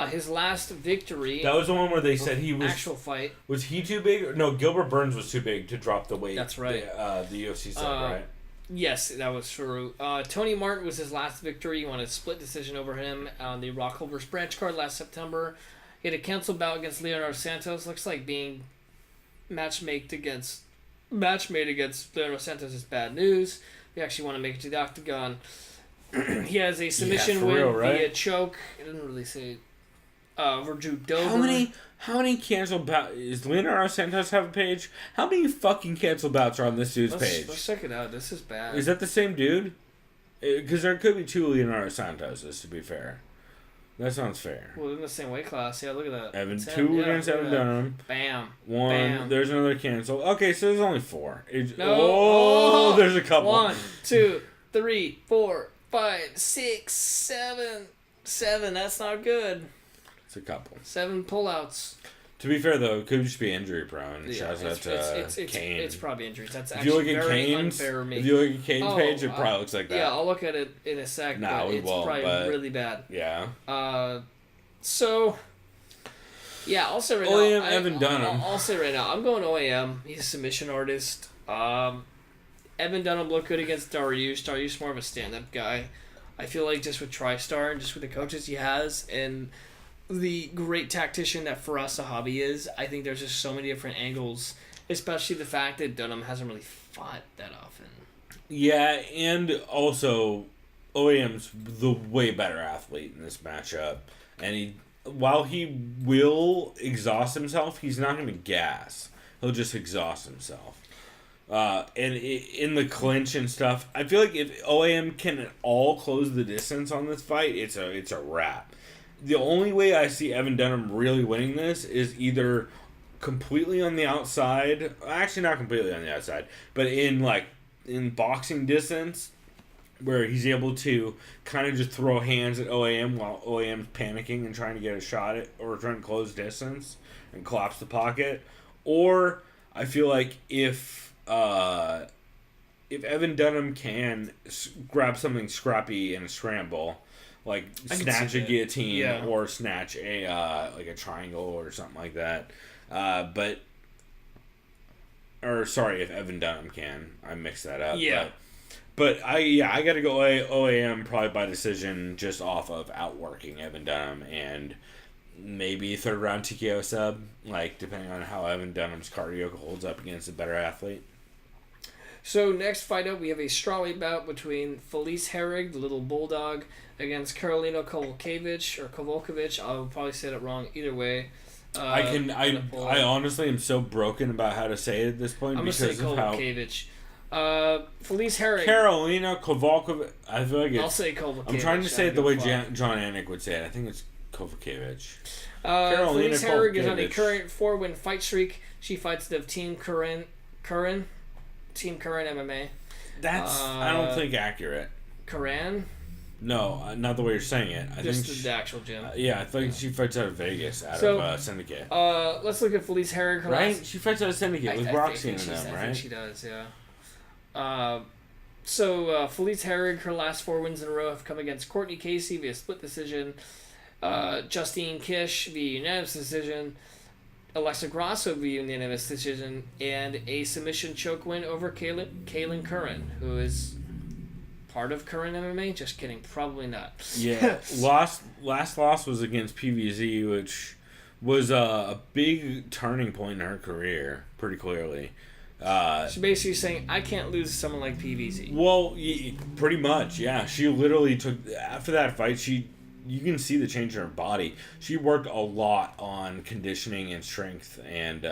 His last victory. That was the one where they said he was actual fight. Was he too big? No, Gilbert Burns was too big to drop the weight. That's right. The UFC said, right? Yes, that was true. Tony Martin was his last victory. He won a split decision over him on the Rockhold vs. Branch card last September. He had a canceled bout against Leonardo Santos. Looks like being match made against Leonardo Santos is bad news. We actually want to make it to the octagon. He has a submission win via choke. It didn't really say. Drew Dober. How many canceled bouts? Does Leonardo Santos have a page? How many fucking canceled bouts are on this dude's page? Let's check it out. This is bad. Is that the same dude? Because there could be 2 Leonardo Santoses, to be fair. That sounds fair. Well, in the same weight class. Yeah, look at that. 2 against Evan Dunham. Bam. 1. Bam. There's another cancel. Okay, so there's only 4. No. There's a couple. 1, 2, 3, 4, 5, 6, 7. 7. That's not good. It's a couple. 7 pullouts. To be fair, though, it could just be injury prone. Yeah, Shouts out to Kane. It's probably injuries. That's actually very unfair of me. If you look at Kane's page, it probably looks like that. Yeah, I'll look at it in a sec. Nah, but it's probably really bad. Yeah. So, yeah, I'll say right OAM now. Evan Dunham. I'll say right now. I'm going OAM. He's a submission artist. Evan Dunham looked good against Dariush. Dariush more of a stand-up guy. I feel like just with TriStar and just with the coaches he has and the great tactician that Firas Zahabi is, I think there's just so many different angles, especially the fact that Dunham hasn't really fought that often. Yeah, and also OAM's the way better athlete in this matchup, and while he will exhaust himself, he's not going to gas. He'll just exhaust himself. And in the clinch and stuff, I feel like if OAM can at all close the distance on this fight, it's a wrap. The only way I see Evan Dunham really winning this is either completely on the outside, actually not completely on the outside, but in boxing distance, where he's able to kind of just throw hands at OAM while OAM's panicking and trying to get a shot at, or trying to close distance and collapse the pocket. Or I feel like if Evan Dunham can grab something scrappy in a scramble, like snatch a guillotine or snatch a like a triangle or something like that, if Evan Dunham can, I mixed that up. Yeah. But I got to go OAM probably by decision, just off of outworking Evan Dunham and maybe 3rd round TKO sub, like depending on how Evan Dunham's cardio holds up against a better athlete. So next fight up, we have a strawweight bout between Felice Herrig, the little bulldog, against Karolina Kowalkiewicz. I'll probably say it wrong either way. I honestly am so broken about how to say it at this point because of how. Kowalkiewicz. Felice Herrig. Karolina Kowalkiewicz. I feel like I'll say Kowalkiewicz. I'm trying to say it the way John Anik would say it. I think it's Kowalkiewicz. Felice Herrig is on a current 4-win fight streak. She fights the Team Curran MMA. That's I don't think accurate. Curran? No, not the way you're saying it. I Just think the actual gym. I think she fights out of Vegas, out of Syndicate. Let's look at Felice Herrig. Right? She fights out of Syndicate with Roxy and them, right? I think she does, yeah. Felice Herrig, her last 4 wins in a row have come against Courtney Casey via split decision, Justine Kish via unanimous decision, Alexa Grasso via unanimous decision, and a submission choke win over Kaylin Curran, who is part of Curran MMA. Just kidding, probably not. Yeah, last loss was against PVZ, which was a big turning point in her career, pretty clearly. She's basically saying, I can't lose to someone like PVZ. Well, pretty much, yeah. She literally took, after that fight, you can see the change in her body. She worked a lot on conditioning and strength, and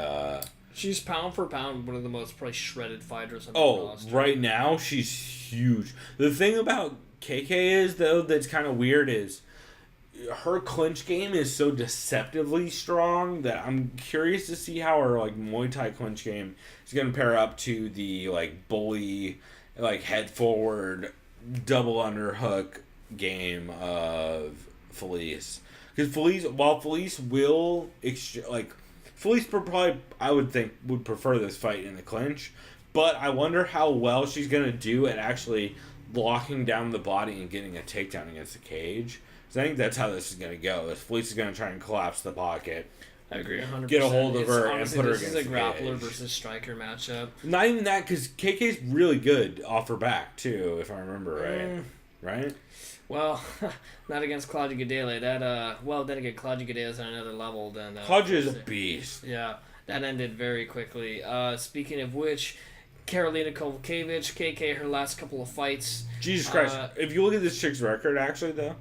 she's pound for pound one of the most probably shredded fighters on the roster. Right now she's huge. The thing about KK is, though, that's kind of weird is her clinch game is so deceptively strong that I'm curious to see how her Muay Thai clinch game is going to pair up to the bully, head forward, double underhook game of Felice. Because Felice will Felice probably, I would think, would prefer this fight in the clinch, But I wonder how well she's going to do at actually locking down the body and getting a takedown against the cage. So I think that's how this is going to go. Felice is going to try and collapse the pocket. I agree 100%. Get a hold of her honestly, and put her against the This is a grappler cage. versus striker matchup. Not even that, because KK's really good off her back, too, if I remember right. Right? Well, not against Claudia Gadelha. Then again, Claudia Gadelha's on another level than... Claudia is a beast. Yeah, that ended very quickly. Speaking of which, Karolina Kowalkiewicz, KK, her last couple of fights. Jesus Christ. If you look at this chick's record, actually, though...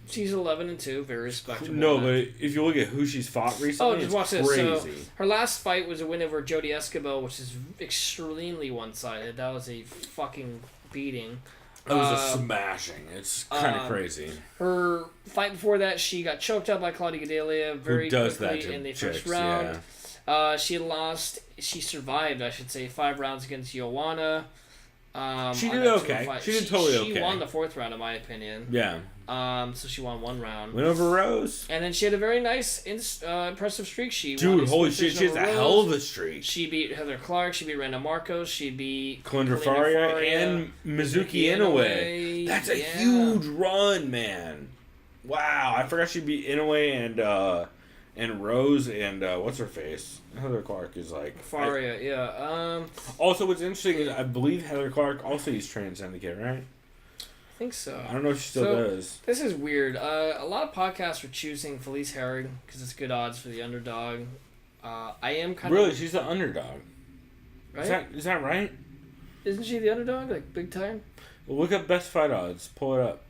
She's 11-2, very respectable. No, but if you look at who she's fought recently, just watch it's this. crazy. So, her last fight was a win over Jodie Escobar, which is extremely one-sided. That was a fucking beating. That was a smashing. It's kind of crazy. Her fight before that, she got choked out by Claudia Gadelha very quickly in the first round. Yeah. She survived, I should say, 5 rounds against Joanna. She did okay. She did totally okay. She won the 4th round, in my opinion. Yeah. So she won 1 round. Went over Rose. And then she had a very nice, impressive streak. Dude, holy shit, she has a hell of a streak. She beat Heather Clark, she beat Randa Marcos, she beat Kalindra Faria and Mizuki Inoue. That's a huge run, man. Wow, I forgot she beat Inoue and Rose and what's her face? Heather Clark is like... Faria, yeah. Also, what's interesting is I believe Heather Clark also used Trans Syndicate, right? I think so. I don't know if she still does. This is weird. A lot of podcasts are choosing Felice Herrig because it's good odds for the underdog. I am kind of... Really? She's the underdog. Right? Is that right? Isn't she the underdog? Like, big time? Well, look up best fight odds. Pull it up.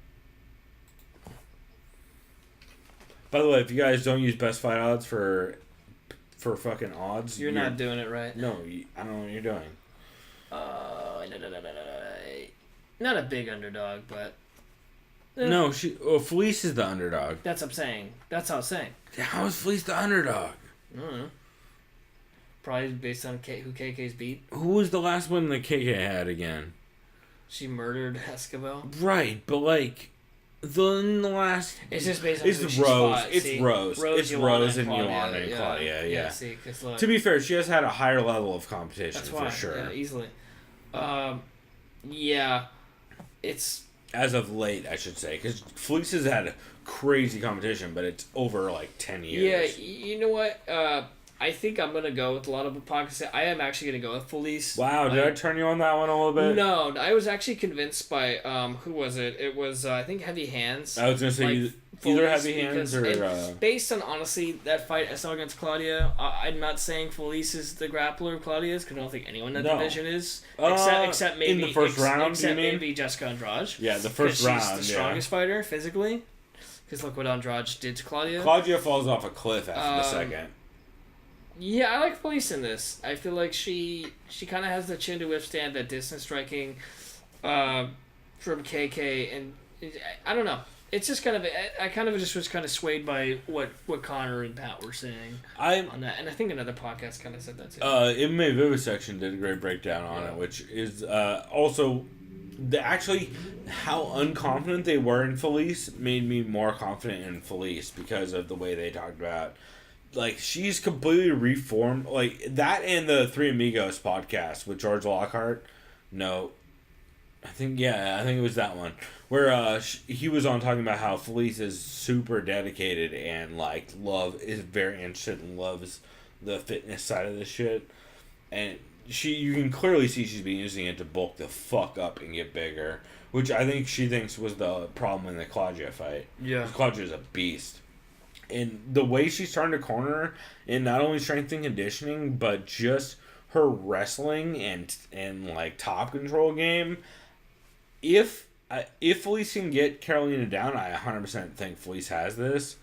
By the way, if you guys don't use best fight odds for fucking odds... You're not doing it right. No, I don't know what you're doing. Not a big underdog, but... No, Felice is the underdog. That's what I'm saying. That's how I'm saying. How is Felice the underdog? I don't know. Probably based on who KK's beat. Who was the last one that KK had again? She murdered Escobar. Right, but like... the last... It's just based on who she's Rose. fought. It's see? Rose. It's Rose and Joanna and yeah. Claudia, yeah. See, 'cause look, to be fair, she has had a higher level of competition, that's why, for sure. Yeah, easily. Yeah. It's... As of late, I should say. Because Felice has had crazy competition, but it's over like 10 years. Yeah, you know what? I think I'm going to go with a lot of podcasts. I am actually going to go with Felice. Wow, did I turn you on that one a little bit? No, I was actually convinced by, who was it? It was, I think, Heavy Hands. I was going to say either Heavy Hands or... based on, honestly, that fight I saw against Claudia, I'm not saying Felice is the grappler Claudia is, because I don't think anyone in that division is. Except maybe... in the first round, except you mean? Maybe Jessica Andrade. Yeah, the first round, she's the strongest fighter, physically. Because look what Andrade did to Claudia. Claudia falls off a cliff after the second. Yeah, I like Felice in this. I feel like she kind of has the chin to withstand that distance striking from KK, and I don't know. It's just kind of I kind of just was kind of swayed by what Conor and Pat were saying on that, and I think another podcast kind of said that too. MMA Vivisection did a great breakdown on it, which is also actually how unconfident they were in Felice made me more confident in Felice because of the way they talked about. Like, she's completely reformed. Like, that and the Three Amigos podcast with George Lockhart. No. I think it was that one. Where he was on talking about how Felice is super dedicated and, like, is very interested and loves the fitness side of this shit. And you can clearly see she's been using it to bulk the fuck up and get bigger. Which I think she thinks was the problem in the Claudia fight. Yeah. Claudia's a beast. And the way she's starting to corner in not only strength and conditioning, but just her wrestling and like top control game. If Felice can get Karolina down, I 100% think Felice has this.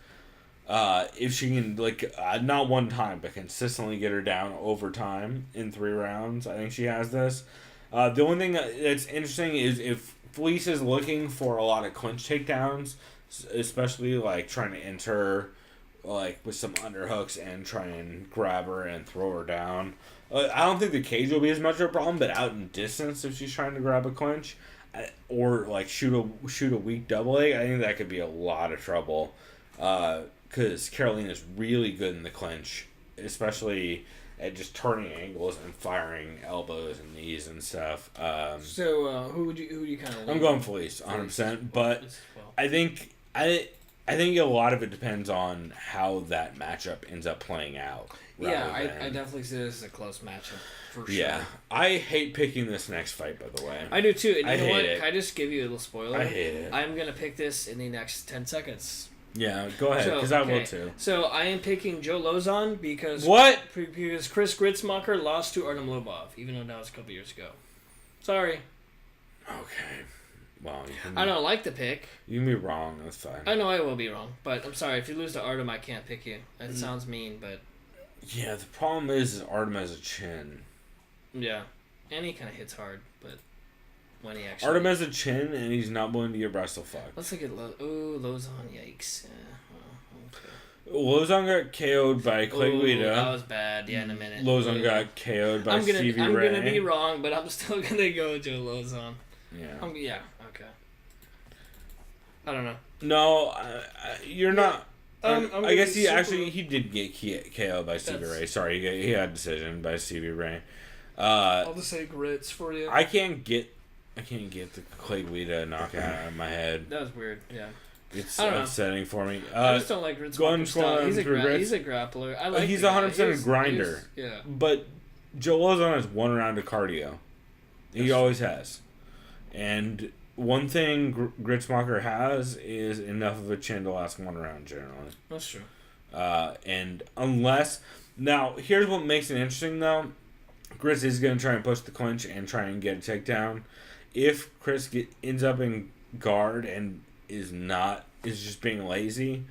If she can, like, not one time, but consistently get her down over time in 3 rounds, I think she has this. The only thing that's interesting is if Felice is looking for a lot of clinch takedowns, especially like trying to enter like with some underhooks and try and grab her and throw her down. I don't think the cage will be as much of a problem, but out in distance if she's trying to grab a clinch or like shoot a weak double leg, I think that could be a lot of trouble. Because Karolina's really good in the clinch, especially at just turning angles and firing elbows and knees and stuff. So who do you kind of? I'm going Felice, 100%. But I think a lot of it depends on how that matchup ends up playing out. Yeah, I definitely see this as a close matchup for sure. Yeah, I hate picking this next fight. By the way, I do too. And you know what? It. Can I just give you a little spoiler? I hate it. I'm gonna pick this in the next 10 seconds. Yeah, go ahead, because I will too. So I am picking Joe Lozon because Chris Gritzmacher lost to Artem Lobov, even though that was a couple years ago. Sorry. Okay. Well, I don't like the pick. You can be wrong. That's fine. I know I will be wrong, but I'm sorry. If you lose to Artem, I can't pick you. That sounds mean, but... Yeah, the problem is Artem has a chin. Yeah. And he kind of hits hard, but when he actually... Artem has a chin, and he's not willing to get wrestle fucked. Let's look at Lozon. Yikes. Okay. Lozon got KO'd by Clay Guida. That was bad. Yeah, in a minute. Lozon got KO'd by Stevie Ray. I'm going to be wrong, but I'm still going to go Joe Lozon. Yeah. Yeah, okay. I don't know. No, you're not... I guess he did get KO'd by Stevie Ray. Sorry, he had a decision by Stevie Ray. I'll just say grits for you. I can't get the Clay Guida knockout out of my head. That was weird, yeah. It's upsetting for me. I just don't like Grits. He's a grappler. I like he's 100% a grinder. Yeah. But Joe Lozon has 1 round of cardio. He always has. And one thing Gritzmacher has is enough of a chin to last 1 round, generally. That's true. And unless... Now, here's what makes it interesting, though. Chris is going to try and push the clinch and try and get a takedown. If Chris ends up in guard and is just being lazy,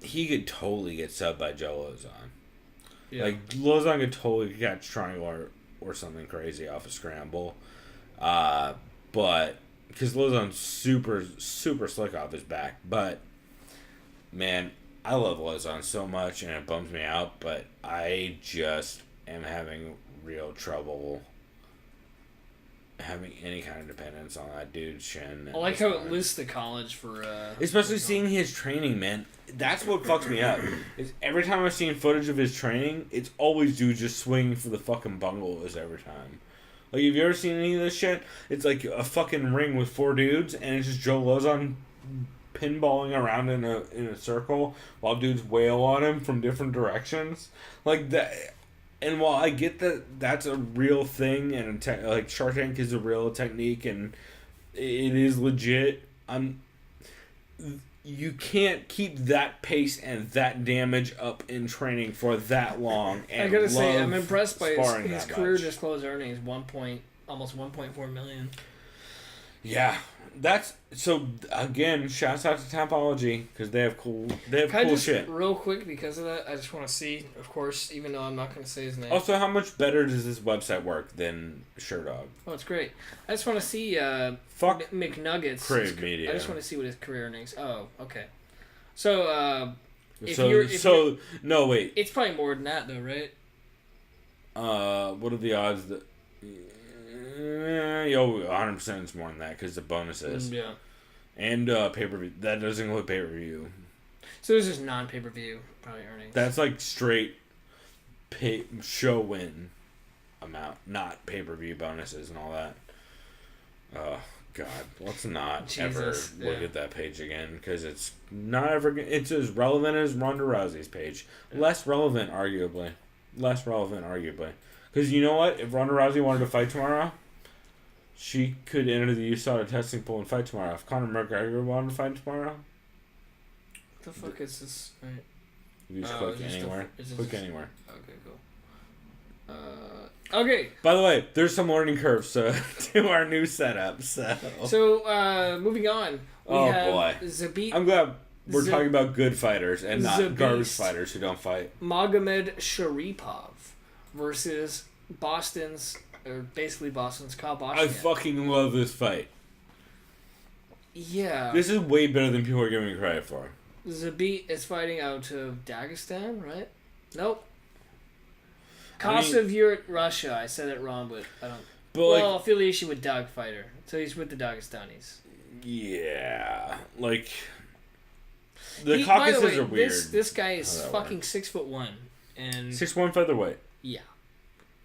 he could totally get subbed by Joe Lozon. Yeah. Like, Lozon could totally catch triangle or something crazy off a scramble. But because Lozon's super, super slick off his back. But, man, I love Lozon so much, and it bums me out, but I just am having real trouble having any kind of dependence on that dude's chin. I like how it lists the college for... Especially seeing his training, man. That's what fucks me up. Is every time I've seen footage of his training, it's always dudes just swinging for the fucking bungalows every time. Like, have you ever seen any of this shit? It's like a fucking ring with 4 dudes, and it's just Joe Lozon pinballing around in a circle while dudes wail on him from different directions. Like, that... And while I get that that's a real thing, and like Shark Tank is a real technique, and it is legit, you can't keep that pace and that damage up in training for that long. And I gotta say, I'm impressed by his career disclosed earnings, almost 1.4 million. Yeah, that's so. Again, shouts out to Tapology because they have cool shit. Real quick, because of that, I just want to see, of course, even though I'm not going to say his name. Also, how much better does this website work than SureDog? Oh, it's great. I just want to see Fuck McNuggets. Crave Media. I just want to see what his career earnings. Oh, okay. So, no, wait. It's probably more than that, though, right? What are the odds that? 100% it's more than that because the bonuses. Yeah. And pay-per-view. That doesn't include pay-per-view. So this is non-pay-per-view probably earnings. That's like straight show win amount, not pay-per-view bonuses and all that. Oh, God. Let's not ever look at that page again because it's not ever... It's as relevant as Ronda Rousey's page. Less relevant, arguably. Because you know what? If Ronda Rousey wanted to fight tomorrow... She could enter the USADA testing pool and fight tomorrow. If Conor McGregor wanted to fight tomorrow... What the fuck is this? Right. You just click anywhere. Anywhere. Okay, cool. Okay. By the way, there's some learning curves to our new setup. So moving on. We have boy. Zabit. I'm glad we're talking about good fighters and not garbage fighters who don't fight. Magomed Sharipov versus Boston's Kyle Boschman. I fucking love this fight. Yeah. This is way better than people are giving me credit for. Zabit is fighting out of Dagestan, right? Nope. Kosovo, Russia. I said it wrong, but I don't... affiliation with Dog Fighter. So he's with the Dagestanis. Yeah. Like... The Caucasus are weird. This guy is fucking 6'1". And 6'1" featherweight. Yeah.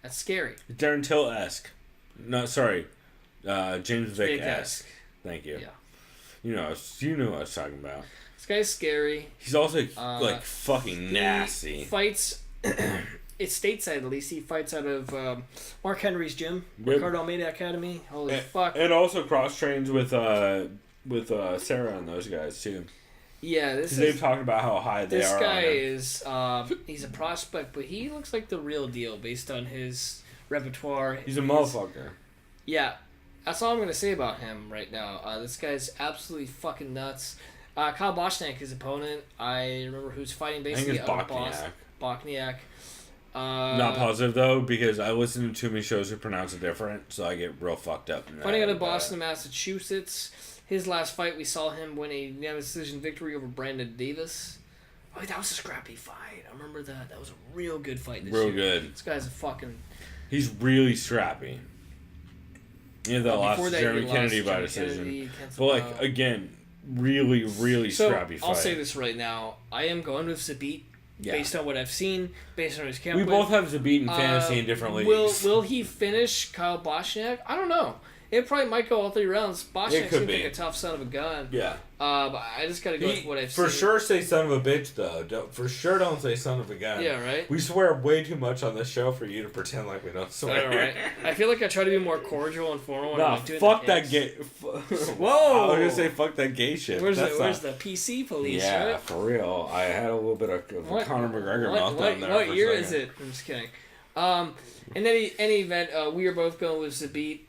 That's scary. Darren Till-esque. No, sorry. James Vick-esque. Thank you. Yeah. You know what I was talking about. This guy's scary. He's also, fucking nasty. He fights... It's stateside, at least. He fights out of Mark Henry's gym. Yep. Ricardo Almeida Academy. Holy fuck. And also cross-trains with Sarah and those guys, too. Yeah, they've talked about how high they are. This guy is... he's a prospect, but he looks like the real deal based on his repertoire. He's a motherfucker. Yeah. That's all I'm going to say about him right now. This guy's absolutely fucking nuts. Kyle Bochniak, his opponent, I remember who's fighting basically I think it's Bochniak. Not positive, though, because I listen to too many shows who pronounce it different, so I get real fucked up. Fighting out of Boston, Massachusetts. His last fight, we saw him win a unanimous decision victory over Brandon Davis. Oh, that was a scrappy fight. I remember that. That was a real good fight this year. Real good. This guy's a fucking... He's really scrappy. Yeah, that lost to Jeremy Kennedy by decision. But, again, really, really scrappy fight. I'll say this right now. I am going with Zabit. Yeah. Based on what I've seen, based on his camp. We both have Zabit in fantasy in different leagues. Will he finish Kyle Bochniak? I don't know. It probably might go all 3 rounds. Bochniak seems like a tough son of a gun. Yeah. But I just gotta go with what I've seen. For sure say son of a bitch, though. Don't say son of a gun. Yeah, right? We swear way too much on this show for you to pretend like we don't swear. All right. I feel like I try to be more cordial and formal. Nah, fuck that gay... Whoa! I was gonna say fuck that gay shit. Where's the PC police, yeah, right? For real. I had a little bit of Conor McGregor meltdown there. What year is it? I'm just kidding. In any event, we are both going with Zabit.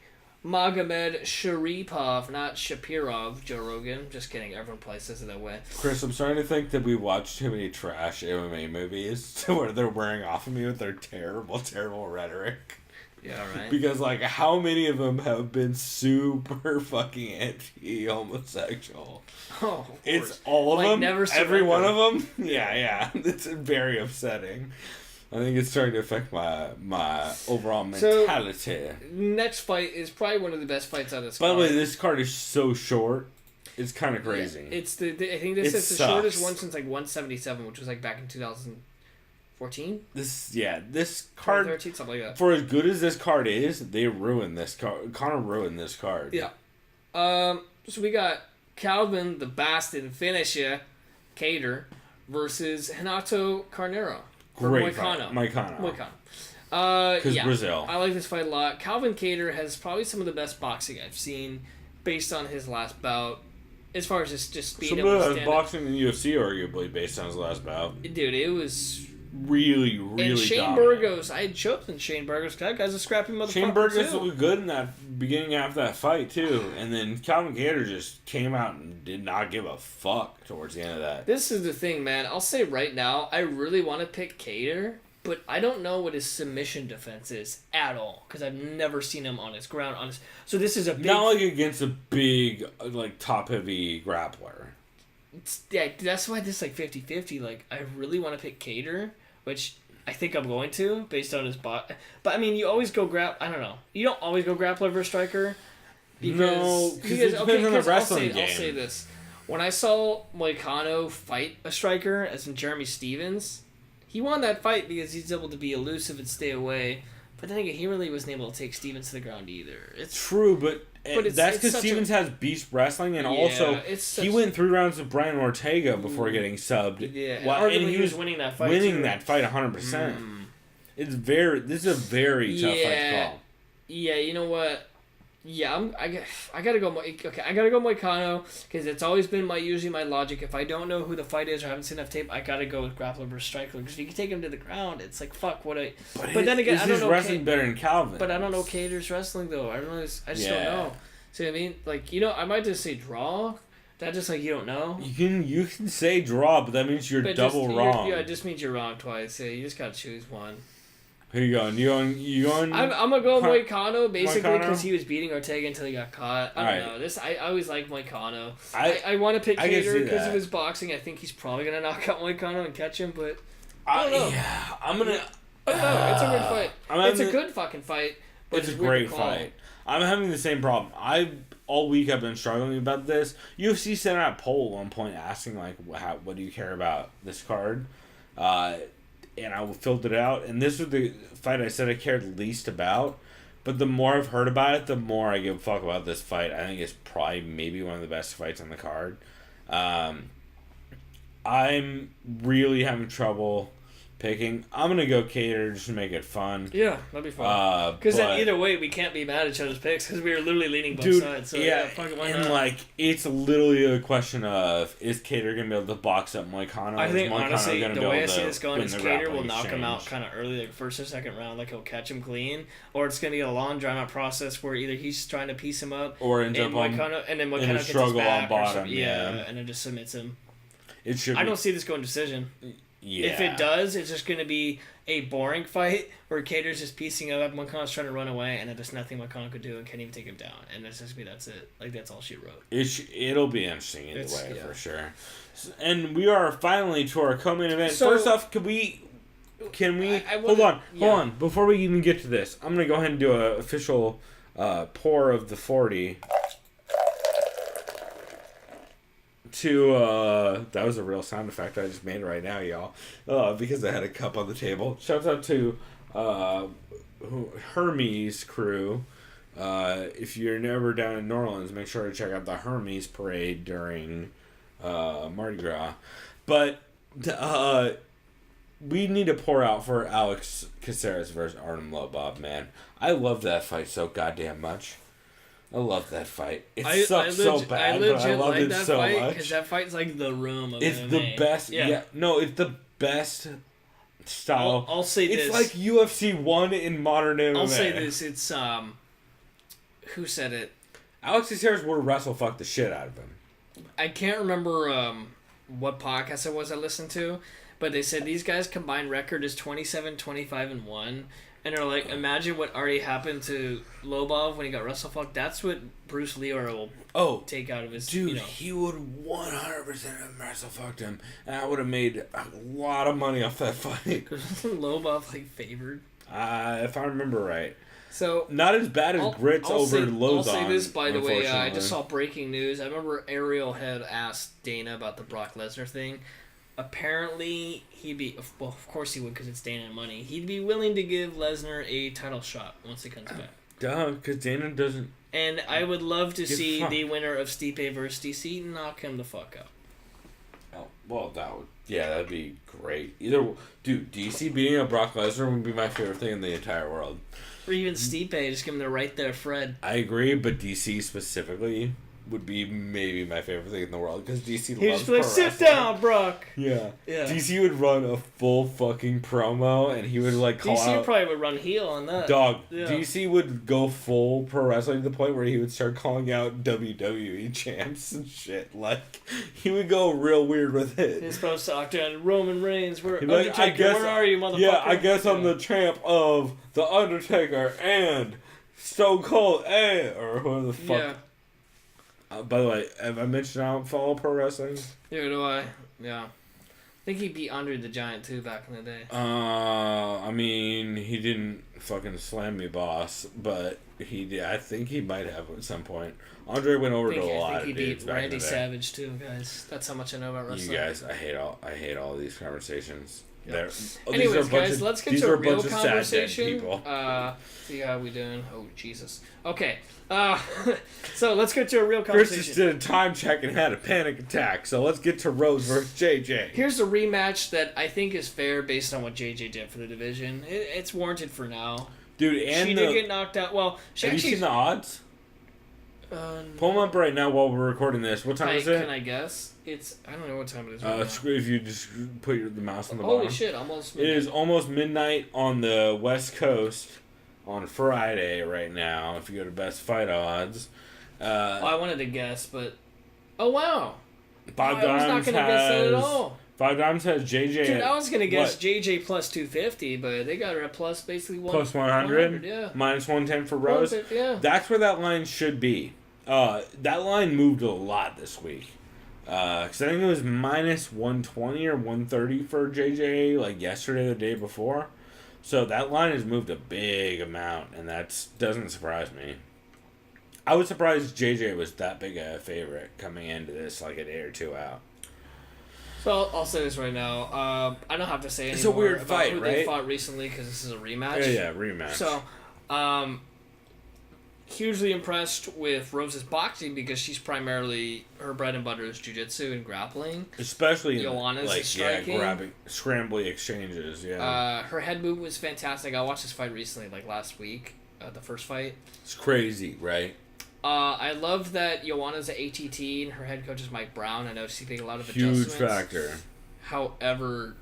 Magomed Sharipov, not Shapirov, Joe Rogan. Just kidding, everyone probably says it that way. Chris, I'm starting to think that we watch too many trash MMA movies to where they're wearing off of me with their terrible, terrible rhetoric. Yeah, right. Because, how many of them have been super fucking anti-homosexual? Oh, it's all of them? Never every one of them? Yeah. It's very upsetting. I think it's starting to affect my overall mentality. So, next fight is probably one of the best fights on this card. By the way, this card is so short. It's kind of crazy. Yeah, it's I think this is the shortest one since 177, which was back in 2014. This card, 2013, something like that. For as good as this card is, they ruined this card. Conor ruined this card. Yeah. So we got Calvin, the Boston finisher, Cater, versus Renato Carneiro. Great fight. Moicano. Because Brazil. I like this fight a lot. Calvin Cater has probably some of the best boxing I've seen based on his last bout. As far as just being able to stand some of the best boxing in the UFC, arguably, based on his last bout. Dude, it was... really, really and Shane dominant. Burgos, I had chosen Shane Burgos. That guy's a scrappy motherfucker, Shane Burgos was good in that beginning after that fight, too. And then Calvin Cater just came out and did not give a fuck towards the end of that. This is the thing, man. I'll say right now, I really want to pick Cater, but I don't know what his submission defense is at all, because I've never seen him on his ground. So this is a big... Not against a big, top-heavy grappler. Yeah, that's why this 50-50. I really want to pick Cater, which I think I'm going to, based on his bot. But, you always go I don't know. You don't always go grappler versus striker. Because it depends on the wrestling game. I'll say this. When I saw Moicano fight a striker, as in Jeremy Stevens, he won that fight because he's able to be elusive and stay away. But then again, he really wasn't able to take Stevens to the ground either. It's true, but that's because Stevens has beast wrestling, and also he went 3 rounds with Brian Ortega before getting subbed. Yeah, and he was winning that fight. That fight 100%. This is a very tough fight to call. Yeah, you know what? Yeah, I gotta go. I gotta go Moicano because it's always been usually my logic. If I don't know who the fight is or haven't seen enough tape, I gotta go with grappler versus striker because if you can take him to the ground, it's fuck what I. But then again, I don't know. Wrestling better than Calvin. But I don't know Cater's wrestling though. I don't know. I just don't know. See what I mean? I might just say draw. That just you don't know. You can say draw, but that means you're double wrong. Yeah, it just means you're wrong twice. Yeah, you just gotta choose one. Who you going? You going? I'm gonna go Moicano basically because he was beating Ortega until he got caught. I don't know. I always like Moicano. I want to pick Cater because of his boxing. I think he's probably gonna knock out Moicano and catch him, but I don't know. Yeah, I'm gonna. I don't know. It's a good fight. It's a good fucking fight. But it's a great fight. I'm having the same problem. All week I've been struggling about this. UFC sent out a poll at one point asking what do you care about this card? and I filled it out. And this was the fight I said I cared least about. But the more I've heard about it, the more I give a fuck about this fight. I think it's probably maybe one of the best fights on the card. I'm really having trouble picking. I'm going to go Cater just to make it fun. Yeah, that'd be fun. Because then either way, we can't be mad at each other's picks because we were literally leaning both sides. So yeah, fuck it, why not? Like, it's literally a question of, is Cater going to be able to box up Moicano? I think, honestly, the way I see this going is Cater will knock him out kind of early, like first or second round, like he'll catch him clean, or it's going to be a long, drawn-out process where either he's trying to piece him up, or ends up Moicano, and then Moicano gets his back on bottom, and then just submits him. It should. I don't see this going decision. Yeah. If it does, it's just going to be a boring fight where Cater's just piecing it up, Moicano's trying to run away, and then there's nothing Moicano could do and can't even take him down. And that's just that's it. Like, that's all she wrote. It'll be interesting either way, for sure. And we are finally to our co-main event. So, first off, can we hold on. Before we even get to this, I'm going to go ahead and do an official pour of the 40. That was a real sound effect I just made right now, y'all, because I had a cup on the table. Shouts out to Hermes crew. If you're never down in New Orleans, make sure to check out the Hermes parade during Mardi Gras. But we need to pour out for Alex Caceres versus Artem Lobov, man. I love that fight so goddamn much. I love that fight. It sucks so bad, but I love it so much. Because that fight's like the room of it's MMA. The best. Yeah. No, it's the best style. I'll say it's this. It's like UFC 1 in modern MMA. I'll say this. It's, who said it? Alex Caceres would wrestle fuck the shit out of him. I can't remember what podcast it was I listened to, but they said these guys' combined record is 27, 25, and 1. And they're like, imagine what already happened to Lobov when he got WrestleFuck. That's what Bruce Leroy will take out of his... Dude, he would 100% have WrestleFucked him. And I would have made a lot of money off that fight. Wasn't Lobov, like, favored? If I remember right. So not as bad as Grits over Lozon. I'll say this, by the way. I just saw breaking news. I remember Ariel had asked Dana about the Brock Lesnar thing. Apparently, he'd be... Well, of course he would, because it's Dana and money. He'd be willing to give Lesnar a title shot once he comes back. Duh, because Dana doesn't... And I would love to see the winner of Stipe versus DC knock him the fuck out. Oh, well, that'd be great. Dude, DC beating a Brock Lesnar would be my favorite thing in the entire world. Or even Stipe, just give him the right there, Fred. I agree, but DC specifically would be maybe my favorite thing in the world because DC He'd loves just be like, sit down, Brock. Yeah. DC would run a full fucking promo and he would like call DC out... probably would run heel on that. Dog. Yeah. DC would go full pro wrestling to the point where he would start calling out WWE champs and shit. Like, he would go real weird with it. He's supposed to Octagon Roman Reigns. Where are you, motherfucker? Yeah, I guess I'm the champ of The Undertaker and Stone Cold or whoever the fuck. Yeah. By the way, have I mentioned I don't follow pro wrestling? Yeah, do I? Yeah. I think he beat Andre the Giant, too, back in the day. I mean, he didn't fucking slam me, boss, but he did. I think he might have at some point. Andre went over to a lot of dudes back in the day. I think he beat Randy Savage, too, guys. That's how much I know about wrestling. You guys, I hate all these conversations. Yep. Anyways, guys, let's get to a real conversation. See how we doing? Oh, Jesus. Okay. So let's get to a real conversation. Chris just did a time check and had a panic attack. So let's get to Rose versus JJ. Here's a rematch that I think is fair based on what JJ did for the division. It's warranted for now. Dude, and she did get knocked out. Well, have you seen the odds? Pull them up right now while we're recording this. What time is it? Can I guess? I don't know what time it is right now. If you just put the mouse on the bottom. Holy shit, almost midnight. It is almost midnight on the West Coast on Friday right now, if you go to Best Fight Odds. I wanted to guess, but... Oh, wow. Five I was not going to guess that at all. Five Dimes has JJ. Dude, I was going to guess JJ plus 250, but they got her at plus basically plus 100? Yeah. Minus 110 for Rose? Yeah. That's where that line should be. That line moved a lot this week. Because I think it was minus 120 or 130 for JJ, like yesterday or the day before. So that line has moved a big amount, and that doesn't surprise me. I was surprised JJ was that big a favorite coming into this, like a day or two out. So I'll say this right now. I don't have to say It's anymore a weird about fight, who right? they fought recently because this is a rematch. Yeah, rematch. So, hugely impressed with Rose's boxing because she's primarily, her bread and butter is jiu-jitsu and grappling. Especially Joanna's like striking. grabbing, scrambly exchanges. Yeah, Her head move was fantastic. I watched this fight recently, like last week, the first fight. it's crazy, right? I love that Joanna's an ATT and her head coach is Mike Brown. I know she's making a lot of Huge adjustments. factor. However,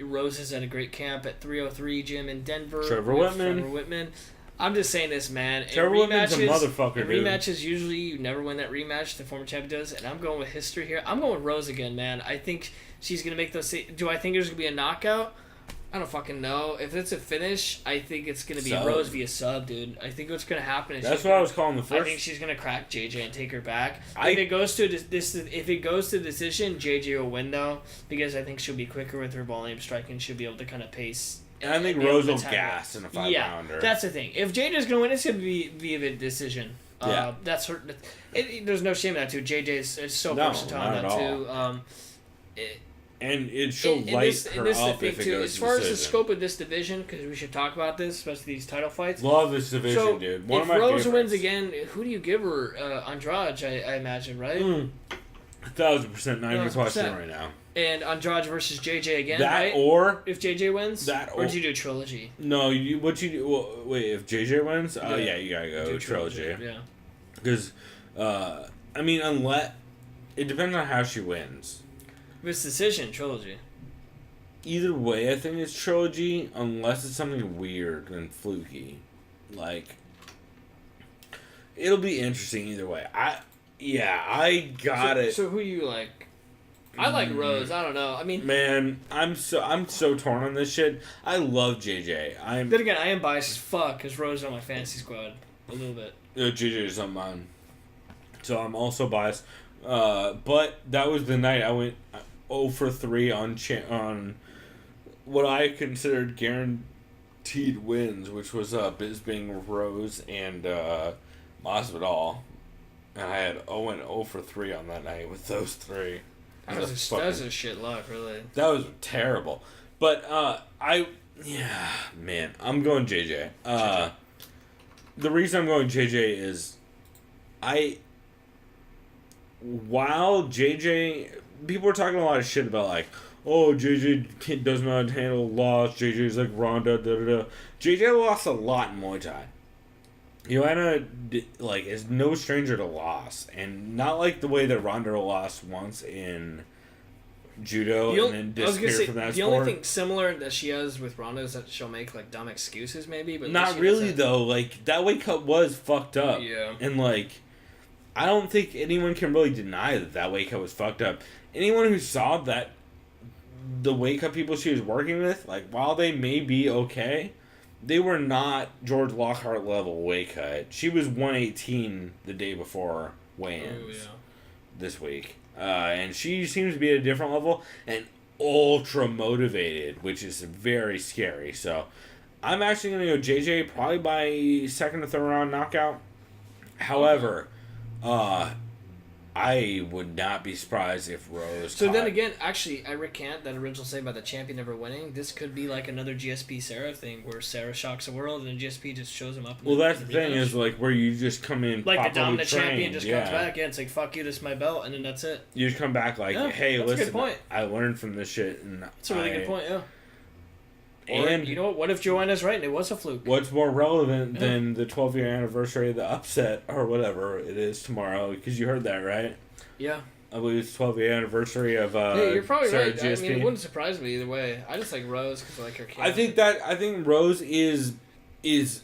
Rose is at a great camp at 303 Gym in Denver. Trevor with Whitman. Trevor Whitman. I'm just saying this, man. Trevor Whitman's a motherfucker, in dude. rematches, usually you never win that rematch. The former champion does, and I'm going with history here. I'm going with Rose again, man. I think she's gonna make those. Do I think there's gonna be a knockout? I don't fucking know. If it's a finish, I think it's gonna be Sub. Rose via sub, dude. I think what's gonna happen is That's what I was calling the I first. think she's gonna crack JJ and take her back. If it goes to if it goes to decision, JJ will win though because I think she'll be quicker with her volume striking. She'll be able to kind of pace. And I think be able Rose to will attack gas her. in a 5-pounder. That's the thing. If JJ's gonna win, it's gonna be via a decision. Yeah. That's her. There's no shame in that too. JJ's is so versatile in not that at too. And she'll light her up if it goes as to far as the decision. scope of this division, because we should talk about this, especially these title fights. Love this division, So, dude. One if of my Rose favorites. wins again, who do you give her? Andrade, I imagine, right? 1,000%, not even a question 1,000%. right now. And Andrade versus JJ again, That right? or If JJ wins? That or or- do you do a trilogy? no, wait, if JJ wins, Yeah. yeah, you gotta go Do trilogy. Yeah. Because, I mean, unless it depends on how she wins. If it's decision, trilogy. Either way, I think it's trilogy, unless it's something weird and fluky. Like, it'll be interesting either way. I got it. So who you like? I like Rose. I don't know. I mean, Man, I'm so torn on this shit. I love JJ. then again, I am biased as fuck because Rose is on my fantasy squad a little bit. JJ is on mine, so I'm also biased. But that was the night I went 0 for 3 on what I considered guaranteed wins, which was Bisping, Rose, and Masvidal. And I went 0 for 3 on that night with those three. That was a shit luck, really. That was terrible. But I'm going JJ. The reason I'm going JJ is while JJ, people were talking a lot of shit about like, oh, JJ does not handle loss, JJ's like Ronda, da-da-da. JJ lost a lot in Muay Thai. Joanna, like, is no stranger to loss, and not like the way that Ronda lost once in judo and then disappeared from that the sport. only thing similar that she has with Ronda is that she'll make like dumb excuses, maybe, but Not really though. Like that weight cut was fucked up. Yeah. And like, I don't think anyone can really deny that weight cut was fucked up. Anyone who saw that, the weight cut people she was working with, like while they may be okay, they were not George Lockhart level weight cut. She was 118 the day before weigh-ins this week. And she seems to be at a different level and ultra motivated, which is very scary. So I'm actually going to go JJ probably by second or third round knockout. However, I would not be surprised if Rose. So then again, actually, I recant that original say about the champion never winning. This could be like another GSP Sarah thing where Sarah shocks the world and GSP just shows him up. Well, that's the thing is like where you just come in like the properly dominant trained, champion just comes back. Yeah, it's like fuck you, this is my belt, and then that's it. You just come back like, Yeah, hey, that's a good listen, point. I learned from this shit, and That's a really good point. Yeah. Or, And you know what if Joanna's right and it was a fluke? what's more relevant than the 12-year anniversary of the upset or whatever it is tomorrow? Because you heard that, right? Yeah. I believe it's 12-year anniversary of Yeah, you're probably Sarah right. I GSP. mean, it wouldn't surprise me either way. I just like Rose because I like her camp. I think Rose is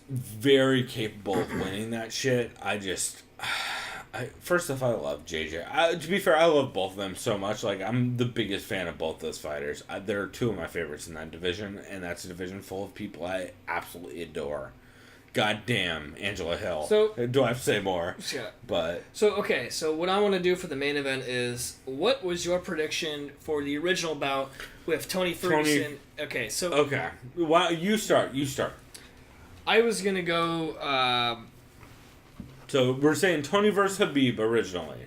very capable of winning that shit. First off, I love JJ. To be fair, I love both of them so much. Like, I'm the biggest fan of both those fighters. They're two of my favorites in that division, and that's a division full of people I absolutely adore. Goddamn, Angela Hill. So, do I have to say more? Yeah. But So what I want to do for the main event is, what was your prediction for the original bout with Tony Ferguson? Okay. Wow, you start. I was gonna go. So we're saying Tony versus Khabib originally.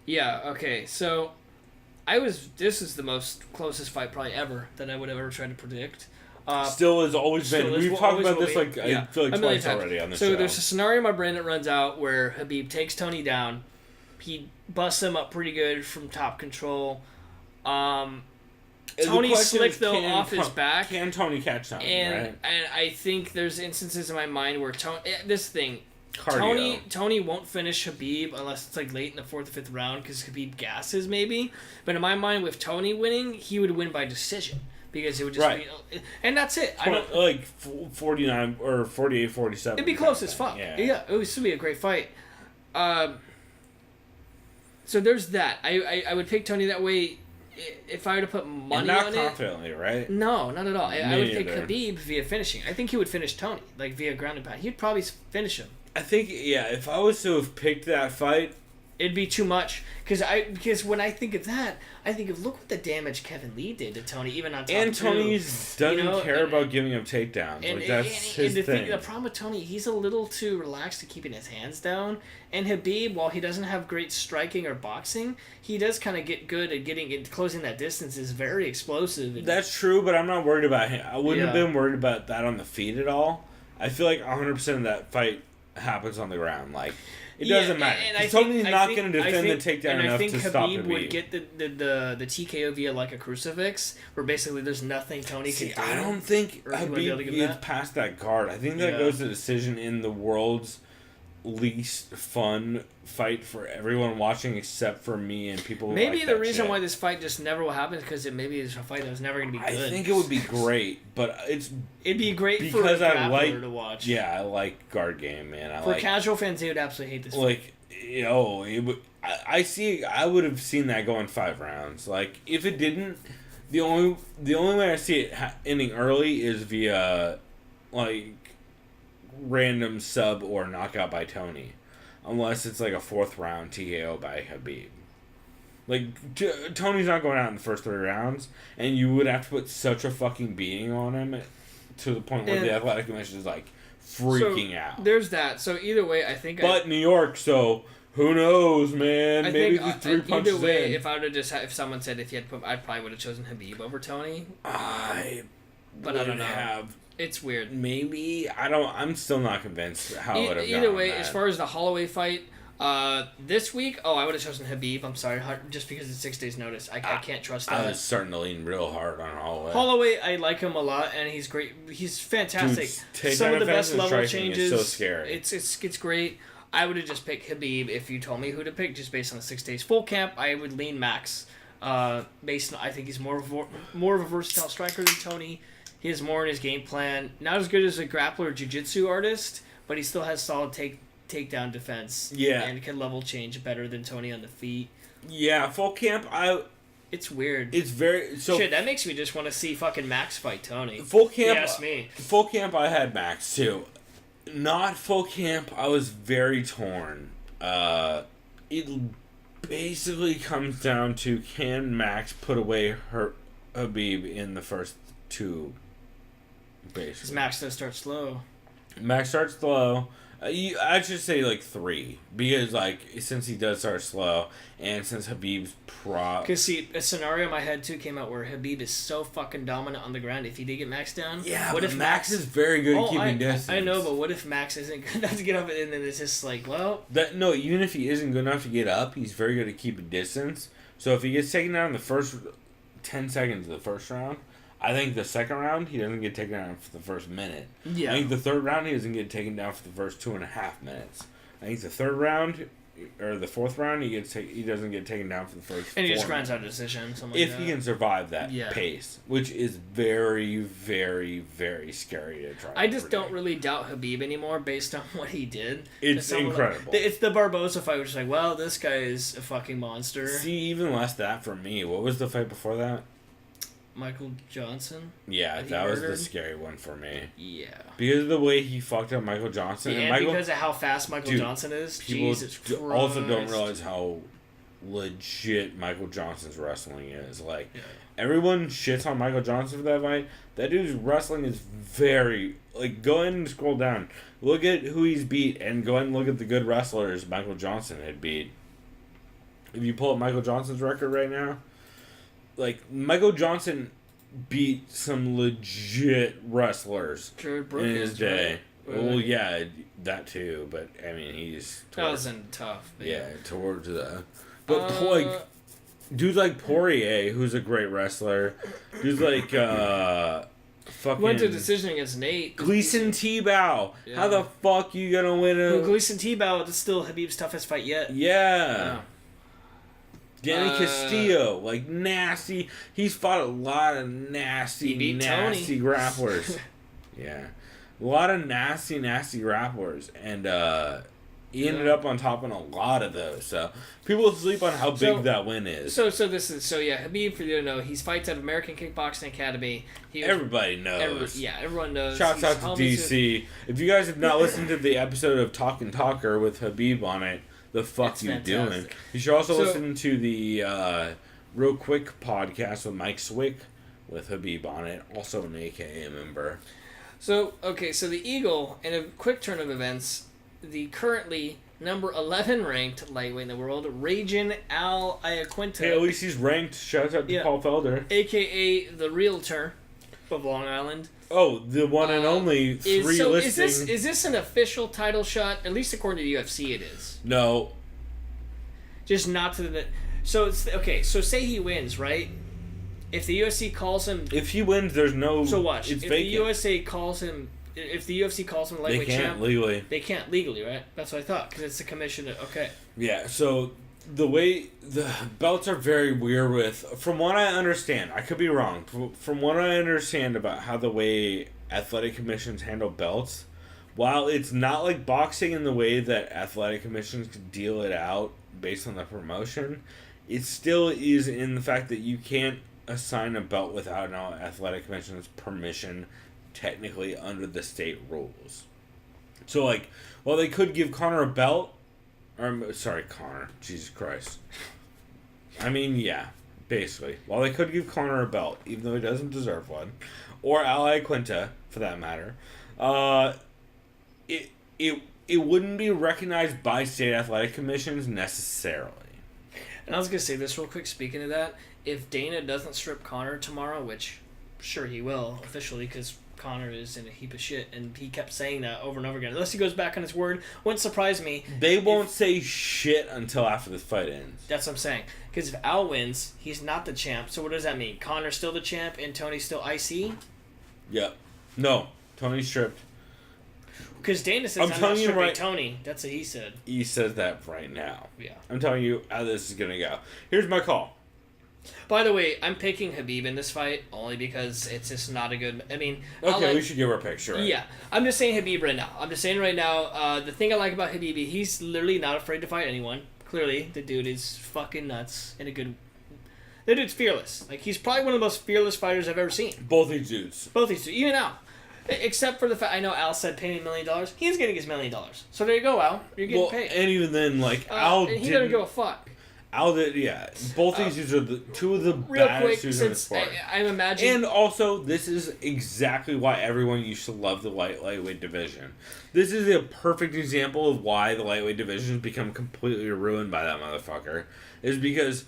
Yeah. Okay. So This is the most closest fight probably ever that I would have ever tried to predict. Still has always been. We've talked about this I feel like twice already on the show. So there's a scenario in my brain that runs out where Khabib takes Tony down. He busts him up pretty good from top control. Tony's slick though off his back. Can Tony catch something? And I think there's instances in my mind where Tony won't finish Khabib unless it's like late in the 4th or 5th round because Khabib gasses maybe. But in my mind, with Tony winning, he would win by decision. Because it would just be... And that's it. I don't... Like 49 or 48, 47. It'd be close as fuck. Yeah, it would still be a great fight. So there's that. I would pick Tony that way if I were to put money on it. Not confidently, right? No, not at all. I would pick Khabib via finishing. I think he would finish Tony, like via ground and pound. He'd probably finish him. I think, if I was to have picked that fight... It'd be too much. Because when I think of that, I think of, look what the damage Kevin Lee did to Tony, even on top And Tony doesn't care about giving him takedowns. That's his thing. The problem with Tony, he's a little too relaxed to keeping his hands down. And Khabib, while he doesn't have great striking or boxing, he does kind of get good at closing that distance. Is very explosive. That's true, but I'm not worried about him. I wouldn't have been worried about that on the feet at all. I feel like 100% of that fight happens on the ground. Like... It doesn't matter. Tony's not going to defend the takedown enough to stop Khabib. And I think Khabib would get the TKO via like a crucifix, where basically there's nothing Tony can do. I don't think Khabib gets past that guard. I think that goes to decision in the world's least fun fight for everyone watching except for me and people who maybe like the that reason shit. why this fight just never will happen is because maybe it's a fight that was never going to be good. I think it would be great, but it'd be great because for a grappler to watch. Yeah, I like guard game, man. For casual fans, they would absolutely hate this fight. I would have seen that going 5 rounds. Like, if it didn't, the only way I see it ending early is via, like, random sub or knockout by Tony. Unless it's like a 4th round TKO by Khabib. Like, Tony's not going out in the first 3 rounds, and you would have to put such a fucking beating on him to the point where the athletic commission is, like, freaking out. There's that. So either way, I think... But New York, so... Who knows, man? Maybe the 3 punches either way, in. if I would have just... If someone said if you had to put... I probably would have chosen Khabib over Tony. But I don't know. It's weird. Maybe. I'm still not convinced how it would have gone. Either way, as far as the Holloway fight, this week, I would have chosen Khabib. I'm sorry, just because it's 6 days notice. I can't trust that. I was starting to lean real hard on Holloway. Holloway, I like him a lot, and he's great. He's fantastic. Some of the best level changes. It's so scary. It's great. I would have just picked Khabib if you told me who to pick, just based on the 6 days. Full camp, I would lean Max. Based on, I think he's more of a versatile striker than Tony. He has more in his game plan. Not as good as a grappler or jiu-jitsu artist, but he still has solid takedown defense. Yeah. And can level change better than Tony on the feet. Yeah, full camp, It's weird. It's very... Shit, that makes me just want to see fucking Max fight Tony. Full camp... Yes, me. Full camp, I had Max, too. Not full camp, I was very torn. It basically comes down to, can Max put away Khabib in the first 2... Basically. Max does start slow. Max starts slow. I should say like 3 because since he does start slow and since Habib's because see, a scenario in my head too came out where Khabib is so fucking dominant on the ground. If he did get Max down, what if Max is very good at keeping distance? I know, but what if Max isn't good enough to get up and then it's just like, well, even if he isn't good enough to get up, he's very good at keeping distance. So if he gets taken down in the first 10 seconds of the first round. I think the second round, he doesn't get taken down for the first minute. Yeah. I think the third round, he doesn't get taken down for the first 2.5 minutes. I think the third round, or the 4th round, he doesn't get taken down for the first 4 and he just grinds out a decision. If he can survive that pace, which is very, very, very scary to try. I just don't really doubt Khabib anymore based on what he did. It's incredible. It's the Barboza fight, which is like, well, this guy is a fucking monster. See, even less that for me. What was the fight before that? Michael Johnson? Yeah, that was the scary one for me. Yeah. Because of the way he fucked up Michael Johnson. And because of how fast Michael Johnson is. Jesus Christ. Also don't realize how legit Michael Johnson's wrestling is. Everyone shits on Michael Johnson for that fight. That dude's wrestling is very... go ahead and scroll down. Look at who he's beat, and go ahead and look at the good wrestlers Michael Johnson had beat. If you pull up Michael Johnson's record right now... like Michael Johnson beat some legit wrestlers in his day. Right? Well, yeah, that too. But I mean, he's that wasn't tough. Yeah, towards the. But like, dudes like Poirier, who's a great wrestler. Dudes like fucking. Went to decision against Nate. Gleason Tebow. Yeah. How the fuck you gonna win a? Well, Gleason Tebow is still Khabib's toughest fight yet. Yeah. Danny Castillo, like nasty. He's fought a lot of nasty grapplers. Yeah. A lot of nasty grapplers. And he ended up on top in a lot of those. So people sleep on how big that win is. So Khabib, for you to know, he's fights at American Kickboxing Academy. Everybody knows. Everyone knows. Shouts out to DC. If you guys have not listened to the episode of Talkin' Talker with Khabib on it, the fuck it's you fantastic. Doing? You should also listen to the Real Quick podcast with Mike Swick with Khabib on it, also an AKA member. So the Eagle, in a quick turn of events, the currently number 11 ranked lightweight in the world, Ragin' Al Iaquinta. Hey, at least he's ranked. Shout out to Paul Felder. AKA the Realtor of Long Island. Oh, the one and only listing. Is this an official title shot? At least according to the UFC, it is. No. Just not to the. So it's okay. So say he wins, right? If the UFC calls him. If he wins, there's no. So watch. It's if vacant. The USA calls him. If the UFC calls him lightweight champ, legally. They can't legally, right? That's what I thought, because it's the commission. Okay. Yeah. So the way the belts are very weird from what I understand, I could be wrong. From what I understand about how the way athletic commissions handle belts, while it's not like boxing in the way that athletic commissions can deal it out based on the promotion, it still is in the fact that you can't assign a belt without an athletic commission's permission, technically under the state rules. So like, while they could give Conor a belt, Conor, Jesus Christ. I mean, yeah, basically. While they could give Conor a belt, even though he doesn't deserve one, or Al Iaquinta, for that matter, it wouldn't be recognized by state athletic commissions necessarily. And I was going to say this real quick, speaking of that, if Dana doesn't strip Conor tomorrow, which sure he will, officially, because Conor is in a heap of shit, and he kept saying that over and over again. Unless he goes back on his word, wouldn't surprise me. They won't say shit until after the fight ends. That's what I'm saying. Because if Al wins, he's not the champ. So what does that mean? Conor's still the champ, and Tony's still IC? Yep. No, Tony's stripped. Because Dana says, I'm not stripping Tony. That's what he said. He says that right now. Yeah. I'm telling you how this is going to go. Here's my call. By the way, I'm picking Khabib in this fight only because it's just not a good... I mean... Okay, we should give her a picture. Right? Yeah. I'm just saying Khabib right now. The thing I like about Khabib, he's literally not afraid to fight anyone. Clearly, the dude is fucking nuts in a good... The dude's fearless. Like, he's probably one of the most fearless fighters I've ever seen. Both these dudes. Even Al. Except for the fact, I know Al said pay me $1 million. He's getting his $1 million. So there you go, Al. You're getting paid. And even then, like, Al didn't... He doesn't give a fuck. Al did, yeah. Both these dudes are two of the baddest dudes in the sport. I'm imagining... And also, this is exactly why everyone used to love the lightweight division. This is a perfect example of why the lightweight division has become completely ruined by that motherfucker. Is because...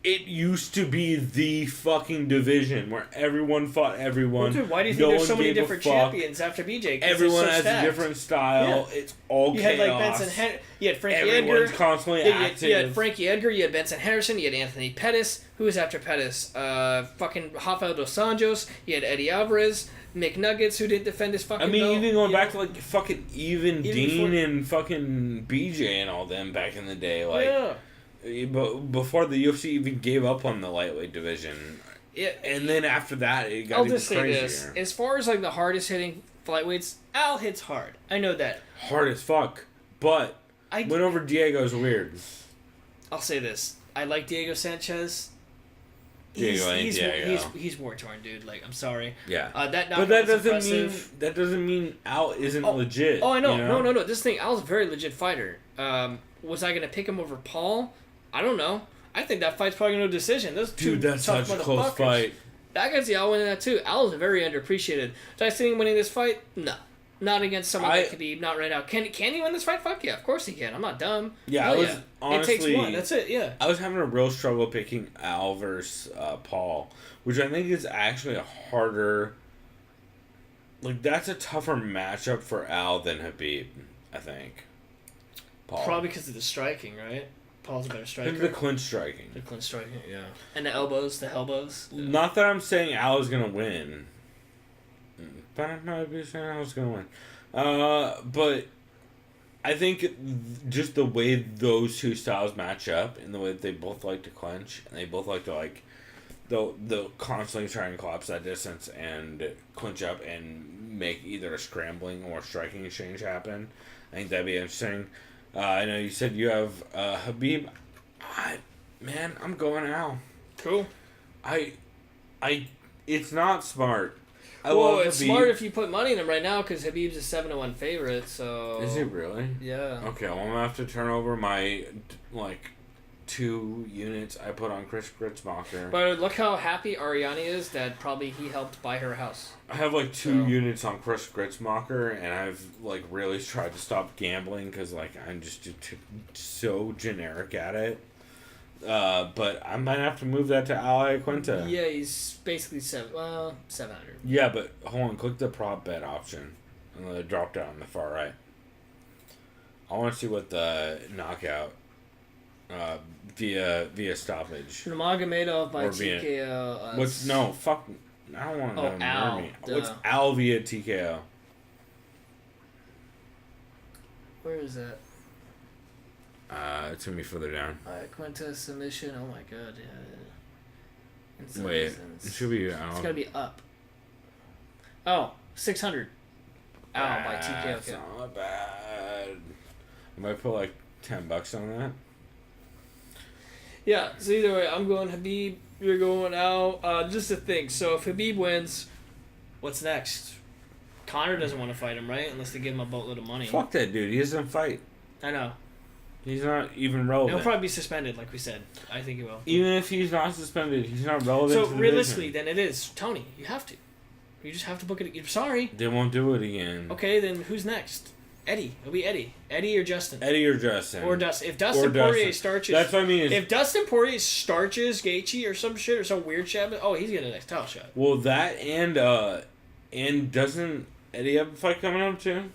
It used to be the fucking division where everyone fought everyone. Well, dude, why do you think there's so many different champions after BJ? Everyone has a different style. Yeah. It's all chaos. You had like Benson Henderson. You had Frankie Everyone's Edgar. Constantly active. You had Frankie Edgar. You had Benson Henderson. You had Anthony Pettis. Who was after Pettis? Fucking Rafael dos Anjos. You had Eddie Alvarez. McNuggets, who didn't defend his fucking belt. Even going back to like fucking Dean and fucking BJ and all them back in the day. Like, yeah. But before the UFC even gave up on the lightweight division, and then after that it got even crazier. Say this: as far as like the hardest hitting lightweights, Al hits hard. I know that. Hard as fuck, but win over Diego's weird. I'll say this: I like Diego Sanchez. He's war torn, dude. Like, I'm sorry. Yeah. That doesn't mean Al isn't legit. Oh, I know. You know? No. This thing, Al's a very legit fighter. Was I gonna pick him over Paul? I don't know. I think that fight's probably gonna go to decision. That's such a close fight. That guy's the Al winning that too. Al's very underappreciated. Do I see him winning this fight? No. Not against someone like Khabib, not right now. Can he win this fight? Fuck yeah, of course he can. I'm not dumb. Yeah, honestly, it takes one. That's it. Yeah. I was having a real struggle picking Al versus Paul, which I think is actually a harder. Like, that's a tougher matchup for Al than Khabib, I think. Paul. Probably because of the striking, right? Paul's a better striker. The clinch striking. The clinch striking, yeah. And the elbows. Yeah. Not that I'm saying Al is going to win. But I'm not saying Al's going to win. But I think just the way those two styles match up and the way that they both like to clinch and they both like to, they'll constantly try and collapse that distance and clinch up and make either a scrambling or striking exchange happen. I think that'd be interesting. I know you said you have Khabib. I'm going Al. Cool. It's not smart. It's smart if you put money in him right now because Khabib's a 7-1 favorite. So is he really? Yeah. Okay, well, I'm gonna have to turn over my 2 units I put on Chris Gritzmacher. But look how happy Ariane is that probably he helped buy her house. I have 2 units on Chris Gritzmacher, and I've really tried to stop gambling because I'm just so generic at it. But I might have to move that to Iaquinta. Yeah, he's basically 700. Yeah, but hold on, click the prop bet option and the drop down on the far right. I want to see what the knockout via stoppage. Nurmagomedov by TKO. I don't want to know Al. What's Al via TKO? Where is that? It's gonna be further down. Quinta submission. Oh my god, yeah. Wait, it should be. It's gotta be up. Oh, 600. Al by TKO. That's not bad. I might put $10 on that. Yeah. So either way, I'm going Khabib. You're going Al. Just to think. So if Khabib wins, what's next? Conor doesn't want to fight him, right? Unless they give him a boatload of money. Fuck that dude. He doesn't fight. I know. He's not even relevant. He'll probably be suspended, like we said. I think he will. Even if he's not suspended, he's not relevant. So realistically, then it is Tony. You have to. You just have to book it. You're sorry. They won't do it again. Okay, then who's next? Eddie. It'll be Eddie. Eddie or Justin. Or Dustin. If Dustin Poirier starches. That's what I mean. If Dustin Poirier starches Gaethje or some shit or some weird shit, he's getting the next title shot. Well, that and doesn't Eddie have a fight coming up too?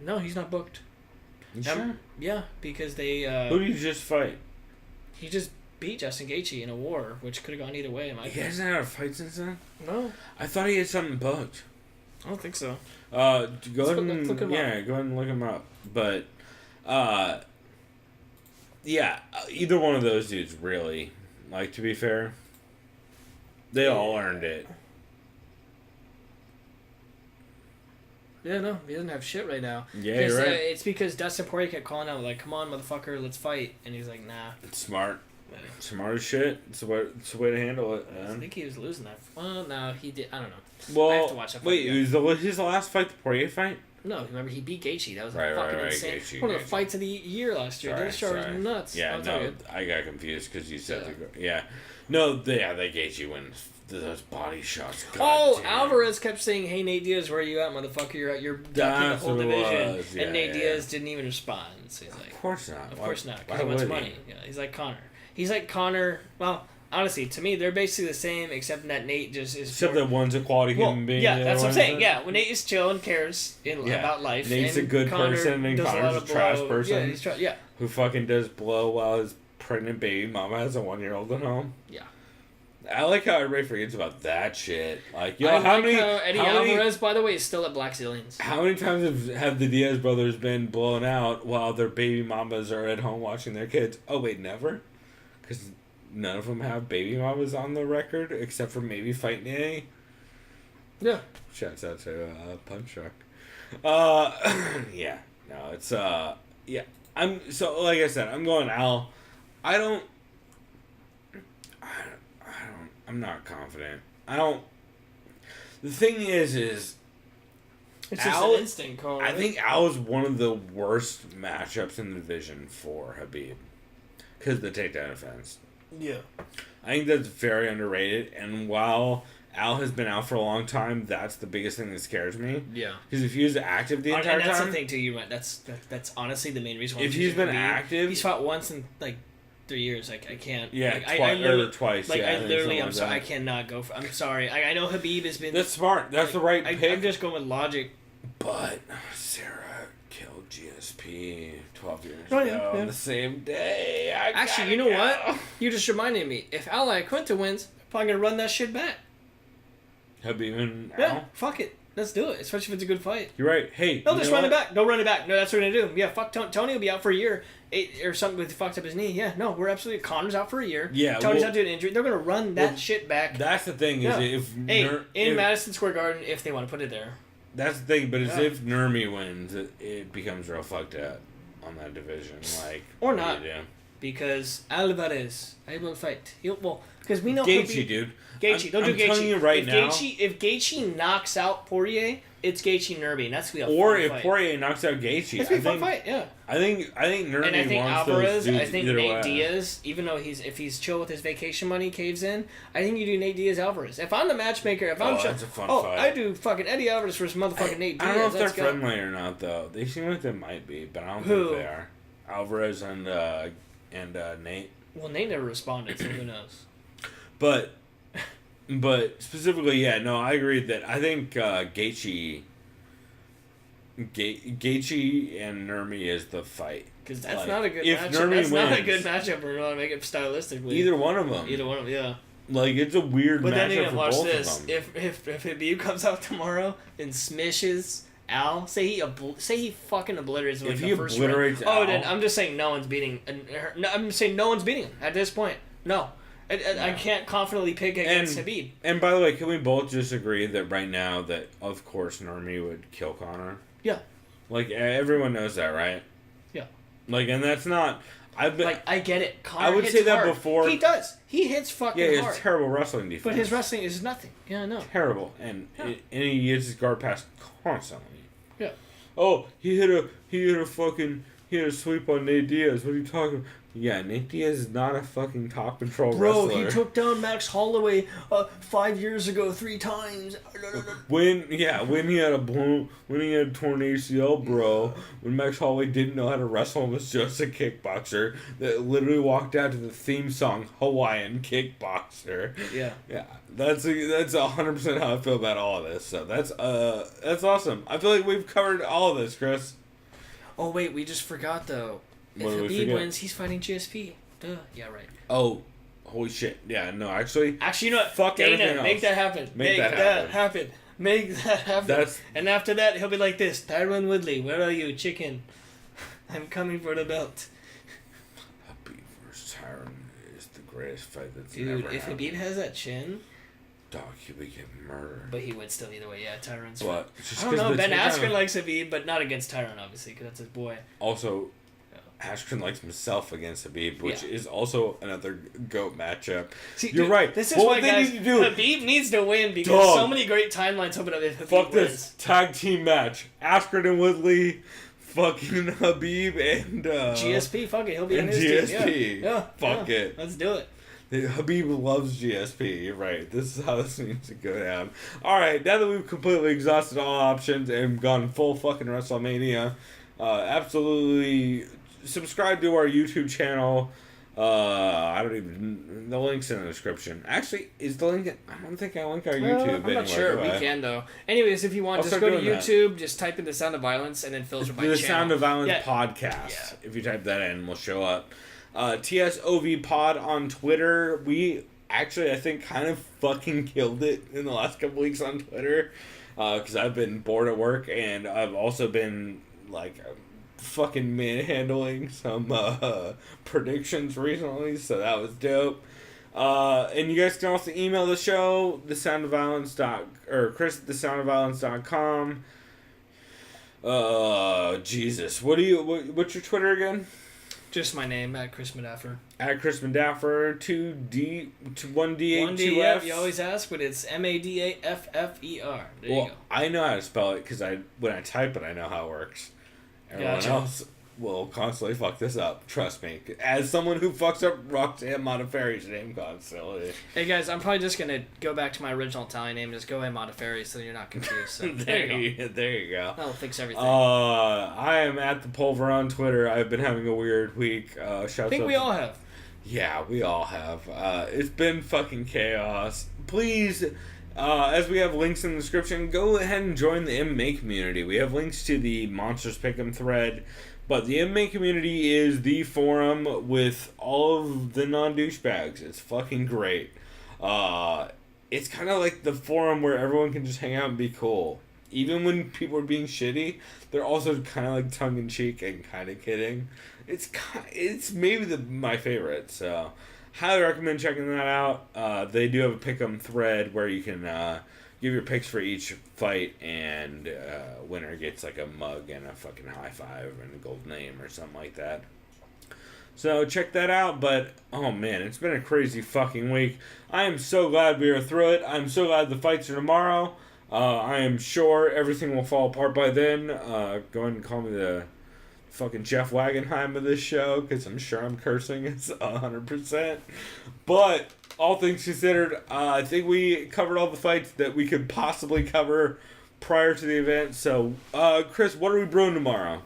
No, he's not booked. You sure? Yeah, because they. Who did you just fight? He just beat Justin Gaethje in a war, which could have gone either way. He hasn't had a fight since then? No. I thought he had something booked. I don't think so. Go ahead and look him up. But, either one of those dudes really. To be fair, they all earned it. Yeah, no, he doesn't have shit right now. Yeah, you're right. It's because Dustin Poirier kept calling out, come on, motherfucker, let's fight. And he's like, nah. It's smart. Smart as shit. It's the way to handle it. I think he was losing that. Well, no, he did. I don't know. Well, I have to watch that fight. Wait, was his last fight the Poirier fight? No, remember he beat Gaethje. That was fucking insane. Gaethje, One of the fights of the year last year. This show was nuts. Yeah, no, I got confused because you said No, the Gaethje wins. Those body shots. Alvarez kept saying, "Hey Nate Diaz, where are you at, motherfucker? You're ducking the whole division." And Nate Diaz didn't even respond. So he's like, "Of course not. Of course not, because he wants money." Yeah, he's like Conor. Well, honestly, to me, they're basically the same, except that Nate just is. Except that one's a quality human being. Yeah, that's what I'm saying. Yeah, when Nate is chill and cares about life. Nate's a good person, and Conor's a trash person. Yeah, who fucking does blow while his pregnant baby mama has a 1-year-old at home. Yeah. I like how everybody forgets about that shit. Eddie Alvarez, by the way, is still at Black Zillions. How many times have the Diaz brothers been blown out while their baby mamas are at home watching their kids? Oh, wait, never? Because none of them have baby mamas on the record, except for maybe Fight Nanny. Yeah. Shouts out to Punch Truck. Yeah. No, it's, yeah. Like I said, I'm going Al. I'm not confident. The thing is it's just an instinct call. I think Al is one of the worst matchups in the division for Khabib because of the takedown defense. Yeah. I think that's very underrated. And while Al has been out for a long time. That's the biggest thing that scares me. Yeah. Because if he was active the entire and that's time... the thing, too. You went. That's honestly the main reason why... If he's been active... He's fought once in, 3 years. I can't... Yeah, twice. I'm sorry. I cannot go for... I'm sorry. I know Khabib has been... That's smart. That's the right pick. I'm just going with logic. But Sarah killed GSP 12 years ago on the same day. Actually, you know what? You just reminded me. If Iaquinta wins, they're probably going to run that shit back. Khabib and Al? Yeah, fuck it. Let's do it, especially if it's a good fight. You're right. Hey, they'll just run it back. They'll run it back. No, that's what we're gonna do. Yeah, fuck Tony will be out for a year, or something with fucked up his knee. Yeah, no, we're absolutely. Connor's out for a year. Yeah, Tony's out due to injury. They're gonna run that shit back. That's the thing is if Madison Square Garden, if they want to put it there. That's the thing, but if Nurmi wins, it becomes real fucked up on that division, or not, because Alvarez able to fight. Because we know Gaethje, dude. Gaethje, don't do Gaethje. I'm telling you right now. If Gaethje knocks out Poirier, it's Gaethje Nurmi, and that's gonna be a or fun if fight. Poirier knocks out Gaethje, it's gonna be a fun fight. Yeah. I think Nurmi and I think wants Alvarez. those dudes I think Nate Diaz, even though if he's chill with his vacation money, caves in. I think you do Nate Diaz Alvarez. If I'm the matchmaker, that's a fun fight. I do fucking Eddie Alvarez versus motherfucking Nate Diaz. I don't know if they're friendly or not though. They seem like they might be, but I don't think they are. Alvarez and Nate. Well, Nate never responded, so who knows? But specifically, yeah, no, I agree that I think Gaethje and Nurmi is the fight. Because that's not a good matchup. That's not a good matchup for to make it stylistically. Either one of them, yeah. It's a weird matchup for both of them. If Khabib comes out tomorrow and smishes Al, say he fucking obliterates him. If he obliterates Al, then I'm just saying no one's beating. I'm saying no one's beating him at this point. No. I can't confidently pick against Khabib. And by the way, can we both just agree that right now that, of course, Nurmi would kill Conor? Yeah. Everyone knows that, right? Yeah. And that's not... I get it. Conor I would hits say that hard. before... He does. He hits fucking hard. Yeah, he has terrible wrestling defense. But his wrestling is nothing. Yeah, I know. Terrible. And he hits his guard pass constantly. Yeah. Oh, he hit a sweep on Nate Diaz. What are you talking about? Yeah, Nate Diaz is not a fucking top control wrestler. Bro, he took down Max Holloway 5 years ago 3 times. When he had torn ACL, bro, when Max Holloway didn't know how to wrestle and was just a kickboxer that literally walked out to the theme song Hawaiian Kickboxer. Yeah. Yeah. That's 100% how I feel about all of this. So that's awesome. I feel like we've covered all of this, Chris. Oh wait, we just forgot though. If Khabib wins, he's fighting GSP. Duh. Yeah, right. Oh, holy shit. Yeah, no, actually, you know what? Fuck Dana, make that happen. Make that happen. Make that happen. And after that, he'll be like this. Tyron Woodley, where are you, chicken? I'm coming for the belt. Khabib versus Tyron is the greatest fight that's ever happened. Dude, if Khabib has that chin... Dog, he would get murdered. But he would still either way. Yeah, Tyron's... What? I don't know. Ben Askren likes Khabib, but not against Tyron, obviously, because that's his boy. Also... Askren likes himself against Khabib, which is also another GOAT matchup. See, you're right. This is why, guys, Khabib needs to win because so many great timelines open up if Khabib wins. This tag team match. Askren and Woodley, fucking Khabib and... GSP, fuck it. He'll be on his team. Yeah. Fuck it. Let's do it. Habib loves GSP. You're right. This is how this needs to go down. Alright, now that we've completely exhausted all options and gone full fucking WrestleMania, absolutely... subscribe to our YouTube channel. The link's in the description. Actually, is the link... I don't think I link our YouTube. I'm not sure. We can, though. Anyways, if you want, just go to YouTube, just type in The Sound of Violence, and then filter by channel. The Sound of Violence Podcast. Yeah. If you type that in, we'll show up. TSOV Pod on Twitter. We actually, I think, kind of fucking killed it in the last couple weeks on Twitter. Because I've been bored at work, and I've also been, fucking manhandling some predictions recently, so that was dope. And you guys can also email the show, Chris@thesoundofviolence.com. Jesus, what's your Twitter again? Just my name, @Chris Madaffer. @Chris Madaffer, 2D, 1D8, 2F. Yep, you always ask, but it's Madaffer. There you go. I know how to spell it because when I type it, I know how it works. Everyone else will constantly fuck this up. Trust me. As someone who fucks up Roxanne Modafferi's name constantly. Hey guys, I'm probably just gonna go back to my original Italian name and just go ahead Modafferi so you're not confused. So there you go. That'll fix everything. I am at the Pulver on Twitter. I've been having a weird week. I think we all have. Yeah, we all have. It's been fucking chaos. Please, as we have links in the description, go ahead and join the MMA community. We have links to the Monsters Pick'em thread, but the MMA community is the forum with all of the non-douchebags. It's fucking great. It's kind of like the forum where everyone can just hang out and be cool. Even when people are being shitty, they're also kind of like tongue-in-cheek and kind of kidding. It's maybe my favorite, so highly recommend checking that out. They do have a pick'em thread where you can give your picks for each fight, and winner gets like a mug and a fucking high five and a gold name or something like that. So check that out. But oh man, it's been a crazy fucking week. I am so glad we are through it. I'm so glad the fights are tomorrow. I am sure everything will fall apart by then. Go ahead and call me the fucking Jeff Wagenheim of this show, because I'm sure I'm cursing. It's 100%. But all things considered, I think we covered all the fights that we could possibly cover prior to the event. So, Chris, what are we brewing tomorrow?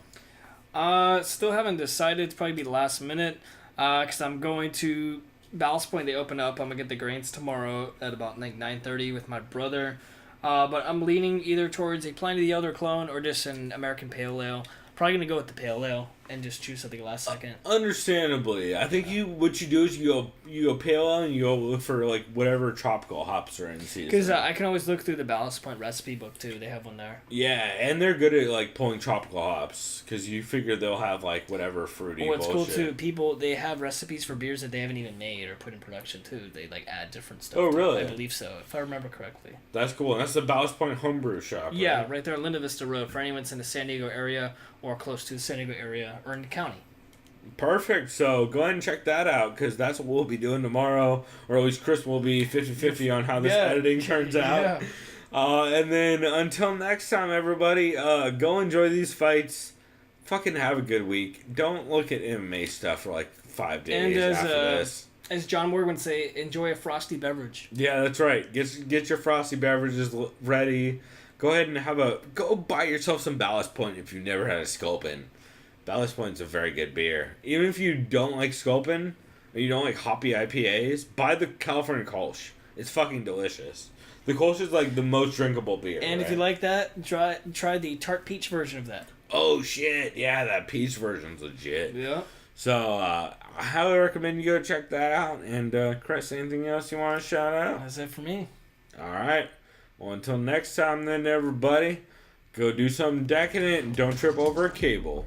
Still haven't decided. It's probably be last minute, because I'm going to Ballast Point. They open up. I'm gonna get the grains tomorrow at about like 9:30 with my brother. But I'm leaning either towards a Pliny the Elder clone or just an American Pale Ale. Probably gonna go with the Pale Ale and just choose something last second. Understandably, I think what you do is you go Pale Ale and you go look for like whatever tropical hops are in season. Because I can always look through the Ballast Point recipe book too. They have one there. Yeah, and they're good at like pulling tropical hops because you figure they'll have like whatever fruity. Well, it's bullshit. cool too. People they have recipes for beers that they haven't even made or put in production too. They like add different stuff. Oh, really? I believe so, if I remember correctly. That's cool. And that's the Ballast Point homebrew shop. Right? Yeah, right there on Linda Vista Road for anyone that's in the San Diego area or close to the San Diego area or in the county. Perfect. So go ahead and check that out because that's what we'll be doing tomorrow, or at least Chris will be 50-50 on how this editing turns out. Yeah. And then until next time, everybody, go enjoy these fights. Fucking have a good week. Don't look at MMA stuff for like 5 days and after this. As John Moore would say, enjoy a frosty beverage. Yeah, that's right. Get your frosty beverages ready. Go ahead and go buy yourself some Ballast Point if you've never had a Sculpin. Ballast Point's a very good beer. Even if you don't like Sculpin, or you don't like hoppy IPAs, buy the California Kolsch. It's fucking delicious. The Kolsch is like the most drinkable beer. And if you like that, try the tart peach version of that. Oh shit, yeah, that peach version's legit. Yeah. So, I highly recommend you go check that out. And, Chris, anything else you want to shout out? That's it for me. Alright. Well, until next time then, everybody, go do something decadent and don't trip over a cable.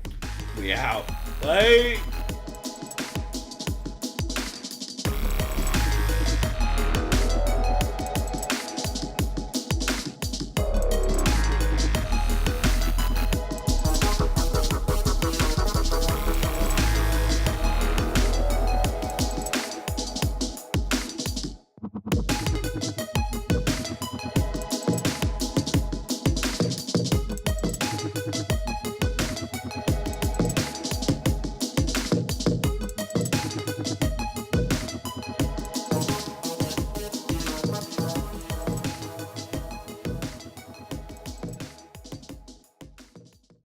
We out. Bye.